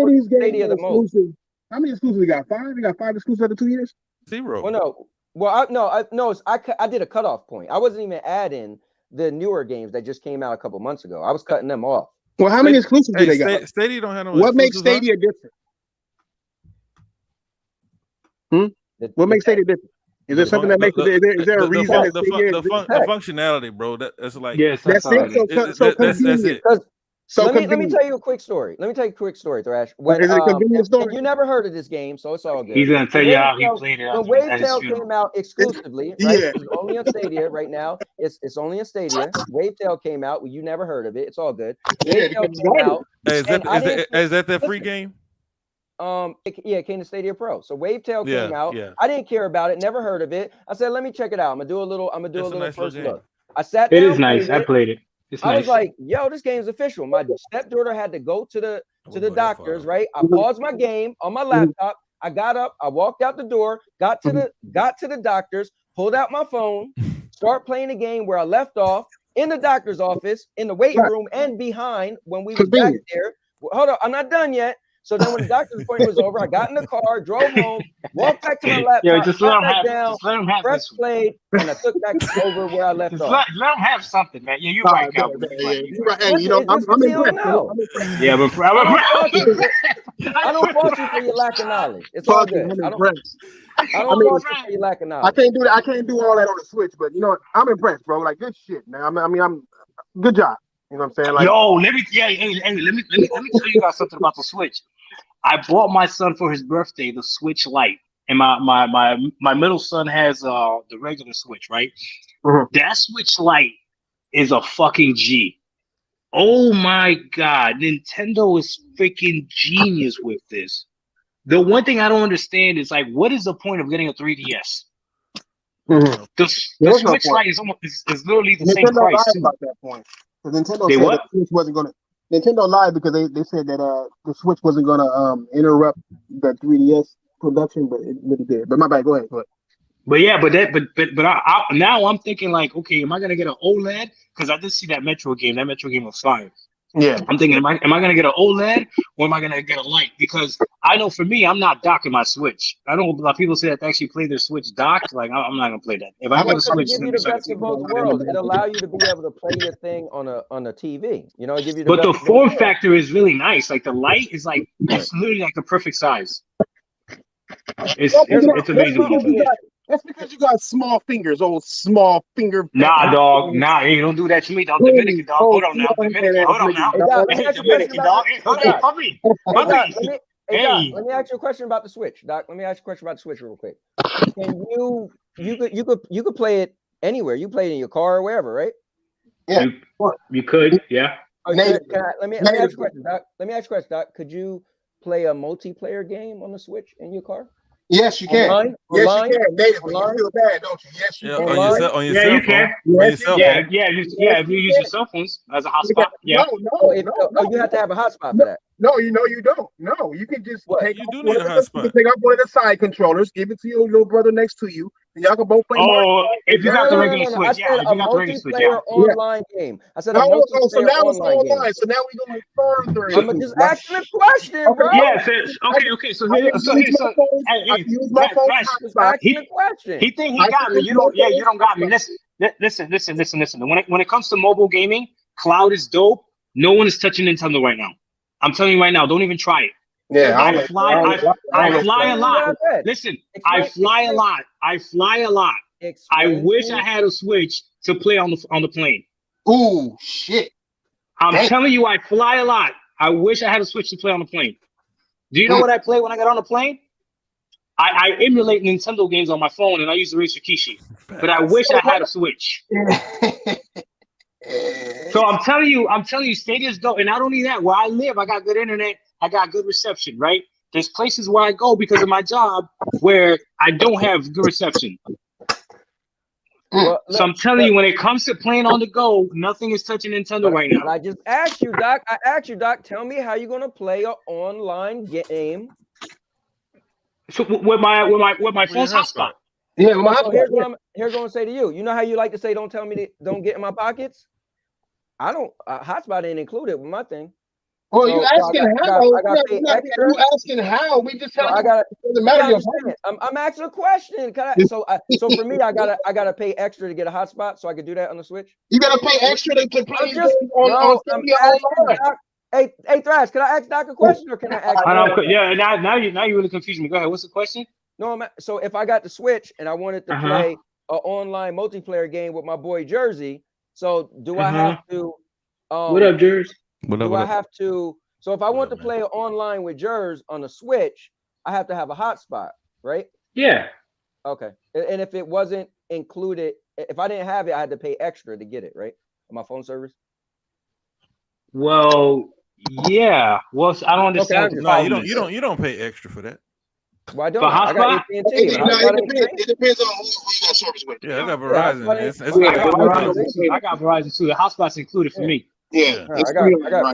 these games are exclusive? How many exclusives we got? 5? We got 5 exclusives after 2 years? 0. Well, no. Well, I did a cutoff point. I wasn't even adding the newer games that just came out a couple months ago. I was cutting them off. Well, how many exclusives do they got? Stadia don't have no. What makes Stadia different? What makes Stadia different? Is there something that makes it? Is there a reason? The functionality, bro. That's like yes. That's it. That's it. So let me tell you a quick story. Thrash. When, is it a convenient story? You never heard of this game, so it's all good. He's gonna tell you how he played it. When Wavetail came out exclusively, right? It's only on Stadia right now. It's only on Stadia. Wavetail came out. Well, you never heard of it. It's all good. Wavetail came out. Is that the free game? It came to Stadia Pro. So Wavetail came out. Yeah. I didn't care about it. Never heard of it. I said, let me check it out. I'm gonna do a little nice first look. I sat down. It is nice. I played it. I was like, yo, this game's official. My stepdaughter had to go to the doctors, right? I paused my game on my laptop. I got up, I walked out the door, got to the doctors, pulled out my phone, start playing the game where I left off in the doctor's office, in the waiting room, and behind when we was back there. Hold on, I'm not done yet. So then when the doctor's appointment was over, I got in the car, drove home, walked back to my laptop, just let him have press played, and I took back over where I left off. Let him have something, man. Yeah, you're right, Calvin. You're right. Hey, I'm impressed. Yeah, but I don't fault you for your lack of knowledge. It's all good. I don't fault you for your lack of knowledge. I can't do that. I can't do all that on the Switch, but you know what? I'm impressed, bro. Like good shit, man. I'm good job. You know what I'm saying? Like, let me tell you guys something about the Switch. I bought my son for his birthday the Switch Lite, and my middle son has the regular Switch, right? That Switch Lite is a fucking G. Oh my god, Nintendo is freaking genius with this. The one thing I don't understand is like, what is the point of getting a 3DS? The Switch Lite is literally the same price. About that point. Nintendo said the Switch wasn't gonna. Nintendo lied because they said that the Switch wasn't gonna interrupt the 3DS production, but it really did. But my bad. Go ahead. Now I'm thinking like, okay, am I gonna get an OLED? Because I did see that Metro game. That Metro game was fire. Yeah, I'm thinking, am I gonna get an OLED or am I gonna get a light? Because I know for me, I'm not docking my Switch. I know a lot of people say that they actually play their Switch docked. Like I'm not gonna play that. If I got a Switch, give you the best of both worlds. It allow you to be able to play your thing on a TV. You know, give you. But the form factor is really nice. Like the light is like it's literally like the perfect size. It's amazing. That's because you got small fingers, old small finger. Nah, dog. Nah, you don't do that to me, dog. Dominican, dog. Hold on now. Dominican, hold on now. Dominican, dog. Hold me. Hey, let me ask you a question about the Switch, Doc. Let me ask you a question about the Switch real quick. Can you could play it anywhere. You play it in your car or wherever, right? Yeah. You could, yeah. Okay, let me ask you a question, Doc. Doc. Could you play a multiplayer game on the Switch in your car? Yes, you can. Online? Yes, you can. Natively. You feel bad, don't you? Yes, you can. On your cell you phone. can. If you use your cell phones as a hotspot. Yeah. No. You have to have a hotspot for that. No, you don't. No, you can just take you do need a hotspot. Take out one of the side controllers, give it to your little brother next to you, and y'all can both play. If you got the regular Switch, I said a multiplayer online game. I said a multiplayer so now it's online game. So now we're going further. I'm just asking a question, bro. Yeah. Okay. So I use my phone. Asking a question. He think he got me. You don't. Yeah, you don't got me. Listen. When it comes to mobile gaming, cloud is dope. No one is touching Nintendo right now. I'm telling you right now, don't even try it. Yeah, I fly a lot. Listen, I fly a lot. I wish I had a Switch to play on the plane. Ooh, shit. I'm telling you, I fly a lot. I wish I had a Switch to play on the plane. Do you know what I play when I got on the plane? I emulate Nintendo games on my phone, and I use the Razer Kishi. But I wish I had a Switch. So I'm telling you, Stadia's dope. And not only that, where I live, I got good internet. I got good reception, right? There's places where I go because of my job where I don't have good reception. Well, so I'm telling you, when it comes to playing on the go, nothing is touching Nintendo right now. I just asked you, Doc. Tell me how you're gonna play an online game. So with my phone's hotspot. Yeah, with my hotspot. Here's what I'm gonna say to you. You know how you like to say, "Don't tell me don't get in my pockets." I don't. Hotspot ain't included with my thing. Well, you asking how? You asking how? We just telling you. I'm asking a question. So for me, I gotta pay extra to get a hotspot, so I could do that on the Switch. You gotta pay extra to play on online. Hey, Thrash, can I ask Doc a question, or can I ask? Yeah, now you really confused me. Go ahead. What's the question? No, so if I got the Switch and I wanted to play an online multiplayer game with my boy Jersey, so do I have to? What up, Jersey? Do I have to? So if I want to play online with Jers on the Switch, I have to have a hotspot, right? Yeah. Okay. And if it wasn't included, if I didn't have it, I had to pay extra to get it, right? On my phone service. Well, yeah. Well, I don't understand. No, you don't pay extra for that. Why don't I got AT&T. It depends on who you got service with. Yeah, I got Verizon. I got Verizon too. The hotspot's included for me. Yeah,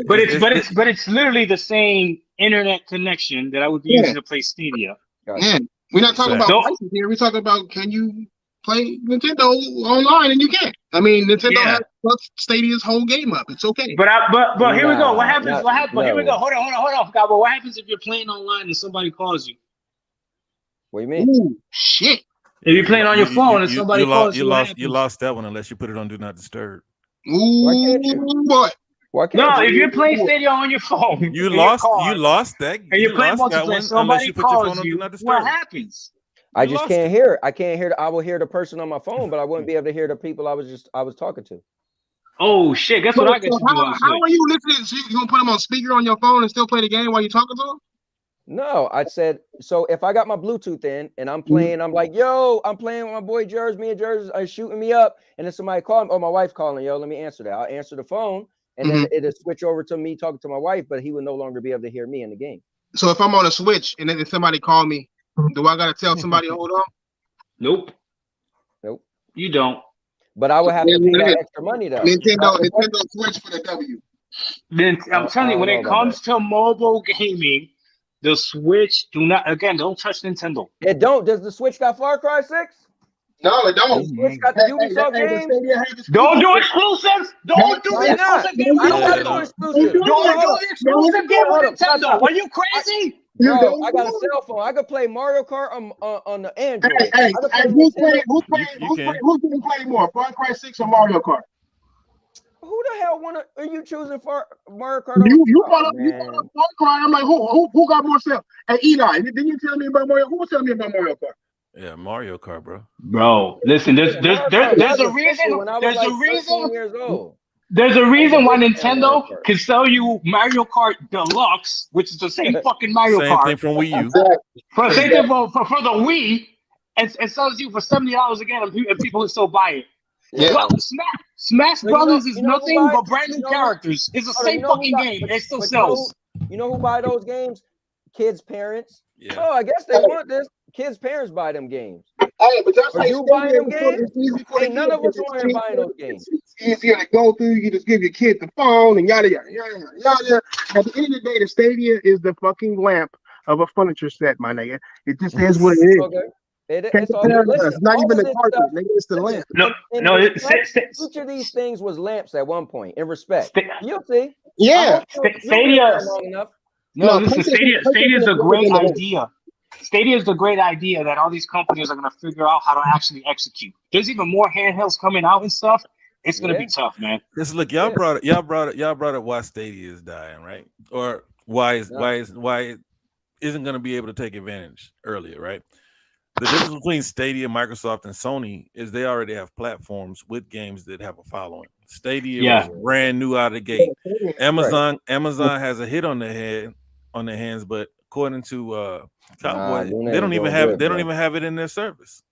but it's literally the same internet connection that I would be using to play Stadia. Yeah, we're not talking about prices here. We're talking about can you play Nintendo online, and you can. I mean, Nintendo has Stadia's whole game up. It's okay. But here we go. What happens? Here we go. Hold on. But what happens if you're playing online and somebody calls you? What do you mean? Ooh, shit. If you're playing on your phone and somebody calls you, you lost that one unless you put it on Do Not Disturb. Ooh, boy. No, if you're playing Stadia on your phone, you lost that. And you're playing multiplayer, somebody calls you. What happens? I just can't hear it. I can't hear. I will hear the person on my phone, but I wouldn't be able to hear the people I was talking to. Oh shit! Guess what I get to do? How are you listening? So you gonna put them on speaker on your phone and still play the game while you're talking to them? No, I said so. If I got my Bluetooth in and I'm playing, I'm like, yo, I'm playing with my boy Jers. Me and Jers are shooting me up, and then somebody calling. Oh, my wife calling. Yo, let me answer that. I'll answer the phone, and then it'll switch over to me talking to my wife, but he would no longer be able to hear me in the game. So if I'm on a Switch and then somebody call me, do I gotta tell somebody hold on? Nope. You don't. But I would have to pay that extra money though. Nintendo Switch for the W. Then I'm telling you, when it comes to mobile gaming, the Switch don't touch Nintendo. It don't. Does the Switch got Far Cry 6? No, it don't. The Switch got the Ubisoft games. Don't do exclusives. Don't do the exclusive game. I don't want to do exclusives. Don't do the exclusive game with Nintendo. Are you crazy? Bro, I got a cell phone. I could play Mario Kart on the Android. Who's gonna play more, Far Cry 6 or Mario Kart? Who the hell are you choosing for Mario Kart? You brought up Far Cry. I'm like, who got more stuff? Hey, Eli, didn't you tell me about Mario? Who was telling me about Mario Kart? Yeah, Mario Kart, bro. Bro, listen, there's a reason. There's a reason why Nintendo can sell you Mario Kart Deluxe, which is the same fucking Mario Kart. Same thing from Wii U. For the Wii, and sells you for $70 again, and people still buy it. Yeah. Well, Smash Brothers is nothing but brand new characters. It's the same fucking game, but it still sells. You know who buy those games? Kids' parents. Yeah. Oh, I guess they want this. Kids' parents buy them games. Hey, but that's you buying them games? Ain't none of us on here buying those games. It's easier to go through. You just give your kid the phone and yada yada yada yada. At the end of the day, the Stadia is the fucking lamp of a furniture set, my nigga. It just is what it is. Okay. It's not even the carpet, nigga. It's the lamp. Each of these things was lamps at one point. In respect, you'll see. Yeah, Stadia. No, listen, Stadia is a great idea. Stadia is a great idea that all these companies are going to figure out how to actually execute. There's even more handhelds coming out and stuff. It's going to be tough, man. Just look, y'all brought up why Stadia is dying, right? Or why it isn't going to be able to take advantage earlier, right? The difference between Stadia, Microsoft, and Sony is they already have platforms with games that have a following. Stadia was brand new out of the gate. Amazon has a hit on their hands, but according to Cowboy, they don't even have it in their service.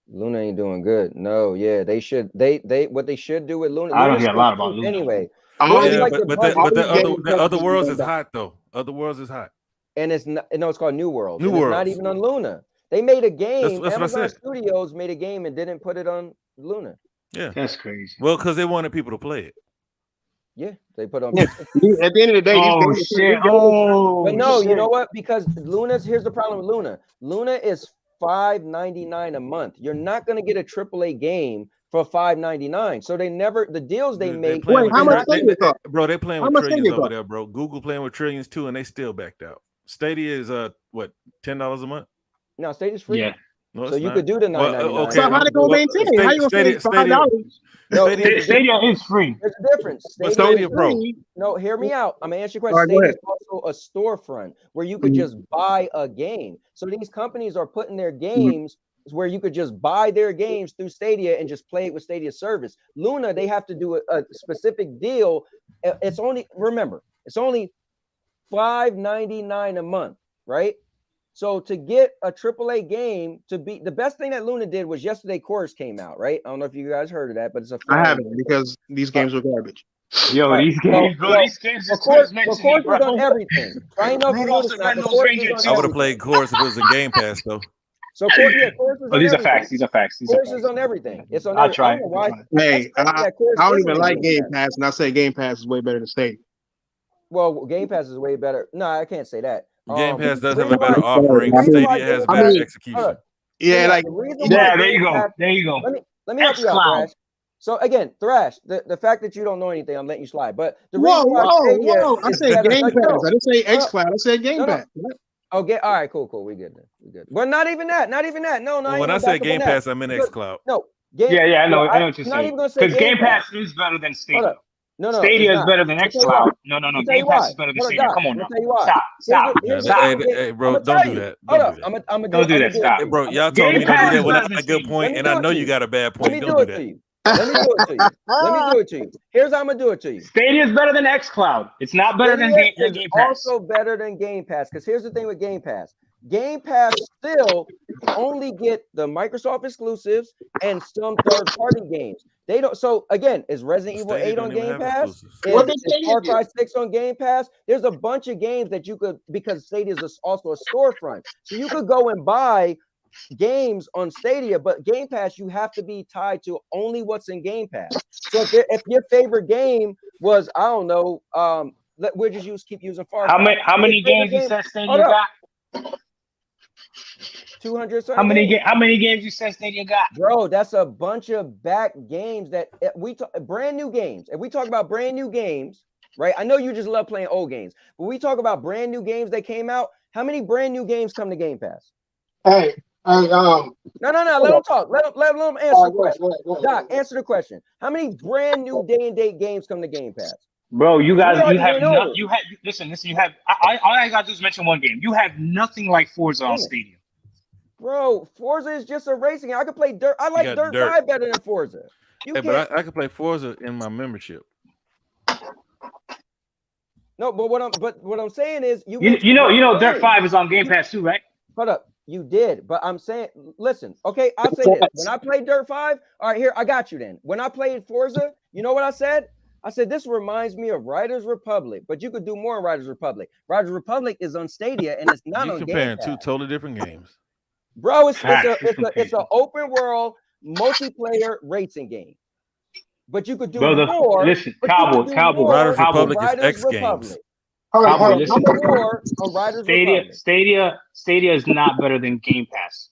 Luna ain't doing good. No, yeah, they should. They what they should do with Luna. I don't hear a lot about Luna anyway. Yeah, but the other worlds is hot though. Other worlds is hot, and it's not. No, it's called New World. New World. It's not even on Luna. They made a game. That's Amazon Studios made a game and didn't put it on Luna. Yeah, that's crazy. Well, because they wanted people to play it. Yeah, they put on. At the end of the day, but no, you know what? Because here's the problem with Luna. Luna is $5.99 a month. You're not going to get a AAA game for $5.99. So the deals they make. Wait, how much bro? They're playing with trillions over there, bro. Google playing with trillions too, and they still backed out. Stadia is what, $10 a month? No, Stadia's free. Yeah. No, so you could do the $9.99. Okay. So how they gonna maintain? How you gonna $5? No, Stadia is free. There's a difference. Stadia Pro. No, hear me out. I'm gonna answer your question. Stadia is also a storefront where you could just buy a game. So these companies are putting their games where you could just buy their games through Stadia and just play it with Stadia service. Luna, they have to do a specific deal. It's only $5.99 a month, right? So to get a AAA game to be the best thing that Luna did was yesterday Chorus came out, right? I don't know if you guys heard of that, but it's I haven't because these games were garbage. Yo, these games, bro. These games of course is on everything. I know I would have played Chorus if it was in Game Pass though. So Chorus is on these are facts. These are facts. Chorus is on everything. It's on. I'll try. Hey, I don't even like Game Pass, and I say Game Pass is way better than Stadia. Well, Game Pass is way better. No, I can't say that. Game Pass does have a better offering. Stadia has better execution. Yeah, like there you go. There you go. Let me help you out, Thrash. So again, Thrash, the fact that you don't know anything, I'm letting you slide. But the reason why I said Game Pass. I didn't say XCloud. I said Game Pass. Okay, all right, cool. We good. Well, not even that. No. When I say Game Pass, I meant XCloud. No. I know what you're saying. Because Game Pass is better than Stadia. No, Stadia is better than XCloud. No. Game Pass is better than Stadia. Come on now. Stop. Hey, bro, don't do that. Don't do that. Stop. Bro, y'all told me don't do that when I had a good point, and I know you got a bad point. Don't do that. Let me do it to you. Here's how I'm gonna do it to you. Stadia is better than XCloud. It's not better than Game Pass. Also better than Game Pass, because here's the thing with Game Pass. Game Pass still only get the Microsoft exclusives and some third-party games. They don't. So again, is Resident Evil 8 on Game Pass? Is Far Cry 6 on Game Pass? There's a bunch of games that you could, because Stadia is also a storefront, so you could go and buy games on Stadia, but Game Pass you have to be tied to only what's in Game Pass. So if your favorite game was, I don't know, we'll just keep using Far Cry. How many games you said Stadia got? 200. How many games you said Stadia got? Bro, that's a bunch of back games that we talk brand new games. If we talk about brand new games, right? I know you just love playing old games, but we talk about brand new games that came out. How many brand new games come to Game Pass? Hey, no. Let him talk. Let him answer the question. Doc, answer the question. How many brand new day and date games come to Game Pass? Bro, you have listen. You have. All I gotta do is mention one game. You have nothing like Forza on Stadia. Bro, Forza is just a racing game. I could play Dirt. I like Dirt 5 better than Forza. But I could play Forza in my membership. No, but what I'm saying is you know Dirt 5 is on Game Pass too, right? Hold up. You did, but I'm saying, listen, okay, I'll say this. When I played Dirt 5, all right, here, I got you then. When I played Forza, you know what I said? I said, this reminds me of Riders Republic, but you could do more in Riders Republic. Riders Republic is on Stadia, and it's not on Game Pass. You're comparing two totally different games. Bro, it's an open world multiplayer racing game. But you could do more. Listen, Cowboy. Riders Republic is X Games. Stadia is not better than Game Pass.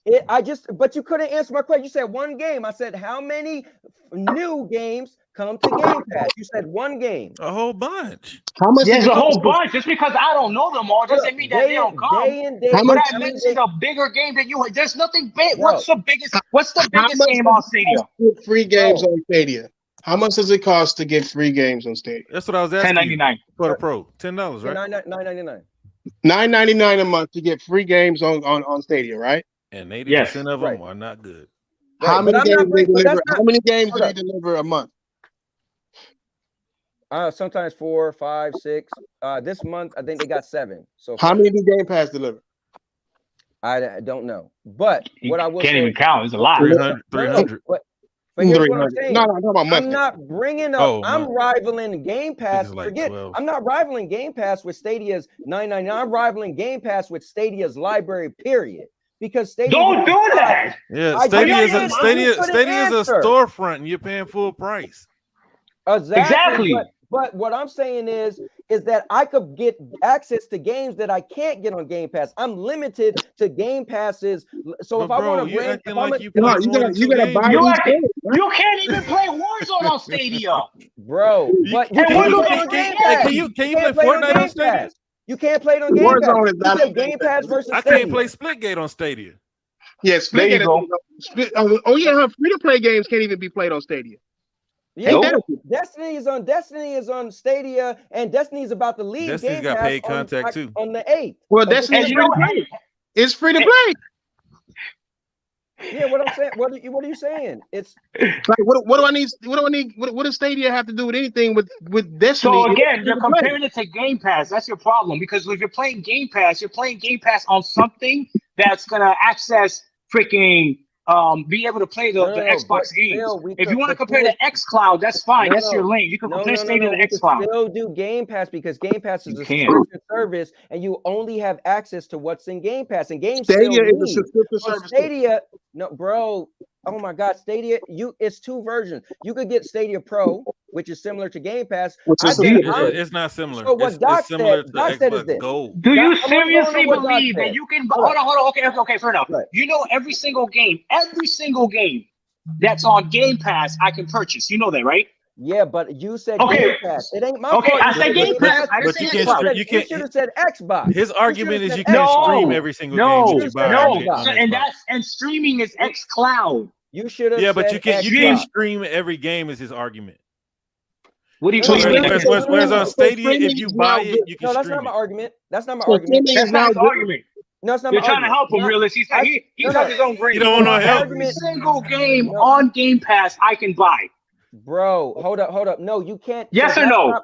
But you couldn't answer my question. You said one game. I said, how many new games come to Game Pass? You said one game. A whole bunch. How much? There's a whole bunch. Just because I don't know them all doesn't mean that they don't come. But I mentioned a bigger game that you. There's nothing big. What's the biggest game on Stadia? Free games on Stadia. How much does it cost to get free games on Stadia? That's what I was asking. $10.99 for the Pro. $10, right? $9.99. $9.99 a month to get free games on Stadia, right? And 80% of them are not good. How many games do they deliver a month? Sometimes 4, 5, 6. This month I think they got 7. So how many did Game Pass deliver? I don't know, but what I will can't say, even count. It's a lot. 300. But here's what I'm saying. No, I'm talking about monthly. I'm not bringing up. I'm rivaling Game Pass. Forget. I'm not rivaling Game Pass with Stadia's $9.99. I'm rivaling Game Pass with Stadia's library. Period. Because Stadia. Don't do that. Yeah, Stadia is a storefront, and you're paying full price. Exactly. But what I'm saying is that I could get access to games that I can't get on Game Pass. I'm limited to Game Passes. So if I want to bring, you can't even play Warzone on Stadia, bro. But can you play Fortnite on Stadia? You can't play it on Game Pass. Warzone is not Game Pass versus I can't play Splitgate on Stadia. Yes, there you go. Free-to-play games can't even be played on Stadia. Yeah, Destiny is on Stadia, and Destiny is about to leave. Destiny's got paid contact too on the 8th. Well, Destiny is free to play. Yeah, what I'm saying. What are you saying? It's like what do I need? What does Stadia have to do with anything with Destiny? So again, you're comparing it to Game Pass. That's your problem, because if you're playing Game Pass, you're playing Game Pass on something that's gonna access freaking. Be able to play the Xbox games. If you want to compare to xCloud, that's fine. That's your lane. You can compare Stadia to xCloud. Still do Game Pass because Game Pass is a subscription service, and you only have access to what's in Game Pass. And Game Stadia is a subscription service. Stadia, no, bro. Oh my God, Stadia. It's 2 versions. You could get Stadia Pro, which is similar to Game Pass. It's not similar. So what Doc said is this. Gold. Do you seriously believe that you can? Hold on. Okay, fair enough. Right. You know, every single game that's on Game Pass, I can purchase. You know that, right? Yeah, but you said Game Pass. It ain't my fault. I said Game Pass. But you should have said Xbox. His argument is you can't stream every single game that you buy. And streaming is xCloud. You should have. Yeah, but you can't stream every game. Is his argument. What do you mean? Whereas on Stadia, if you buy it, you can stream it. No, that's not my argument. That's not my argument. That's not his argument. No, it's not. You're trying to help him, realist. He's got his own grade. You don't want to help. Every single game on Game Pass I can buy. Bro, hold up. No, you can't. Yes or no?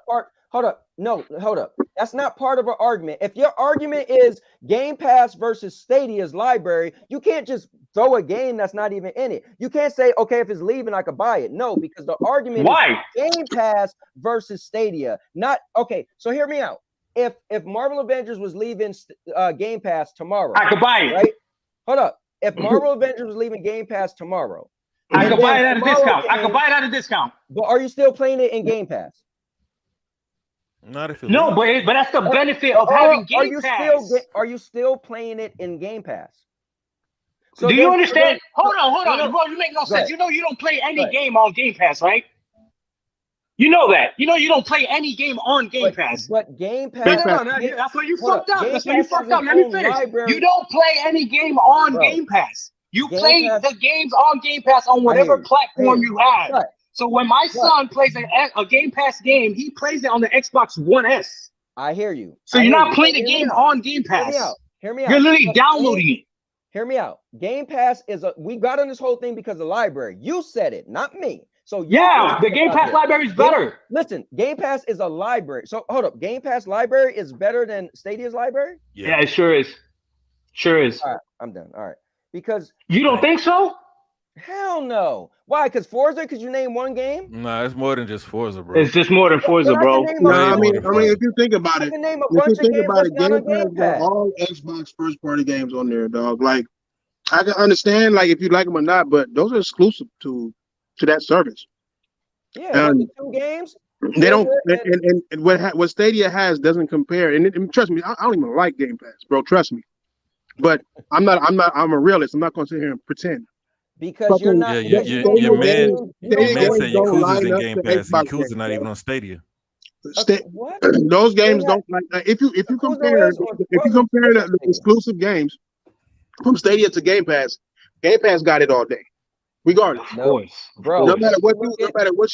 Hold up. No, hold up. That's not part of our argument. If your argument is Game Pass versus Stadia's library, you can't just throw a game that's not even in it. You can't say, okay, if it's leaving, I could buy it. No, because the argument is Game Pass versus Stadia. Not okay. So hear me out. If Marvel Avengers was leaving Game Pass tomorrow, I could buy it. Right? Hold up. If Marvel Avengers was leaving Game Pass tomorrow, I could buy it at a discount. I could buy it at a discount. But are you still playing it in Game Pass? Not if but that's the benefit of having Game Pass. Are you still playing it in Game Pass? So do you understand? Hold on. Bro, you make no sense. You know you don't play any game on Game Pass, right? You know that. You know you don't play any game on Game Pass. But Game Pass. No, that's where you fucked up. That's where you fucked up. Let me finish. You don't play any game on Game Pass. You play the games on Game Pass on whatever platform you have. Right. So when my son plays a Game Pass game, he plays it on the Xbox One S. I hear you. So you're not playing the game on Game Pass. Hear me out. You're literally downloading it. Hear me out. Game Pass we got on this whole thing because of the library. You said it, not me. So the Game Pass library is better. Listen, Game Pass is a library. So hold up, Game Pass library is better than Stadia's library? Yeah, it sure is. Sure is. All right, I'm done. All right. Because you don't think so? Hell no. Why? Because Forza? Because you name one game? Nah, it's more than just Forza, bro. It's just more than Forza, bro. I mean, if you think about it, Game Pass got all Xbox first-party games on there, dog. Like, I can understand, like, if you like them or not, but those are exclusive to that service. Yeah, 2 games. They don't, and what Stadia has doesn't compare. And trust me, I don't even like Game Pass, bro. Trust me. But I'm a realist. I'm not going to sit here and pretend. Because you're not. Your man said Yakuza's in Game Pass. Yakuza's not even on Stadia. What? Those games don't like. If you compare the exclusive games from Stadia to Game Pass got it all day, regardless. Of course, bro. No matter what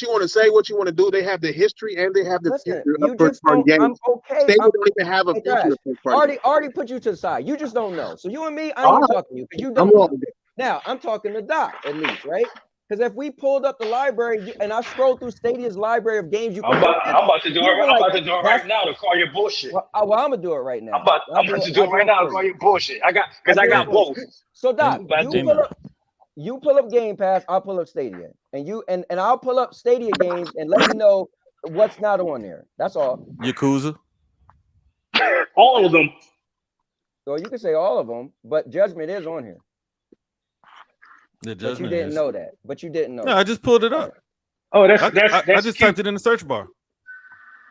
you want to say, what you want to do, they have the history and they have the future of first-party games. Stadia don't even have a future of first-party. Already put you to the side. You just don't know. So you and me, I ain't talking to you because you don't know. Now I'm talking to Doc at least, right? Because if we pulled up the library and I scrolled through Stadia's library of games, I'm about to do it. I'm about to do it right now to call your bullshit. Well, I'm gonna do it right now. I'm about to do it right now to call your bullshit. I got both. So Doc, you pull up Game Pass, I'll pull up Stadia, and I'll pull up Stadia games and let me know what's not on there. That's all. Yakuza. All of them. So you can say all of them, but Judgment is on here. The Judgment. But you didn't know that. But you didn't know. No, I just pulled it up. Oh, I just typed it in the search bar.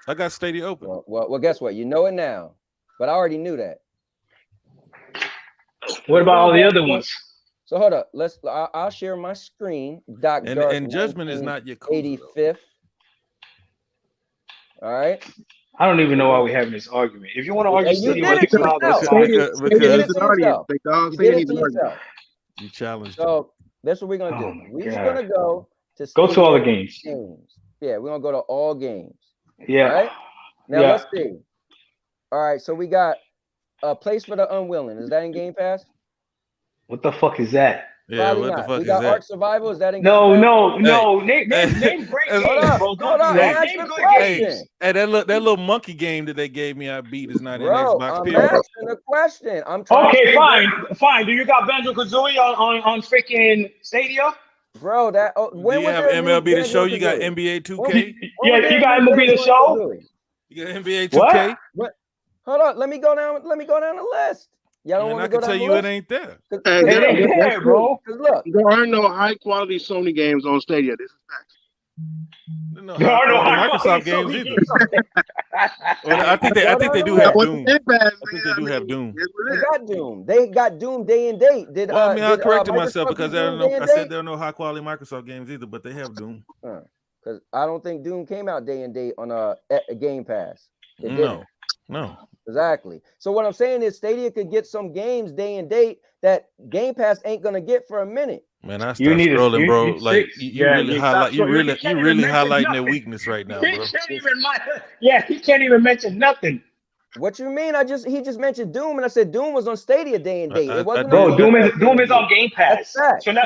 I got Stadia open. Well, guess what? You know it now, but I already knew that. What about all the other ones? So hold up. I'll share my screen. Doc and Judgment is not your 85th. All right. I don't even know why we're having this argument. If you want to argue, you challenged. So that's what we're gonna do. We're just gonna go to all the games. Yeah, we're gonna go to all games. Yeah. All right. Now let's see. All right. So we got a Place for the Unwilling. Is that in Game Pass? What the fuck is that? Yeah, what the fuck is that? We got Ark Survival. Is that in? No. Name great games, bro. Don't do that. Name good games. Hey, that little monkey game that they gave me, I beat is not in Xbox. I'm asking a question. I'm trying. Okay, fine. Do you got Banjo-Kazooie on freaking Stadia? Bro, that when do you have MLB The Show? You got NBA 2K? Yeah, you got MLB The Show? You got NBA 2K? What? Hold on. Let me go down the list. Y'all don't want to go down the list? I can tell you it ain't there. It ain't there, bro. Look, there are no high quality Sony games on Stadia. This is facts. There are no Microsoft games either. Well, I think they do have Doom. I think they do have Doom. They got Doom. They got Doom day and date. I corrected myself because I said there are no high quality Microsoft games either, but they have Doom. Because I don't think Doom came out day and date on a Game Pass. No. Exactly. So what I'm saying is Stadia could get some games day and date that Game Pass ain't gonna get for a minute. Man, I start scrolling, bro. Like you really highlighting their weakness right now, bro. He can't even mention nothing. What you mean? He just mentioned Doom, and I said Doom was on Stadia day and date. It wasn't. Bro, Doom is on Game Pass. So now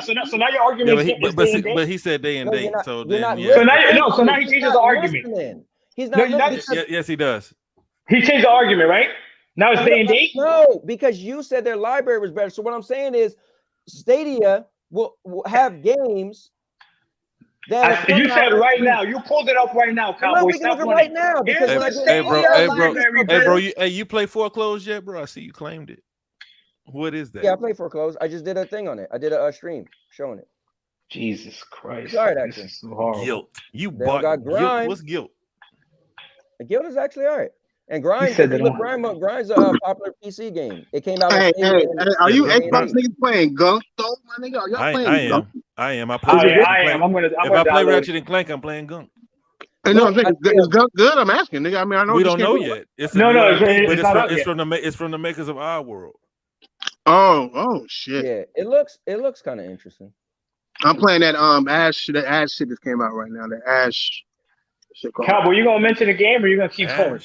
your argument is day and date. But he said day and date. So now he changes the argument. He's not. Yes, he does. He changed the argument, right? Now it's day and date? No, because you said their library was better. So what I'm saying is Stadia will have games that you said right now. You pulled it up right now, Cowboy. We can look it right now. You play Foreclosed yet, bro? I see you claimed it. What is that? Yeah, I play Foreclosed. I just did a thing on it. I did a stream showing it. Jesus Christ. Sorry, actually. So horrible. Guilt. You bought guilt. What's guilt? Guilt is actually all right. And Grind's a popular PC game. It came out. Hey, are you Xbox niggas playing Gunk though, my nigga? Are y'all playing Gunk? I am. I am. If I play Ratchet and Clank, I'm playing Gunk. Hey, no, is Gunk good? I'm asking, nigga. I mean, I know we don't know yet. It's from the makers of Our World. Oh shit. Yeah, it looks kind of interesting. I'm playing that Ash shit that came out right now. The Ash. Cowboy, you gonna mention the game or you gonna keep going?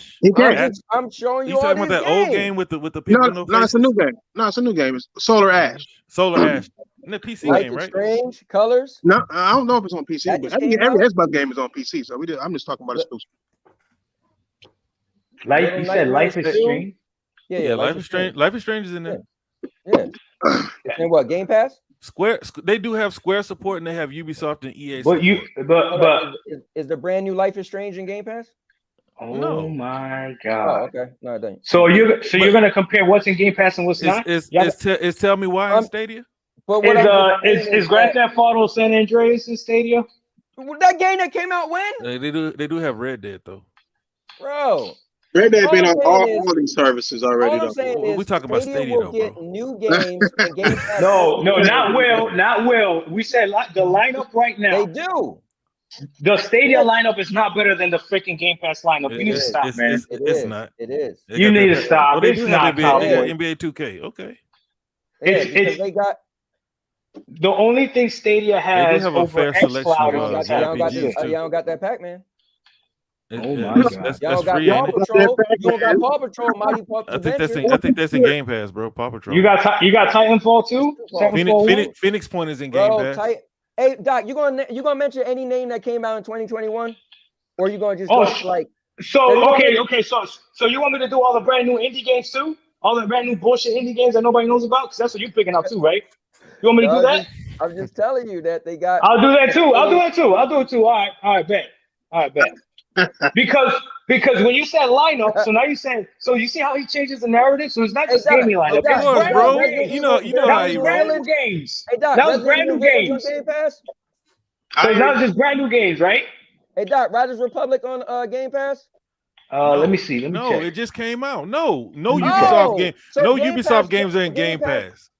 I'm showing you. You talking about that old game with the people? No, it's a new game. No, it's a new game. It's Solar Ash. Solar Ash. In the PC game, right? Strange Colors. No, I don't know if it's on PC, but every Xbox game is on PC. So I'm just talking about exclusive. You said Life is Strange. Yeah, Life is Strange. Life is Strange is in there. Yeah. It's in what, Game Pass? Square, they do have Square support, and they have Ubisoft and EA. But is the brand new Life is Strange in Game Pass? Oh my God! Oh, okay, no, it doesn't. So you're gonna compare what's in Game Pass and what's not? Is Tell Me Why in Stadia? But is Grand Theft Auto San Andreas in Stadia? That game that came out when? They do have Red Dead though, bro. Red Dead been on all these services already. We talking about Stadia will get new games and Game Pass. No, not Will. We said the lineup right now. They do. The Stadia lineup is not better than the freaking Game Pass lineup. You need to stop, man. It's not. It is. You need to stop. They do have NBA 2K. Okay. They got. The only thing Stadia has over a fair selection of y'all don't got that Pac-Man. Oh my God! That's free. Paw Patrol. You don't got Paw Patrol, Mighty Pup Adventure. I think that's in Game Pass, bro. Paw Patrol. You got Titanfall too. Phoenix Point is in Game Pass. Hey Doc, you gonna mention any name that came out in 2021, or you gonna just go like? So okay. So you want me to do all the brand new indie games too? All the brand new bullshit indie games that nobody knows about? Because that's what you're picking up too, right? You want me to do that? I'm just telling you that they got. I'll do that too. I'll do it too. All right, bet. because when you said lineup, so now you saying, so you see how he changes the narrative? So it's not just gaming lineup. Of course, bro. You know how he brand new games. That was brand new games. Game Pass? So it's not just brand new games, right? Hey Doc, Riders Republic on Game Pass? Let me see. Let me check. It just came out. No Ubisoft game. So no Ubisoft games are in Game Pass.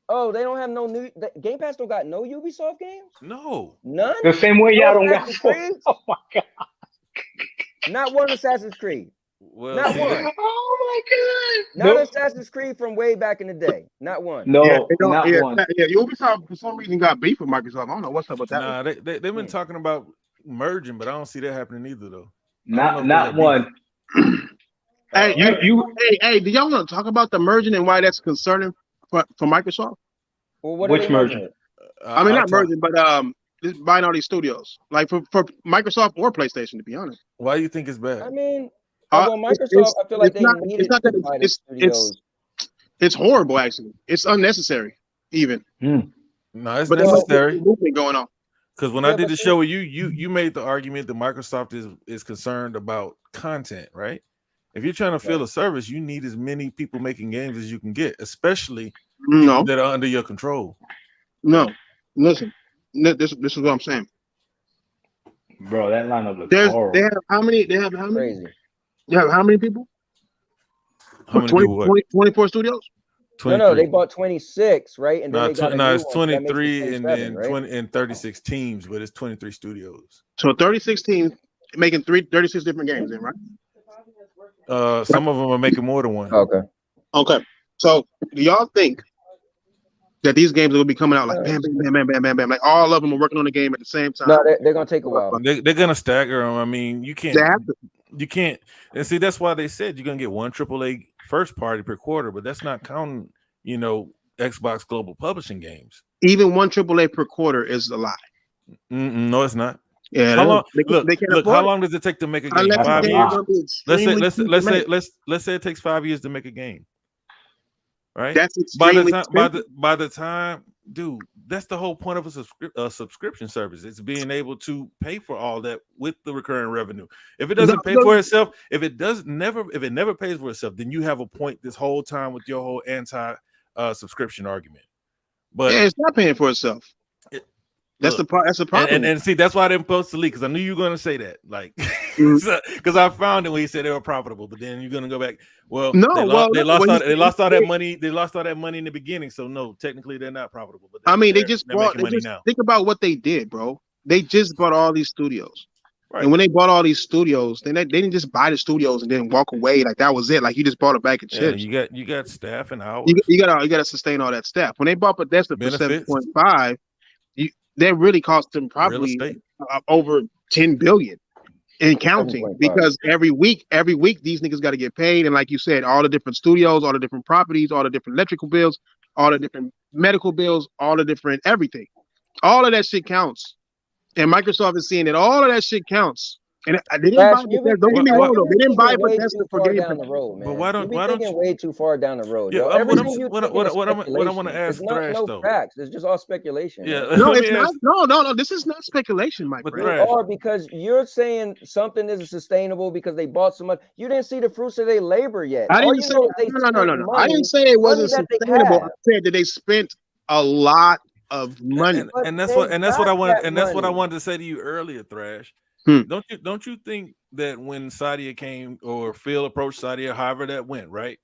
Oh, they don't have no new Game Pass. Don't got no Ubisoft games. No, none. The same way y'all don't got. Oh my god! Not one Assassin's Creed. Well, not one. Oh my god! Not Assassin's Creed from way back in the day. Not one. No, not one. Yeah, Ubisoft for some reason got beef with Microsoft. I don't know what's up with that. Nah, they've been talking about merging, but I don't see that happening either though. Not one. Hey, do y'all want to talk about the merging and why that's concerning for Microsoft? Well, which merging? I mean, not merging, but just buying all these studios, like for Microsoft or PlayStation, to be honest. Why do you think it's bad? I mean, Microsoft, I feel like they needed to buy the studios. It's horrible, actually. It's unnecessary, even. No, it's necessary. Movement going on. Because when I did the show with you made the argument that Microsoft is concerned about content, right? If you're trying to fill a service, you need as many people making games as you can get, especially that are under your control. No, listen, this is what I'm saying, bro. That lineup looks horrible. They have how many? Crazy. They have how many people? How many people? 24 studios. 23. No, they bought 26, right? And then it's 23 and 36 teams, but it's 23 studios. So 36 teams making 36 different games, then, right? Some of them are making more than one. Okay. So do y'all think that these games will be coming out like bam, bam, bam, bam, bam, bam, like all of them are working on the game at the same time? No, they're gonna take a while. They're gonna stagger them. I mean, you can't. And see, that's why they said you're gonna get one AAA first party per quarter, but that's not counting, Xbox Global Publishing games. Even one AAA per quarter is a lie. No, it's not. Yeah. How long? Look. How long does it take to make a game? 5 years. Let's say it takes 5 years to make a game. Right. That's extremely by the time, dude, that's the whole point of a subscription service. It's being able to pay for all that with the recurring revenue. If it doesn't pay for itself, if it never pays for itself, then you have a point this whole time with your whole anti-subscription argument. But it's not paying for itself. That's the problem. And see, that's why I didn't post the leak, because I knew you were going to say that. Like, because I found it when you said they were profitable, but then you're going to go back. Well, they lost all that money. They lost all that money in the beginning. So no, technically they're not profitable. But they just think about what they did, bro. They just bought all these studios. Right. And when they bought all these studios, then they didn't just buy the studios and then walk away like that was it. Like you just bought a bag of chips. You got staff and hours. You got to sustain all that staff. When they bought Bethesda for 7.5, that really cost them probably over 10 billion and counting, because every week these niggas got to get paid. And like you said, all the different studios, all the different properties, all the different electrical bills, all the different medical bills, all the different everything, all of that shit counts. And Microsoft is seeing that all of that shit counts. And they didn't buy Bethesda. Don't get me wrong, though. They didn't buy Bethesda for Game Pass. But why don't you way too far down the road? Yeah, what I want to ask Thrash though. Facts. It's just all speculation. Yeah, no, it's not. No. This is not speculation, my friend. They are, because you're saying something isn't sustainable because they bought so much. You didn't see the fruits of their labor yet. I didn't say no. I didn't say it wasn't sustainable. I said that they spent a lot of money, and that's what I wanted to say to you earlier, Thrash. Don't you think that when Stadia came, or Phil approached Stadia, however that went, right?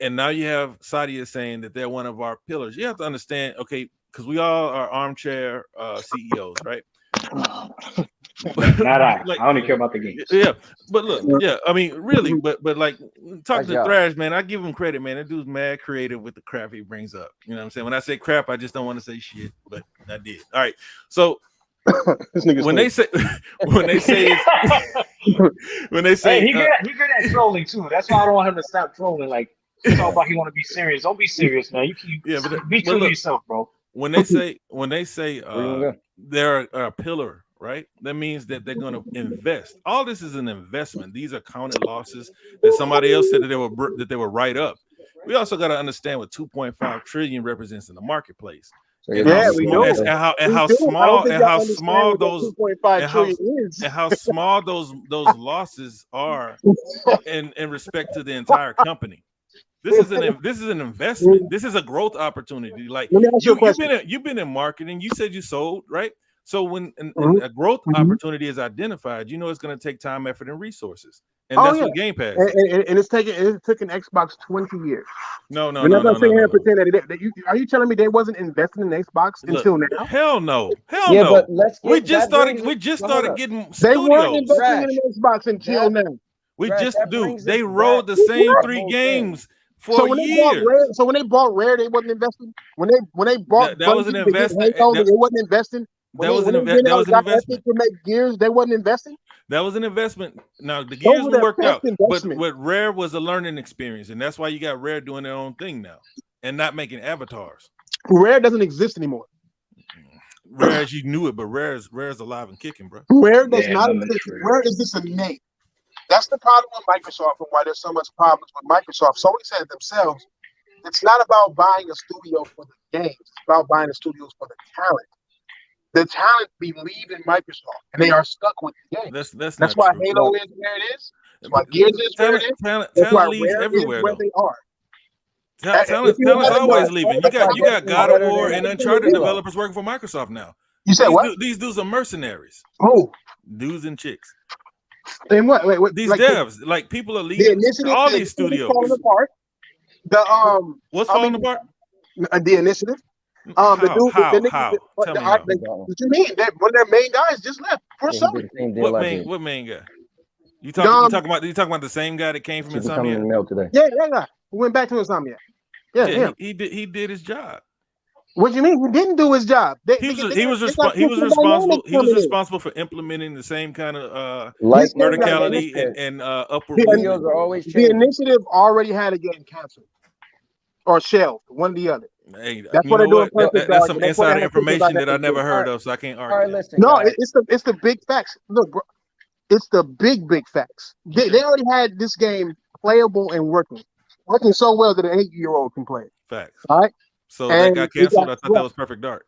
And now you have Stadia saying that they're one of our pillars. You have to understand, okay, because we all are armchair CEOs, right? Not I. I only care about the games. Yeah, but look, I mean, really, but like talking to Thrash, man, I give him credit, man. That dude's mad creative with the crap he brings up. You know what I'm saying? When I say crap, I just don't want to say shit, but I did. All right, so. when they say hey, he good at trolling too. That's why I don't want him to stop trolling. Like, it's all about he want to be serious. Don't be serious, man. You be true to yourself, bro. when they say they're a pillar, right? That means that they're going to invest. All this is an investment. These are counted losses that somebody else said that they would write up. We also got to understand what 2.5 trillion represents in the marketplace. So and how small those losses are in respect to the entire company. This is an investment. This is a growth opportunity. Like you've been in marketing. You said you sold, right? So when a growth opportunity is identified, you know it's going to take time, effort, and resources. And that's what Game Pass is. And it took an Xbox 20 years. No. Pretend that are you telling me they wasn't investing in Xbox until now? Hell no. But we just started getting studios. They weren't investing in Xbox until now. They rode the same 3 games for years. When they bought Rare, they wasn't investing. When they bought that was an investment. They wasn't investing. That was an investment to make Gears. They wasn't investing. That was an investment. Now the Gears worked out, but what Rare was a learning experience, and that's why you got Rare doing their own thing now and not making avatars. Rare doesn't exist anymore. Rare as you knew it, but Rare's alive and kicking, bro. Rare does not exist. Rare is just a name. That's the problem with Microsoft and why there's so much problems with Microsoft. Sony said it themselves. It's not about buying a studio for the games. It's about buying the studios for the talent. The talent believe in Microsoft, and they are stuck with the game. That's why true. Halo is where it is. That's why Gears is where it is. Talent leaves everywhere, where they are. Talent's always leaving. You got God of War and Uncharted developers working for Microsoft now. You said what? These dudes are mercenaries. Who? Dudes and chicks. And what? Wait, these devs, like people are leaving all these studios. Falling apart. What's falling apart? The initiative. How? What you mean? One of their main guys just left for Sony. What main guy? You talking about the same guy that came from Insomniac today? Yeah. We went back to Insomniac. Yeah. He did his job. What do you mean? He didn't do his job. He was responsible for implementing the same kind of verticality and upward movement. The initiative already had a game canceled or shelved, one or the other. Hey, that's what they're doing. That's some insider information that I never heard of, so I can't argue. All right, listen, it's the big facts. Look, bro, it's the big facts. They already had this game playable and working so well that an 8-year-old can play it. Facts. All right. So that got canceled. I thought that was Perfect Dark.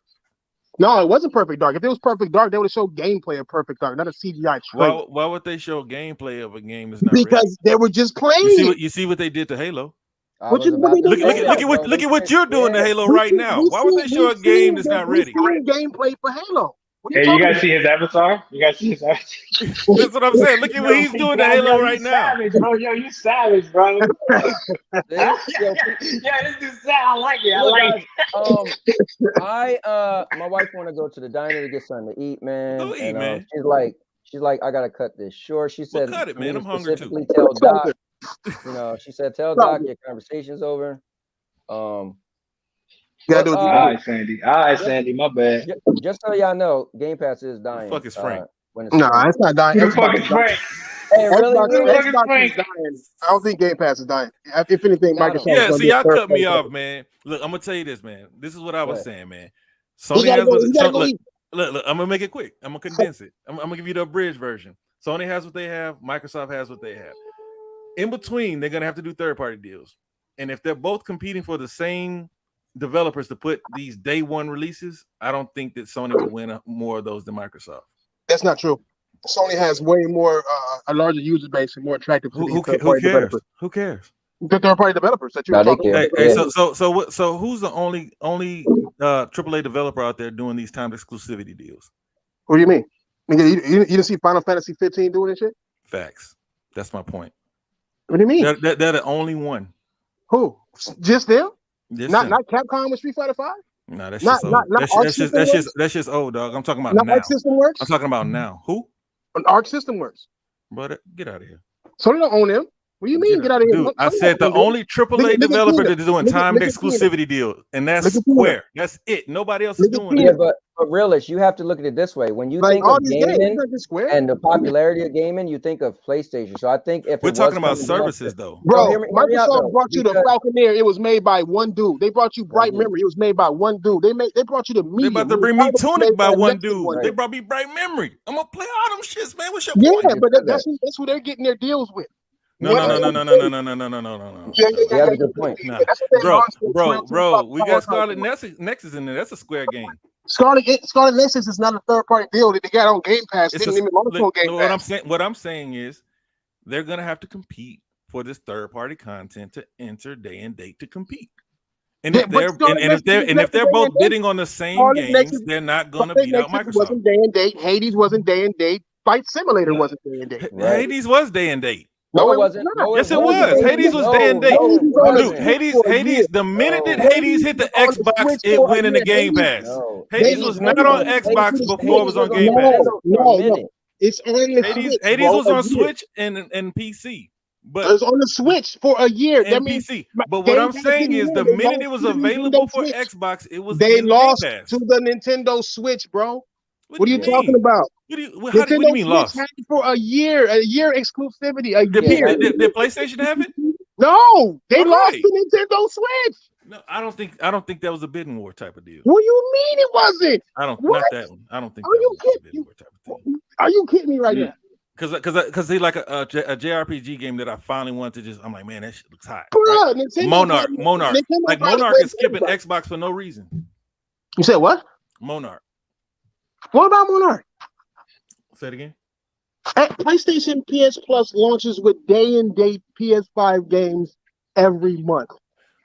No, it wasn't Perfect Dark. If it was Perfect Dark, they would have showed gameplay of Perfect Dark, not a CGI trailer. Why would they show gameplay of a game that's not because they were just playing. You see what they did to Halo. Look at what you're doing to Halo right now. Why would they show a game that's not ready? Gameplay for Halo. Hey, you guys see his avatar? That's what I'm saying. Look at what he's doing to Halo right now. Savage, bro. Yo, you savage, bro. Yeah, this is sad. I like it. My wife want to go to the diner to get something to eat, man. Go eat, man. She's like, I gotta cut this short. She said, cut it, man. I'm hungry too. Tell Doc. She said, tell Doc your conversation's over. All right, Sandy. My bad. Just so y'all know, Game Pass is dying. Fuck is Frank? It's not dying. Xbox is dying. Hey, really? Xbox is dying. I don't think Game Pass is dying. If anything, Microsoft. Yeah, see, y'all cut me off, man. Look, I'm gonna tell you this, man. This is what I was saying, man. Sony has look, I'm gonna make it quick. I'm gonna condense it. I'm gonna give you the abridged version. Sony has what they have. Microsoft has what they have. In between, they're gonna have to do third-party deals, and if they're both competing for the same developers to put these day one releases, I don't think that Sony will win more of those than Microsoft. That's not true. Sony has way more a larger user base and more attractive. Who cares? Who cares? The third-party developers that you're talking about. So who's the only AAA developer out there doing these timed exclusivity deals? What do you mean? You didn't see Final Fantasy 15 doing this shit? Facts. That's my point. What do you mean? They're the only one. Who? Just them? Not Capcom with Street Fighter 5? No, that's just old. That's just old, dog. I'm talking about now. Arc System Works? I'm talking about now. Who? Arc System Works. Brother, get out of here. So they don't own them. What do you mean? Get out of here. Dude, I said the only AAA developer that is doing timed exclusivity deal, and that's Square. That's it. Nobody else is doing it. Yeah, but realist, you have to look at it this way. When you think of gaming and the popularity of gaming, you think of PlayStation. So I think if we're talking about services, though, bro, Microsoft brought you the Falconeer. It was made by one dude. They brought you Bright Memory. It was made by one dude. They brought you the Medium. They about to bring me Tunic by one dude. They brought me Bright Memory. I'm gonna play all them shits, man. What's your point? Yeah, but that's who they're getting their deals with. No. Yeah, that's a good point. Nah. Bro, we got Scarlet Nexus in there. That's a Square game. Scarlet Nexus is not a third-party deal that they got on Game Pass. Didn't even launch on Game Pass. What I'm saying is they're gonna have to compete for this third-party content to enter day and date to compete. And if they're both bidding on the same games, they're not gonna beat out Microsoft. Wasn't day and date. Hades wasn't day and date. Fight Simulator wasn't day and date. Hades was day and date. No, it wasn't. Yes, it was. Hades was day and date. Dude, Hades. The minute that Hades hit the Xbox, it went in the Game Pass. Hades was not on Xbox before it was on Game Pass. No. It's on the Switch. Hades was on Switch and PC. But it was on the Switch for a year. That means PC. But what I'm saying is the minute it was available for Xbox, it was they lost to the Nintendo Switch, bro. What are you talking about? What do you mean lost? Had it for a year exclusivity. Did PlayStation have it? No, they lost the Nintendo Switch. No, I don't think that was a bidding war type of deal. What do you mean it wasn't? Not that one. I don't think. Are you kidding? Are you kidding me right now? Because they like a JRPG game that I finally wanted to just. I'm like, man, that shit looks hot. Right? Monarch. Like Monarch is skipping Xbox for no reason. You said what? Monarch. What about Monarch? Say it again. PlayStation PS Plus launches with day and date PS5 games every month.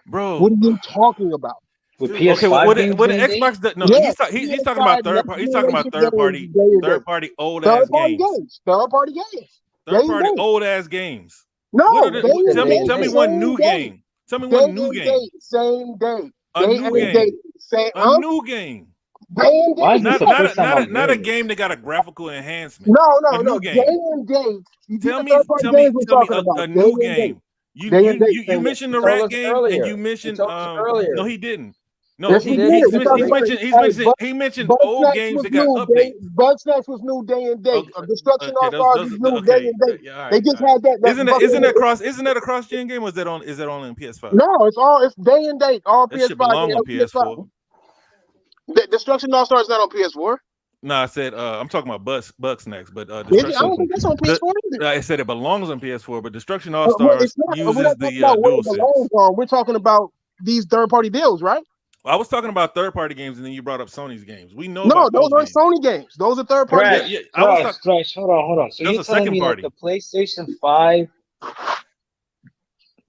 Bro, what are you talking about? With PS5 what Xbox does, no, he's talking about third party. He's talking about third party old ass games. Third party old ass games. No, tell me one new game. Tell me one new game. Same day. A new game. Not a game that got a graphical enhancement. No. Game. Day and date. Tell me a new game. You mentioned the Rat game and you mentioned no, he didn't. No, yes, he mentioned old games that got updates. Bugsnax was new day and date. Destruction All Stars was new day and date. They just had that. Isn't that a cross-gen game? Or is that only on PS5? No, it's day and date. All that PS5. Shit belong on PS4. Destruction All Stars is not on PS4. No, I said I'm talking about Bugsnax, but I don't think that's on PS4 either. I said it belongs on PS4, but Destruction All Stars uses the DualSense. We're talking about these third-party deals, right? I was talking about third-party games, and then you brought up Sony's games. We know. No, those aren't Sony games. Those are third-party. Thrash. Hold on. So you're telling me that the PlayStation 5,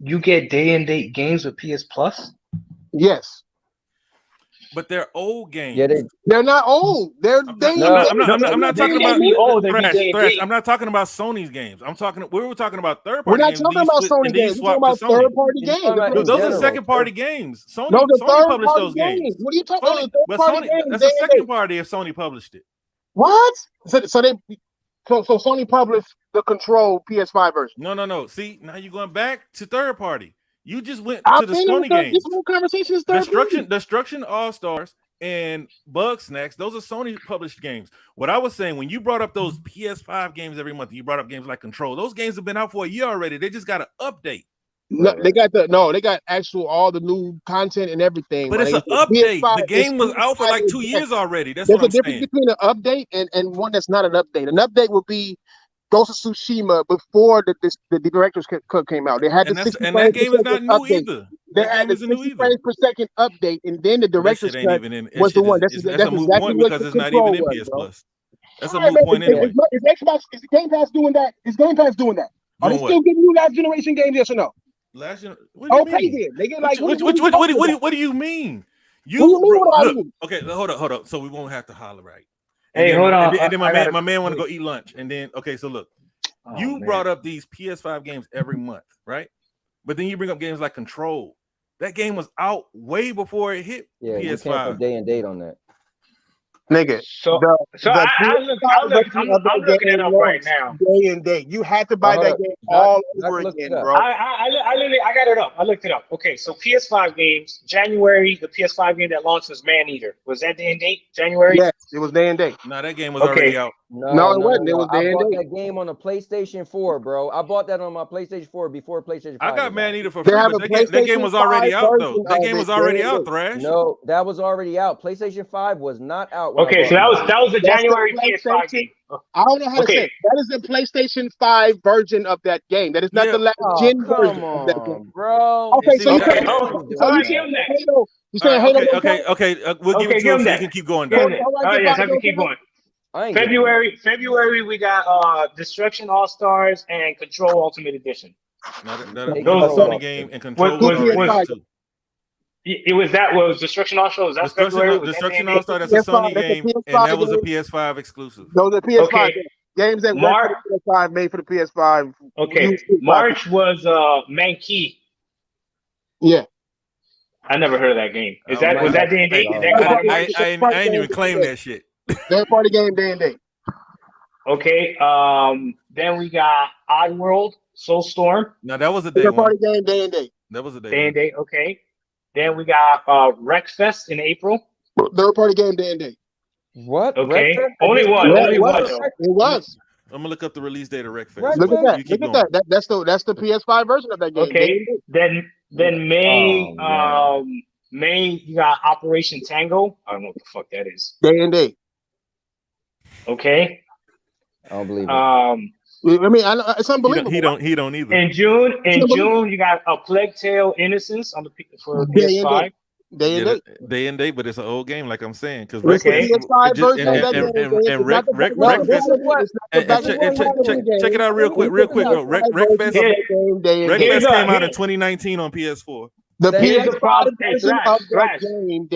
you get day and date games with PS Plus? Yes. But they're old games. Yeah, they're not old. I'm not talking about Thrash. I'm not talking about Sony's games. We were talking about third party games. We're not talking about Sony games. We're talking about third party games. Those are second party games. Sony published those games. What are you talking about? That's a second party if Sony published it. What? So Sony published the Control PS5 version. No. See, now you're going back to third party. You just went to the Sony games. This whole conversation is Destruction All Stars and Bugsnax. Those are Sony published games. What I was saying, when you brought up those PS5 games every month, you brought up games like Control. Those games have been out for a year already. They just got an update. No, they got actual all the new content and everything. But it's an update. The game was out for like 2 years already. That's what I'm saying. There's a difference between an update and one that's not an update. An update would be Ghost of Tsushima before the director's cut came out. They had that game is not new either. They had the 60 frames per second update, and then the director's cut was the one. That's a moot point because it's not even in PS Plus. That's a moot point anyway. Is Xbox, is Game Pass doing that? Is Game Pass doing that? Are they still giving you last generation games? Yes or no? What do you mean? They get like what do you mean? Okay, hold up. So we won't have to holler, right? Hey, hold on. And then my man want to go eat lunch. And then, okay, so look, you brought up these PS5 games every month, right? But then you bring up games like Control. That game was out way before it hit PS5. You can't put day and date on that. Nigga, So I'm looking it up right now. Day and date. You had to buy that game all over again, bro. I got it up. I looked it up. Okay, so PS5 games, January, the PS5 game that launched was Maneater. Was that day and date? January? Yes, it was day and date. No, that game was already out. No, it wasn't. It was day and date. I bought that game on the PlayStation 4, bro. I bought that on my PlayStation 4 before PlayStation 5. I got Maneater for free, but that game was already out, though. That game was already out, Thrash. No, that was already out. PlayStation 5 was not out. Okay, so that was the January PS5 game. I don't know how to say it. That is the PlayStation 5 version of that game. That is not the last gen version of that game. Bro. Okay, so you said Halo. Okay. We'll give it to him so you can keep going. Yes, I can keep going. February, we got Destruction All Stars and Control Ultimate Edition. Those are Sony game and Control was too. It was Destruction All Stars. That's February. Destruction All Stars. That's a Sony game, and that was a PS5 exclusive. Those are PS5 games that were PS5 made for the PS5. Okay, March was Mankey. Yeah. I never heard of that game. Was that day and date? I ain't even claim that shit. Third party game, day and date. Okay. Then we got Oddworld, Soulstorm. No, that was a day. Third party game, day and date. That was a day. Day and date. Okay. Then we got Wreckfest in April. Third party game, day and date. What? Okay. Only one. It was. I'm gonna look up the release date of Wreckfest. Look at that. Look at that. That's the PS5 version of that game. Okay. Then May, May you got Operation Tango. I don't know what the fuck that is. Day and date. Okay. I don't believe it. I mean, it's unbelievable. He don't either. In June, you got A Plague Tale: Innocence for PS5. Day and date, but it's an old game, like I'm saying. Because PS5 version of that game. Check it out real quick. Wreckfest came out in 2019 on PS4. The PS5 version of that game.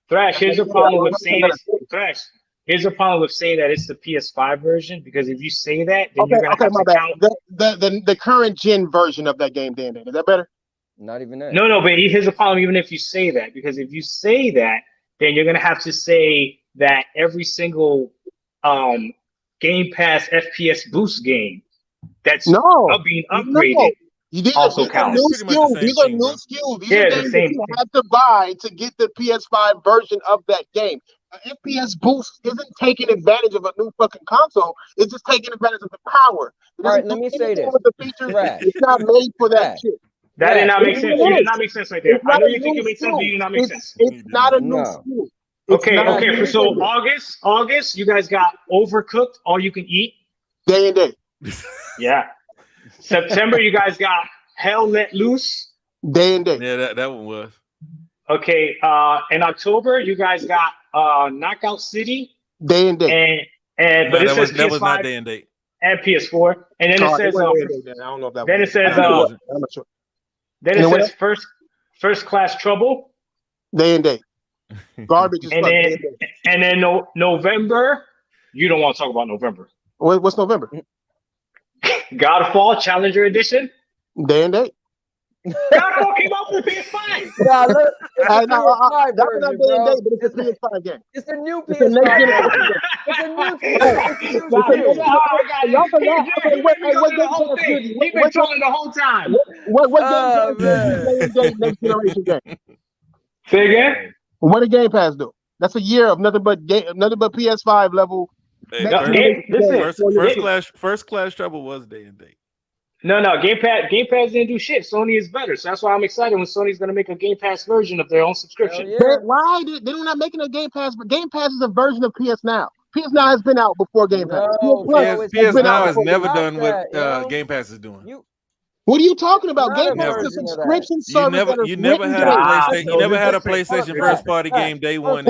Thrash. Here's the problem with saying Thrash. Here's the problem with saying that it's the PS5 version, because if you say that, then you're gonna have to count the current gen version of that game. Dan, is that better? Not even that. No, but here's the problem. Even if you say that, because if you say that, then you're gonna have to say that every single Game Pass FPS boost game that's being upgraded also counts. These are new skills. These are games that you have to buy to get the PS5 version of that game. An FPS boost isn't taking advantage of a new fucking console. It's just taking advantage of the power. All right, let me say this. The features, it's not made for that shit. That did not make sense. You did not make sense right there. I know you think it makes sense, but you did not make sense. It's not a new skill. Okay. So August, you guys got Overcooked, All You Can Eat. Day and date. Yeah. September, you guys got Hell Let Loose. Day and date. Yeah, that one was. Okay. In October, you guys got Knockout City. Day and date. But it says that PS5 was not day and date. And PS4. And then it says I don't know if that then it says I'm not sure. Then it says first class trouble. Day and date. Garbage is and then November. You don't want to talk about November. What's November? Godfall Challenger Edition. Day and date. Godfall came out for the PS5. Yeah, look, that's not day and date, but it's a PS5 game. It's a new PS5 game. It's a new You've been trolling the whole time. What game next generation game? Say again? What did Game Pass do? That's a year of nothing but PS5 level. First class trouble was day and date. No, Game Pass didn't do shit. Sony is better, so that's why I'm excited when Sony's gonna make a Game Pass version of their own subscription. Yeah. Why they're not making a Game Pass? Game Pass is a version of PS Now. PS Now has been out before Game Pass. PS Now has never done what Game Pass is doing. What are you talking about? Game Pass is a subscription service. You never had a PlayStation first party game day one.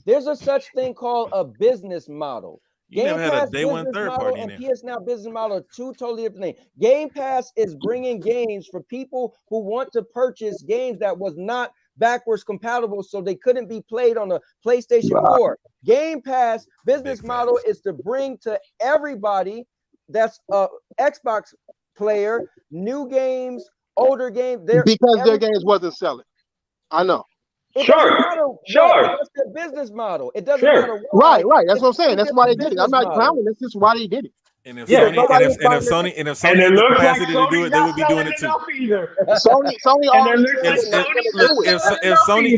There's a such thing called a business model. You never had a day one third party and PS Now business model are two totally different things. Game Pass is bringing games for people who want to purchase games that was not backwards compatible, so they couldn't be played on the PlayStation 4. Game Pass business model is to bring to everybody that's a Xbox player new games, older games. Because their games wasn't selling. I know. It doesn't matter what, that's their business model. It doesn't matter why. Right. That's what I'm saying. That's why they did it. I'm not clowning. That's just why they did it. And if Sony had the capacity to do it, they would be doing it too. Sony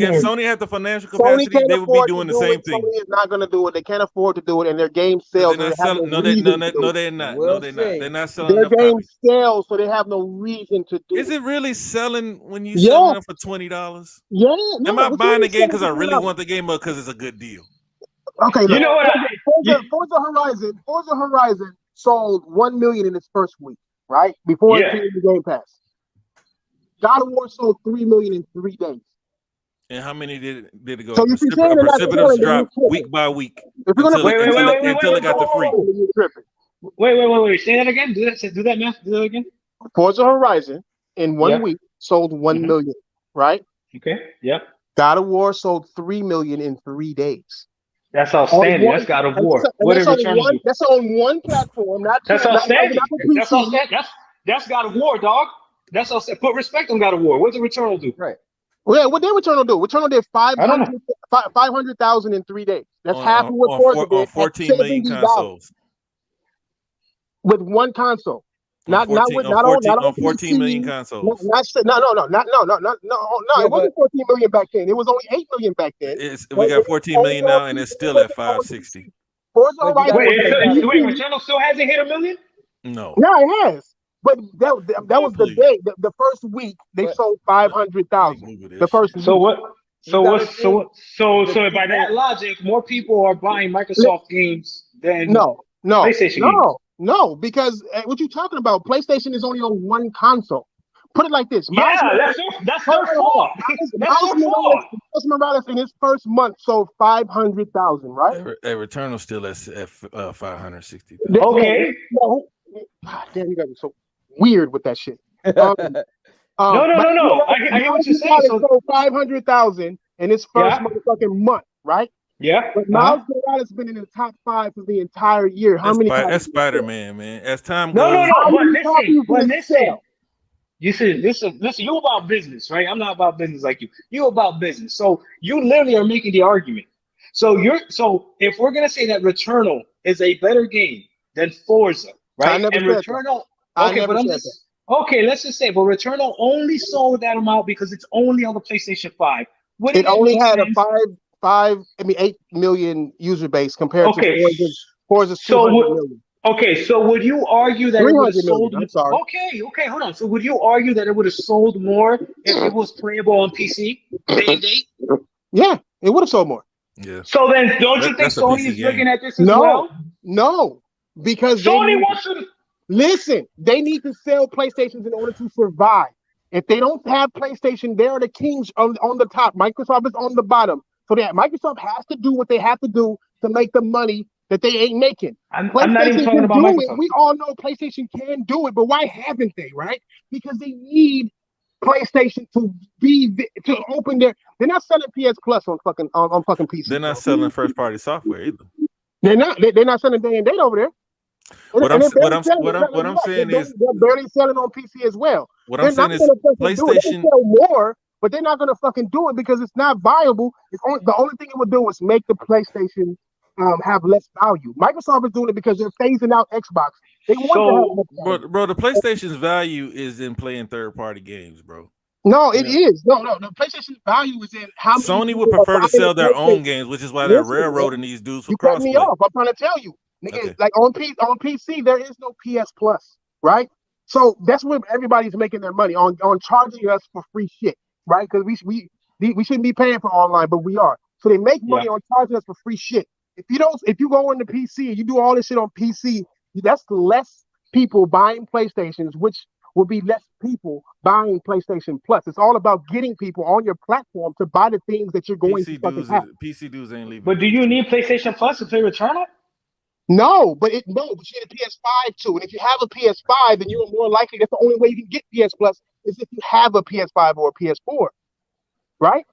if Sony had the financial capacity, they would be doing the same thing. Sony is not going to do it. They can't afford to do it, and their game sales. No, they're not. No, they're not. They're not selling. Their game sales, so they have no reason to do. Is it really selling when you selling them for $20? Yeah. Am I buying the game because I really want the game or because it's a good deal? Okay, you know what? Forza Horizon sold 1 million in its first week, right? Before it came to Game Pass. God of War sold 3 million in 3 days. And how many did it go? So A precipitous drop week by week until it got the free. Wait. Say that again. Do that math. Do that again. Forza Horizon in 1 week sold 1 million, right? Okay. Yep. God of War sold 3 million in 3 days. That's outstanding. That's God of War. That's on one platform. That's outstanding. That's God of War, dog. That's outstanding. Put respect on God of War. What did Returnal do? Right. Well, yeah, what did Returnal do? Returnal did 500,000 in 3 days. That's half of what Forza did. 14 million consoles. With one console. Not 14 million consoles. No. It wasn't 14 million back then. It was only 8 million back then. We got 14 million now, and it's still at 560. Wait, Returnal still hasn't hit 1 million? No. Yeah, it has. But that was the day. The first week they sold 500,000. The first week. So by that logic, more people are buying Microsoft games than PlayStation games. No, because what you talking about? PlayStation is only on one console. Put it like this. That's their fault. Miles Morales in his first month sold 500,000, right? Returnal still at 560,000. Okay. God damn, you guys are so weird with that shit. No. I hear what you're saying. So 500,000 in his first motherfucking month, right? Yeah. But Miles Morales has been in the top 5 for the entire year. How many times? That's Spider-Man, man. As time goes. But listen. Listen, you about business, right? I'm not about business like you. You about business. So you literally are making the argument. So if we're gonna say that Returnal is a better game than Forza, right? And Returnal, let's just say, but Returnal only sold that amount because it's only on the PlayStation 5. It only had a 8 million user base compared to Forza's 200 million. Okay, so would you argue that it would have sold? I'm sorry. Okay, hold on. So would you argue that it would have sold more if it was playable on PC day and date? Yeah, it would have sold more. Yeah. So then, don't you think Sony is looking at this as well? No, because Sony wants to listen. They need to sell PlayStations in order to survive. If they don't have PlayStation, they're the kings on the top. Microsoft is on the bottom. So that Microsoft has to do what they have to do to make the money that they ain't making. I'm not even talking about Microsoft. We all know PlayStation can do it, but why haven't they, right? Because they need PlayStation to open their. They're not selling PS Plus on fucking PC. They're not selling first party software either. They're not selling day and date over there. What I'm saying is they're barely selling on PC as well. What I'm saying is PlayStation sell more, but they're not going to fucking do it because it's not viable. The only thing it would do is make the PlayStation have less value. Microsoft is doing it because they're phasing out Xbox. They want to have bro, the PlayStation's value is in playing third-party games, bro. No, it is. No. The PlayStation's value is in how Sony would prefer to sell their own games, which is why they're railroading these dudes for crossplay. You cut me off. I'm trying to tell you. Nigga, like on PC, there is no PS Plus, right? So that's where everybody's making their money on charging us for free shit, right? Because we shouldn't be paying for online, but we are. So they make money on charging us for free shit. If you go into PC and you do all this shit on PC, that's less people buying PlayStations, which will be less people buying PlayStation Plus. It's all about getting people on your platform to buy the things that you're going to fucking have. PC dudes ain't leaving. But do you need PlayStation Plus to play Returnal? No, but you need a PS5 too. And if you have a PS5, then you're more likely. That's the only way you can get PS Plus is if you have a PS5 or a PS4, right?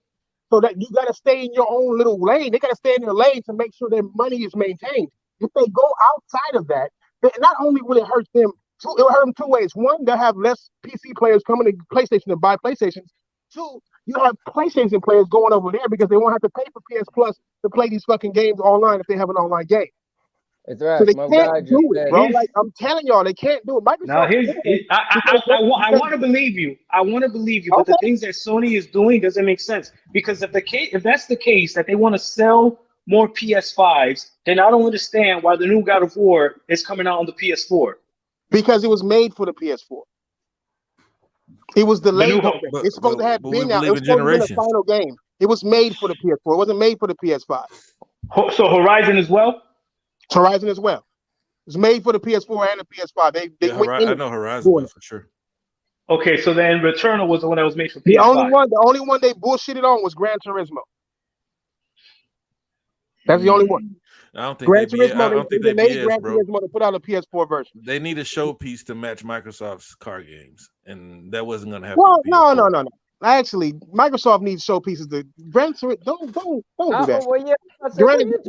So that you got to stay in your own little lane. They got to stay in their lane to make sure their money is maintained. If they go outside of that, then not only will it hurt them, it will hurt them two ways. One, they'll have less PC players coming to PlayStation to buy PlayStations. Two, you have PlayStation players going over there because they won't have to pay for PS Plus to play these fucking games online if they have an online game. Hey, Thrash, so they my can't guy do just it, said, bro. Like I'm telling y'all, they can't do it. Microsoft. Now, I want to believe you. I want to believe you, but the things that Sony is doing doesn't make sense because if that's the case, that they want to sell more PS5s, then I don't understand why the new God of War is coming out on the PS4. Because it was made for the PS4. It was delayed. It's supposed to have been out. It was supposed to be the final game. It was made for the PS4. It wasn't made for the PS5. So Horizon as well? Horizon as well. It's made for the PS4 and the PS5. They went in. I know Horizon was for sure. Okay, so then Returnal was the one that was made for PS5. The only one they bullshitted on was Gran Turismo. That's the only one. I don't think Gran Turismo. They made Gran Turismo to put out a PS4 version. They need a showpiece to match Microsoft's car games, and that wasn't going to happen. Well, no. Actually, Microsoft needs showpieces. To Gran Turismo. Don't do that. Well, yeah,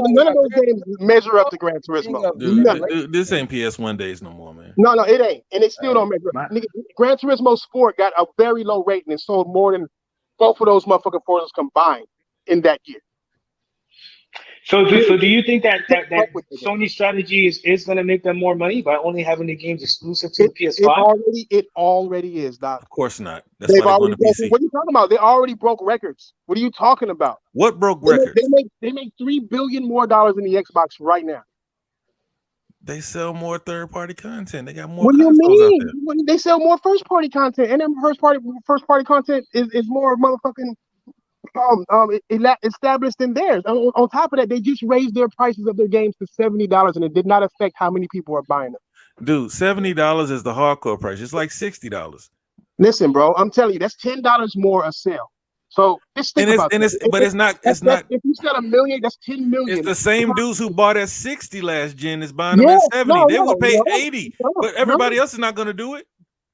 none of those games measure up to Gran Turismo. Dude, this ain't PS1 days no more, man. No, it ain't, and it still don't measure up. Gran Turismo Sport got a very low rating and sold more than both of those motherfucking Forzas combined in that year. So do you think that Sony's strategy is going to make them more money by only having the games exclusive to the PS5? It already is, Doc. Of course not. That's why they're going to PC. What are you talking about? They already broke records. What are you talking about? What broke records? They make $3 billion more in the Xbox right now. They sell more third-party content. They got more. What do you mean? They sell more first-party content, and then first-party content is more motherfucking established in theirs. On top of that, they just raised their prices of their games to $70, and it did not affect how many people are buying them. Dude, $70 is the hardcore price. It's like $60. Listen, bro, I'm telling you, that's $10 more a sale. So just think about it. It's not. If you sell 1 million, that's 10 million. It's the same dudes who bought at 60 last gen is buying them at 70. They would pay 80, but everybody else is not going to do it.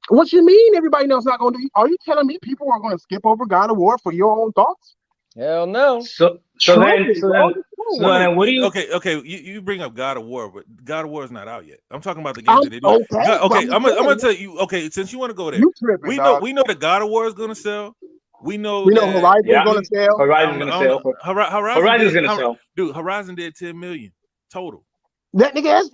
What you mean everybody else not going to do it? Are you telling me people are going to skip over God of War for your own thoughts? Hell no. So then what do you? Okay. You bring up God of War, but God of War is not out yet. I'm talking about the games that they do. I'm gonna tell you. Okay, since you want to go there, we know that God of War is going to sell. We know Horizon is going to sell. Horizon's going to sell. Dude, Horizon did 10 million total. That nigga has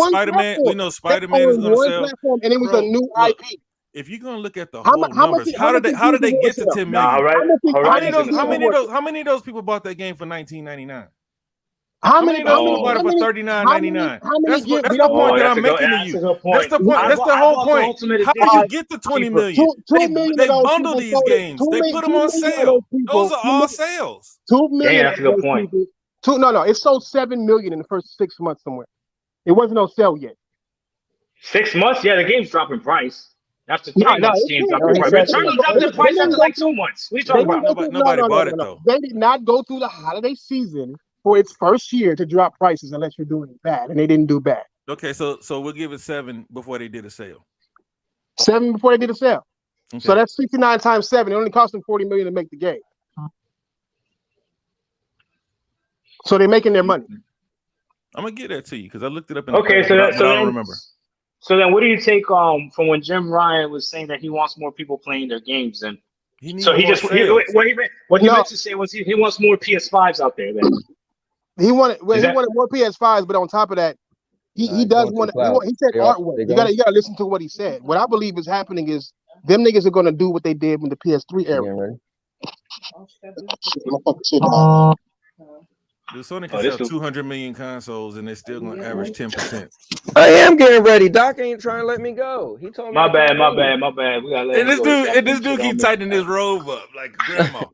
Spider-Man. We know Spider-Man is going to sell. Platform, and it was a new IP. If you're gonna look at the whole numbers, how did they get to 10 million? How many of those people bought that game for $19.99? How many of those people bought it for $39.99? That's the point that I'm making to you. That's the point. That's the whole point. How do you get to 20 million? They bundle these games. They put them on sale. Those are all sales. 2 million. Yeah, that's a good point. No, it sold 7 million in the first 6 months somewhere. It wasn't on sale yet. 6 months? Yeah, the game's dropping price. After 3 months, game's dropping price. Returnal dropped the price after like 2 months. What are you talking about? Nobody bought it though. They did not go through the holiday season for its first year to drop prices unless you're doing bad, and they didn't do bad. Okay, so we'll give it 7 before they did a sale. 7 before they did a sale. Okay. So that's 69 times 7. It only cost them $40 million to make the game. So they're making their money. I'm gonna get that to you because I looked it up. Okay, so I don't remember. So then, what do you take from when Jim Ryan was saying that he wants more people playing their games? And what he meant to say was he wants more PS5s out there. Then he wanted more PS5s, but on top of that, he does want. He said artwork. You gotta listen to what he said. What I believe is happening is them niggas are gonna do what they did in the PS3 era. Dude, Sony can sell 200 million consoles and they're still going to average 10%. I am getting ready. Doc ain't trying to let me go. He told me. My bad. We gotta let this dude keep tightening his robe up like grandma.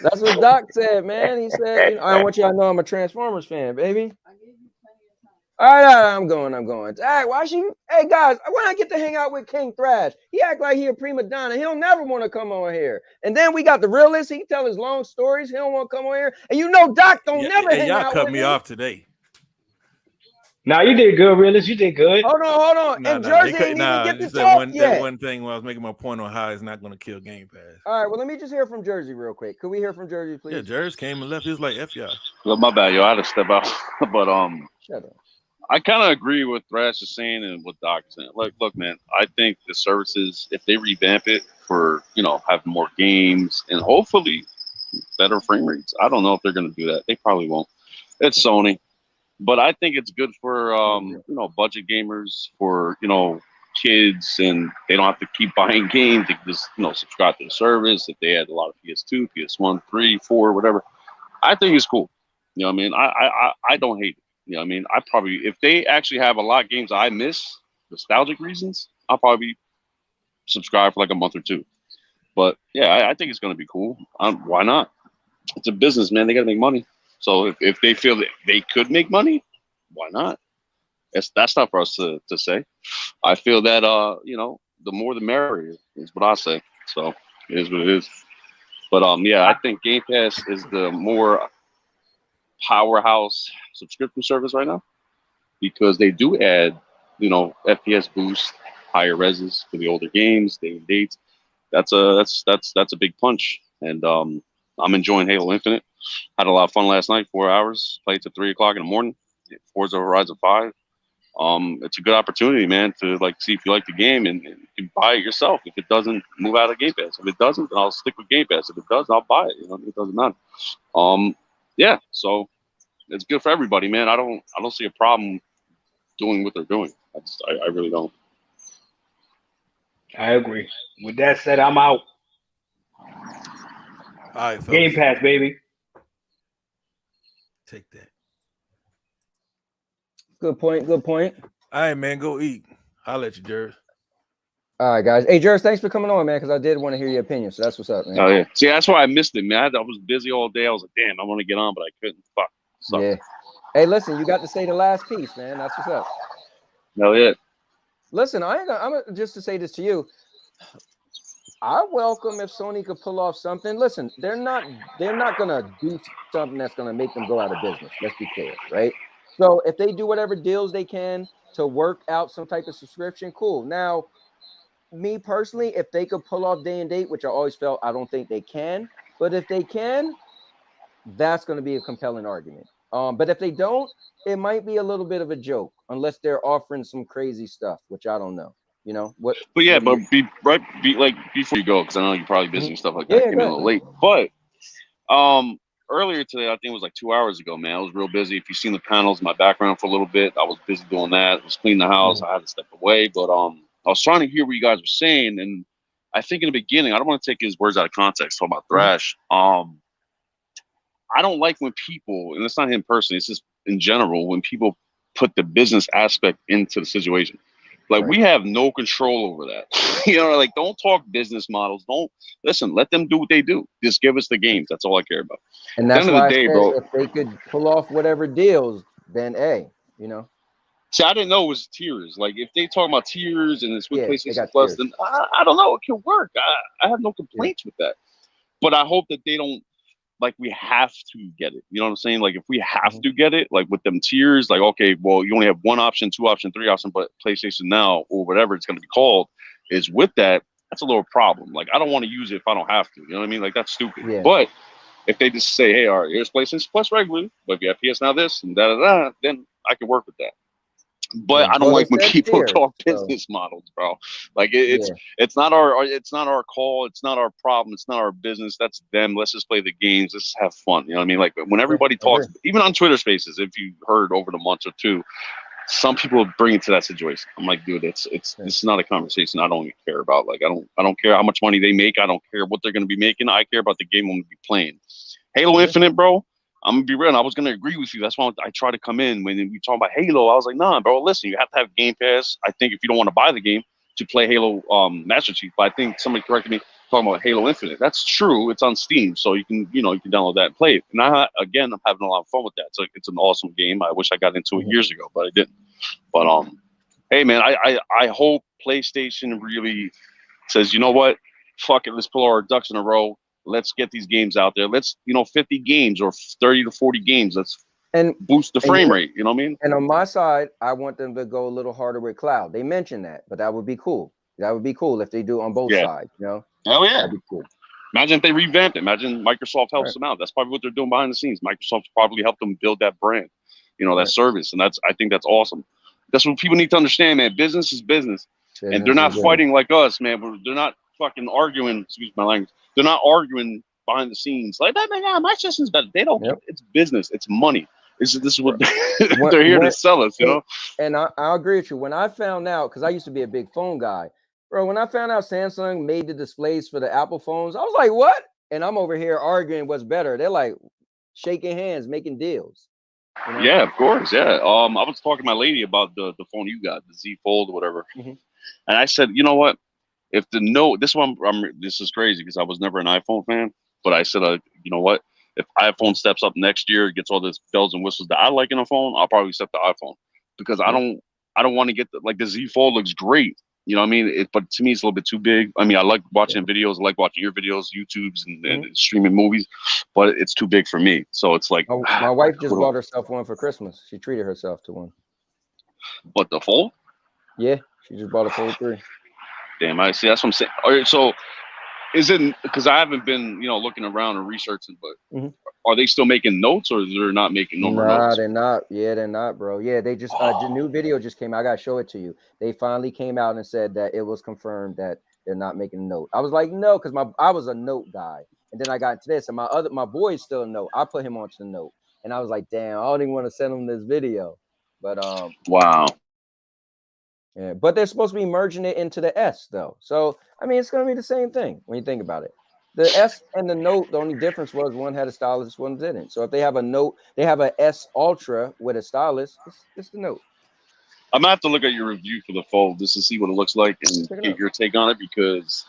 That's what Doc said, man. He said, I want y'all to know I'm a Transformers fan, baby. All right, I'm going. All right, hey guys, when I get to hang out with King Thrash, he act like he a prima donna. He'll never want to come on here. And then we got the realist. He tell his long stories. He don't want to come on here. And you know, Doc don't never hang out with y'all cut me off today. Nah, you did good, realist. You did good. Hold on. And Jersey didn't even get to talk yet. That one thing where I was making my point on how it's not going to kill Game Pass. All right, well, let me just hear from Jersey real quick. Could we hear from Jersey, please? Yeah, Jersey came and left. He was like, F y'all. Well, my bad, yo. I had to step out. But shut up. I kind of agree with Thrash is saying and what Doc's saying. Look, man, I think the services, if they revamp it for, you know, having more games and hopefully better frame rates. I don't know if they're going to do that. They probably won't. It's Sony. But I think it's good for, you know, budget gamers, for, you know, kids, and they don't have to keep buying games. They can just, you know, subscribe to the service. If they had a lot of PS2, PS1, 3, 4, whatever, I think it's cool. You know what I mean? I don't hate it. You know what I mean? I probably, if they actually have a lot of games I miss, nostalgic reasons, I'll probably subscribe for like a month or two. But yeah, I think it's going to be cool. Why not? It's a business, man. They got to make money. So if they feel that they could make money, why not? That's not for us to say. I feel that you know, the more the merrier is what I say. So it is what it is. But yeah, I think Game Pass is the more powerhouse subscription service right now, because they do add, you know, FPS boost, higher reses for the older games, day and dates. That's a big punch. And I'm enjoying Halo Infinite. Had a lot of fun last night, 4 hours, played till 3 o'clock in the morning. Forza Horizon 5. It's a good opportunity, man, to like see if you like the game, and you can buy it yourself. If it doesn't, move out of Game Pass. If it doesn't, then I'll stick with Game Pass. If it does, I'll buy it. You know, it doesn't matter. Yeah, so it's good for everybody, man. I don't see a problem doing what they're doing. I really don't. I agree. With that said, I'm out. All right, folks. Game Pass, baby. Take that. Good point. Good point. All right, man. Go eat. I'll let you, Jers. All right, guys. Hey, Jers, thanks for coming on, man, because I did want to hear your opinion. So that's what's up, man. Oh yeah. See, that's why I missed it, man. I was busy all day. I was like, damn, I want to get on, but I couldn't. Fuck. Sucks. Yeah. Hey, listen, you got to say the last piece, man. That's what's up. No, yeah. Listen, I'm just to say this to you. I welcome if Sony could pull off something. Listen, they're not gonna do something that's gonna make them go out of business. Let's be clear, right? So if they do whatever deals they can to work out some type of subscription, cool. Now, me personally, if they could pull off day and date, which I always felt, I don't think they can, but if they can, that's going to be a compelling argument. But if they don't, it might be a little bit of a joke, unless they're offering some crazy stuff, which I don't know. You know what? But yeah, but be like before you go, because I know you're probably busy and stuff like that. Yeah, Came in a little late, but earlier today, I think it was like 2 hours ago, man. I was real busy. If you've seen the panels in my background for a little bit, I was busy doing that. I was cleaning the house. I had to step away, but I was trying to hear what you guys were saying, and I think in the beginning, I don't want to take his words out of context. Talking about Thrash, I don't like when people, and it's not him personally, it's just in general, when people put the business aspect into the situation. Like, we have no control over that. You know, like, don't talk business models. Don't listen. Let them do what they do. Just give us the games. That's all I care about. And that's why I said, bro, if they could pull off whatever deals, then hey, you know. See, I didn't know it was tiers. Like, if they talk about tiers and it's with PlayStation Plus, then I don't know. It can work. I have no complaints with that. But I hope that they don't, like, we have to get it. You know what I'm saying? Like, if we have to get it, like with them tiers, like, okay, well, you only have 1 option, 2 option, 3 option, but PlayStation Now or whatever it's going to be called is with that. That's a little problem. Like, I don't want to use it if I don't have to. You know what I mean? Like, that's stupid. Yeah. But if they just say, hey, all right, here's PlayStation Plus regularly, but if you have PS Now this and da-da-da, then I can work with that. But I don't like when people talk business models, bro. Like it's not our call. It's not our problem. It's not our business. That's them. Let's just play the games. Let's have fun. You know what I mean? Like when everybody talks, even on Twitter Spaces, if you heard over the month or two, some people bring it to that situation. I'm like, dude, this is not a conversation I don't even care about. Like I don't care how much money they make. I don't care what they're gonna be making. I care about the game I'm gonna be playing. Halo Infinite, bro. I'm gonna be real. And I was gonna agree with you. That's why I tried to come in when we talk about Halo. I was like, nah, bro. Listen, you have to have Game Pass. I think if you don't want to buy the game to play Halo Master Chief, but I think somebody corrected me talking about Halo Infinite. That's true. It's on Steam, so you can download that and play it. And I'm having a lot of fun with that. It's an awesome game. I wish I got into it years ago, but I didn't. But hey man, I hope PlayStation really says, you know what, fuck it, let's pull our ducks in a row. Let's get these games out there. Let's, 50 games or 30 to 40 games. Let's boost the frame rate. You know what I mean? And on my side, I want them to go a little harder with cloud. They mentioned that, but that would be cool. That would be cool if they do on both sides, Oh yeah. That'd be cool. Imagine if they revamped it. Imagine Microsoft helps them out. That's probably what they're doing behind the scenes. Microsoft probably helped them build that brand, that service. And I think that's awesome. That's what people need to understand, man. Business is business. And they're not fighting like us, man. They're not fucking arguing. Excuse my language. They're not arguing behind the scenes like that. My system's better. They don't. Yep. It's business. It's money. This is what they're here to sell us. You know. And I agree with you. When I found out, because I used to be a big phone guy, bro. When I found out Samsung made the displays for the Apple phones, I was like, what? And I'm over here arguing what's better. They're like shaking hands, making deals. You know? Yeah, of course. Yeah. I was talking to my lady about the phone you got, the Z Fold or whatever, and I said, you know what? If the Note, this one, this is crazy because I was never an iPhone fan, but I said, you know what? If iPhone steps up next year, gets all this bells and whistles that I like in a phone, I'll probably accept the iPhone because I don't want to get the Z Fold looks great. You know what I mean? But to me, it's a little bit too big. I mean, I like watching videos. I like watching your videos, YouTubes, and streaming movies, but it's too big for me. So it's like... my wife just bought herself one for Christmas. She treated herself to one. What, the Fold? Yeah, she just bought a Fold 3. Damn, I see. That's what I'm saying. All right, so is it... Because I haven't been, looking around and researching, but are they still making Notes or they're not making no more Notes? They're not. Yeah, they're not, bro. Yeah, they just... the new video just came out. I got to show it to you. They finally came out and said that it was confirmed that they're not making a Note. I was like, no, because I was a Note guy. And then I got into this, and my boy is still a Note. I put him onto the Note. And I was like, damn, I don't even want to send him this video. But wow. Yeah, but they're supposed to be merging it into the S though. So I mean, it's gonna be the same thing when you think about it. The S and the Note, the only difference was one had a stylus, one didn't. So if they have a Note, they have a S Ultra with a stylus, it's the Note. I'm gonna have to look at your review for the Fold just to see what it looks like and get your take on it because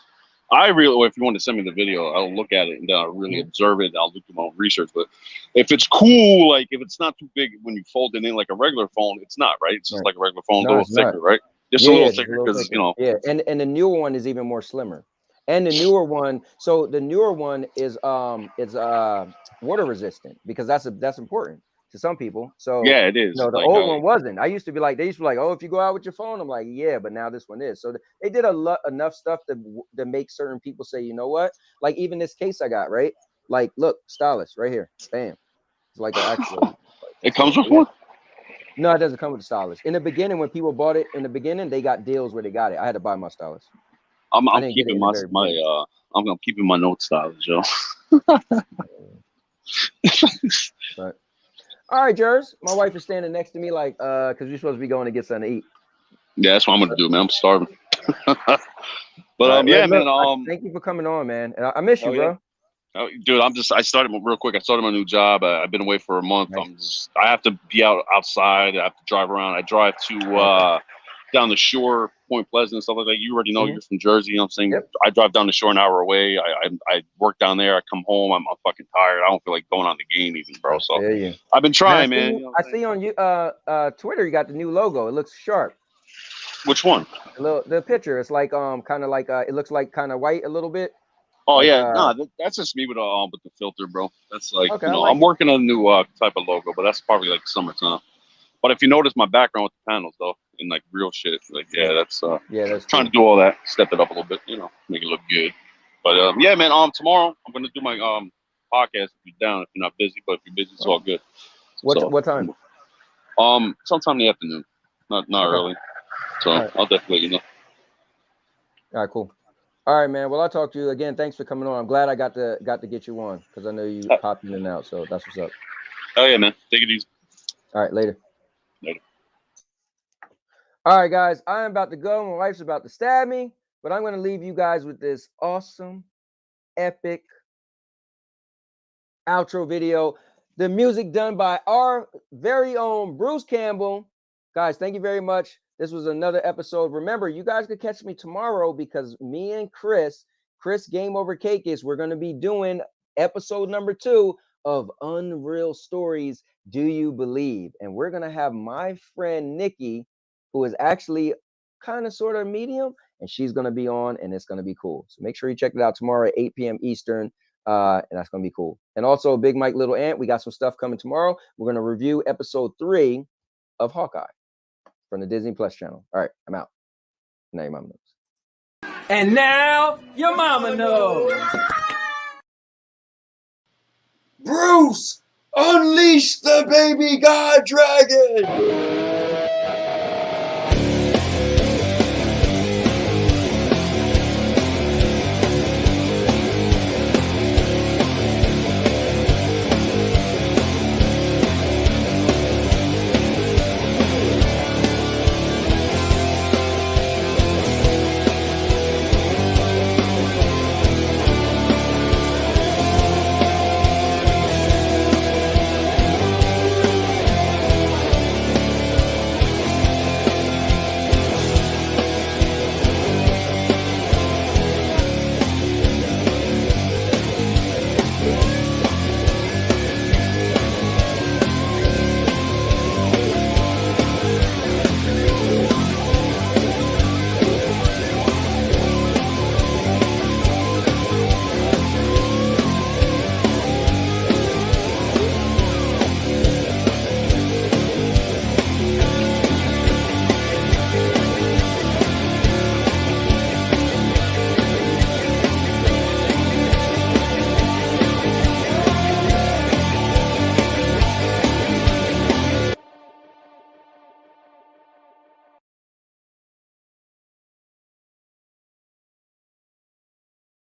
if you want to send me the video, I'll look at it and then I'll really observe it. I'll do my own research. But if it's cool, like if it's not too big when you fold it in like a regular phone, it's not, right? It's just like a regular phone, a little thicker, right? Just a little thicker because, Yeah, and the newer one is even more slimmer. And the newer one, so the newer one is water resistant because that's important to some people. So yeah, it is. The old one wasn't. They used to be like, oh, if you go out with your phone, I'm like, yeah, but now this one is. So they did enough stuff to make certain people say, you know what? Like even this case I got, right? Like, look, stylus right here. Bam. It's like an actual. It comes with one? No, it doesn't come with the stylus. In the beginning, when people bought it, they got deals where they got it. I had to buy my stylus. I'm keeping I'm gonna keep my Note stylus, Joe. But all right, Jers. My wife is standing next to me, like, because we're supposed to be going to get something to eat. Yeah, that's what I'm gonna do, man. I'm starving. But right, yeah, look, man. Thank you for coming on, man. And I miss you, bro. Oh, dude, I started real quick. I started my new job. I've been away for a month. Nice. I have to be outside. I have to drive around. I drive to down the shore, Point Pleasant and stuff like that. You already know you're from Jersey. You know what I'm saying? Yep. I drive down the shore an hour away. I work down there. I come home. I'm fucking tired. I don't feel like going on the game even, bro. So I've been trying, man. I see on you Twitter you got the new logo. It looks sharp. Which one? The picture. It's like kind of like it looks like kind of white a little bit. Oh like, yeah, that's just me with the filter, bro. That's like okay, I'm working on a new type of logo, but that's probably like summertime. But if you notice my background with the panels though, and like real shit, like that's trying to do all that, step it up a little bit, make it look good. But yeah, man, tomorrow I'm gonna do my podcast if you're down, if you're not busy, but if you're busy, it's all good. What time? Sometime in the afternoon, not early. So I'll definitely let you know. All right, cool. All right, man. Well, I'll talk to you again. Thanks for coming on. I'm glad I got to get you on because I know you popped in and out. So that's what's up. Oh yeah, man. Take it easy. All right, later. Later. All right, guys. I am about to go. My wife's about to stab me, but I'm going to leave you guys with this awesome, epic outro video. The music done by our very own Bruce Campbell. Guys, thank you very much. This was another episode. Remember, you guys could catch me tomorrow because me and Chris Game Over Cake we're going to be doing episode number 2 of Unreal Stories. Do You Believe? And we're going to have my friend Nikki, who is actually kind of sort of medium, and she's going to be on, and it's going to be cool. So make sure you check it out tomorrow at 8 p.m. Eastern, and that's going to be cool. And also, Big Mike, Little Ant, we got some stuff coming tomorrow. We're going to review episode 3 of Hawkeye from the Disney Plus channel. All right, I'm out. Now your mama knows. And now your mama knows. Bruce, unleash the baby god dragon!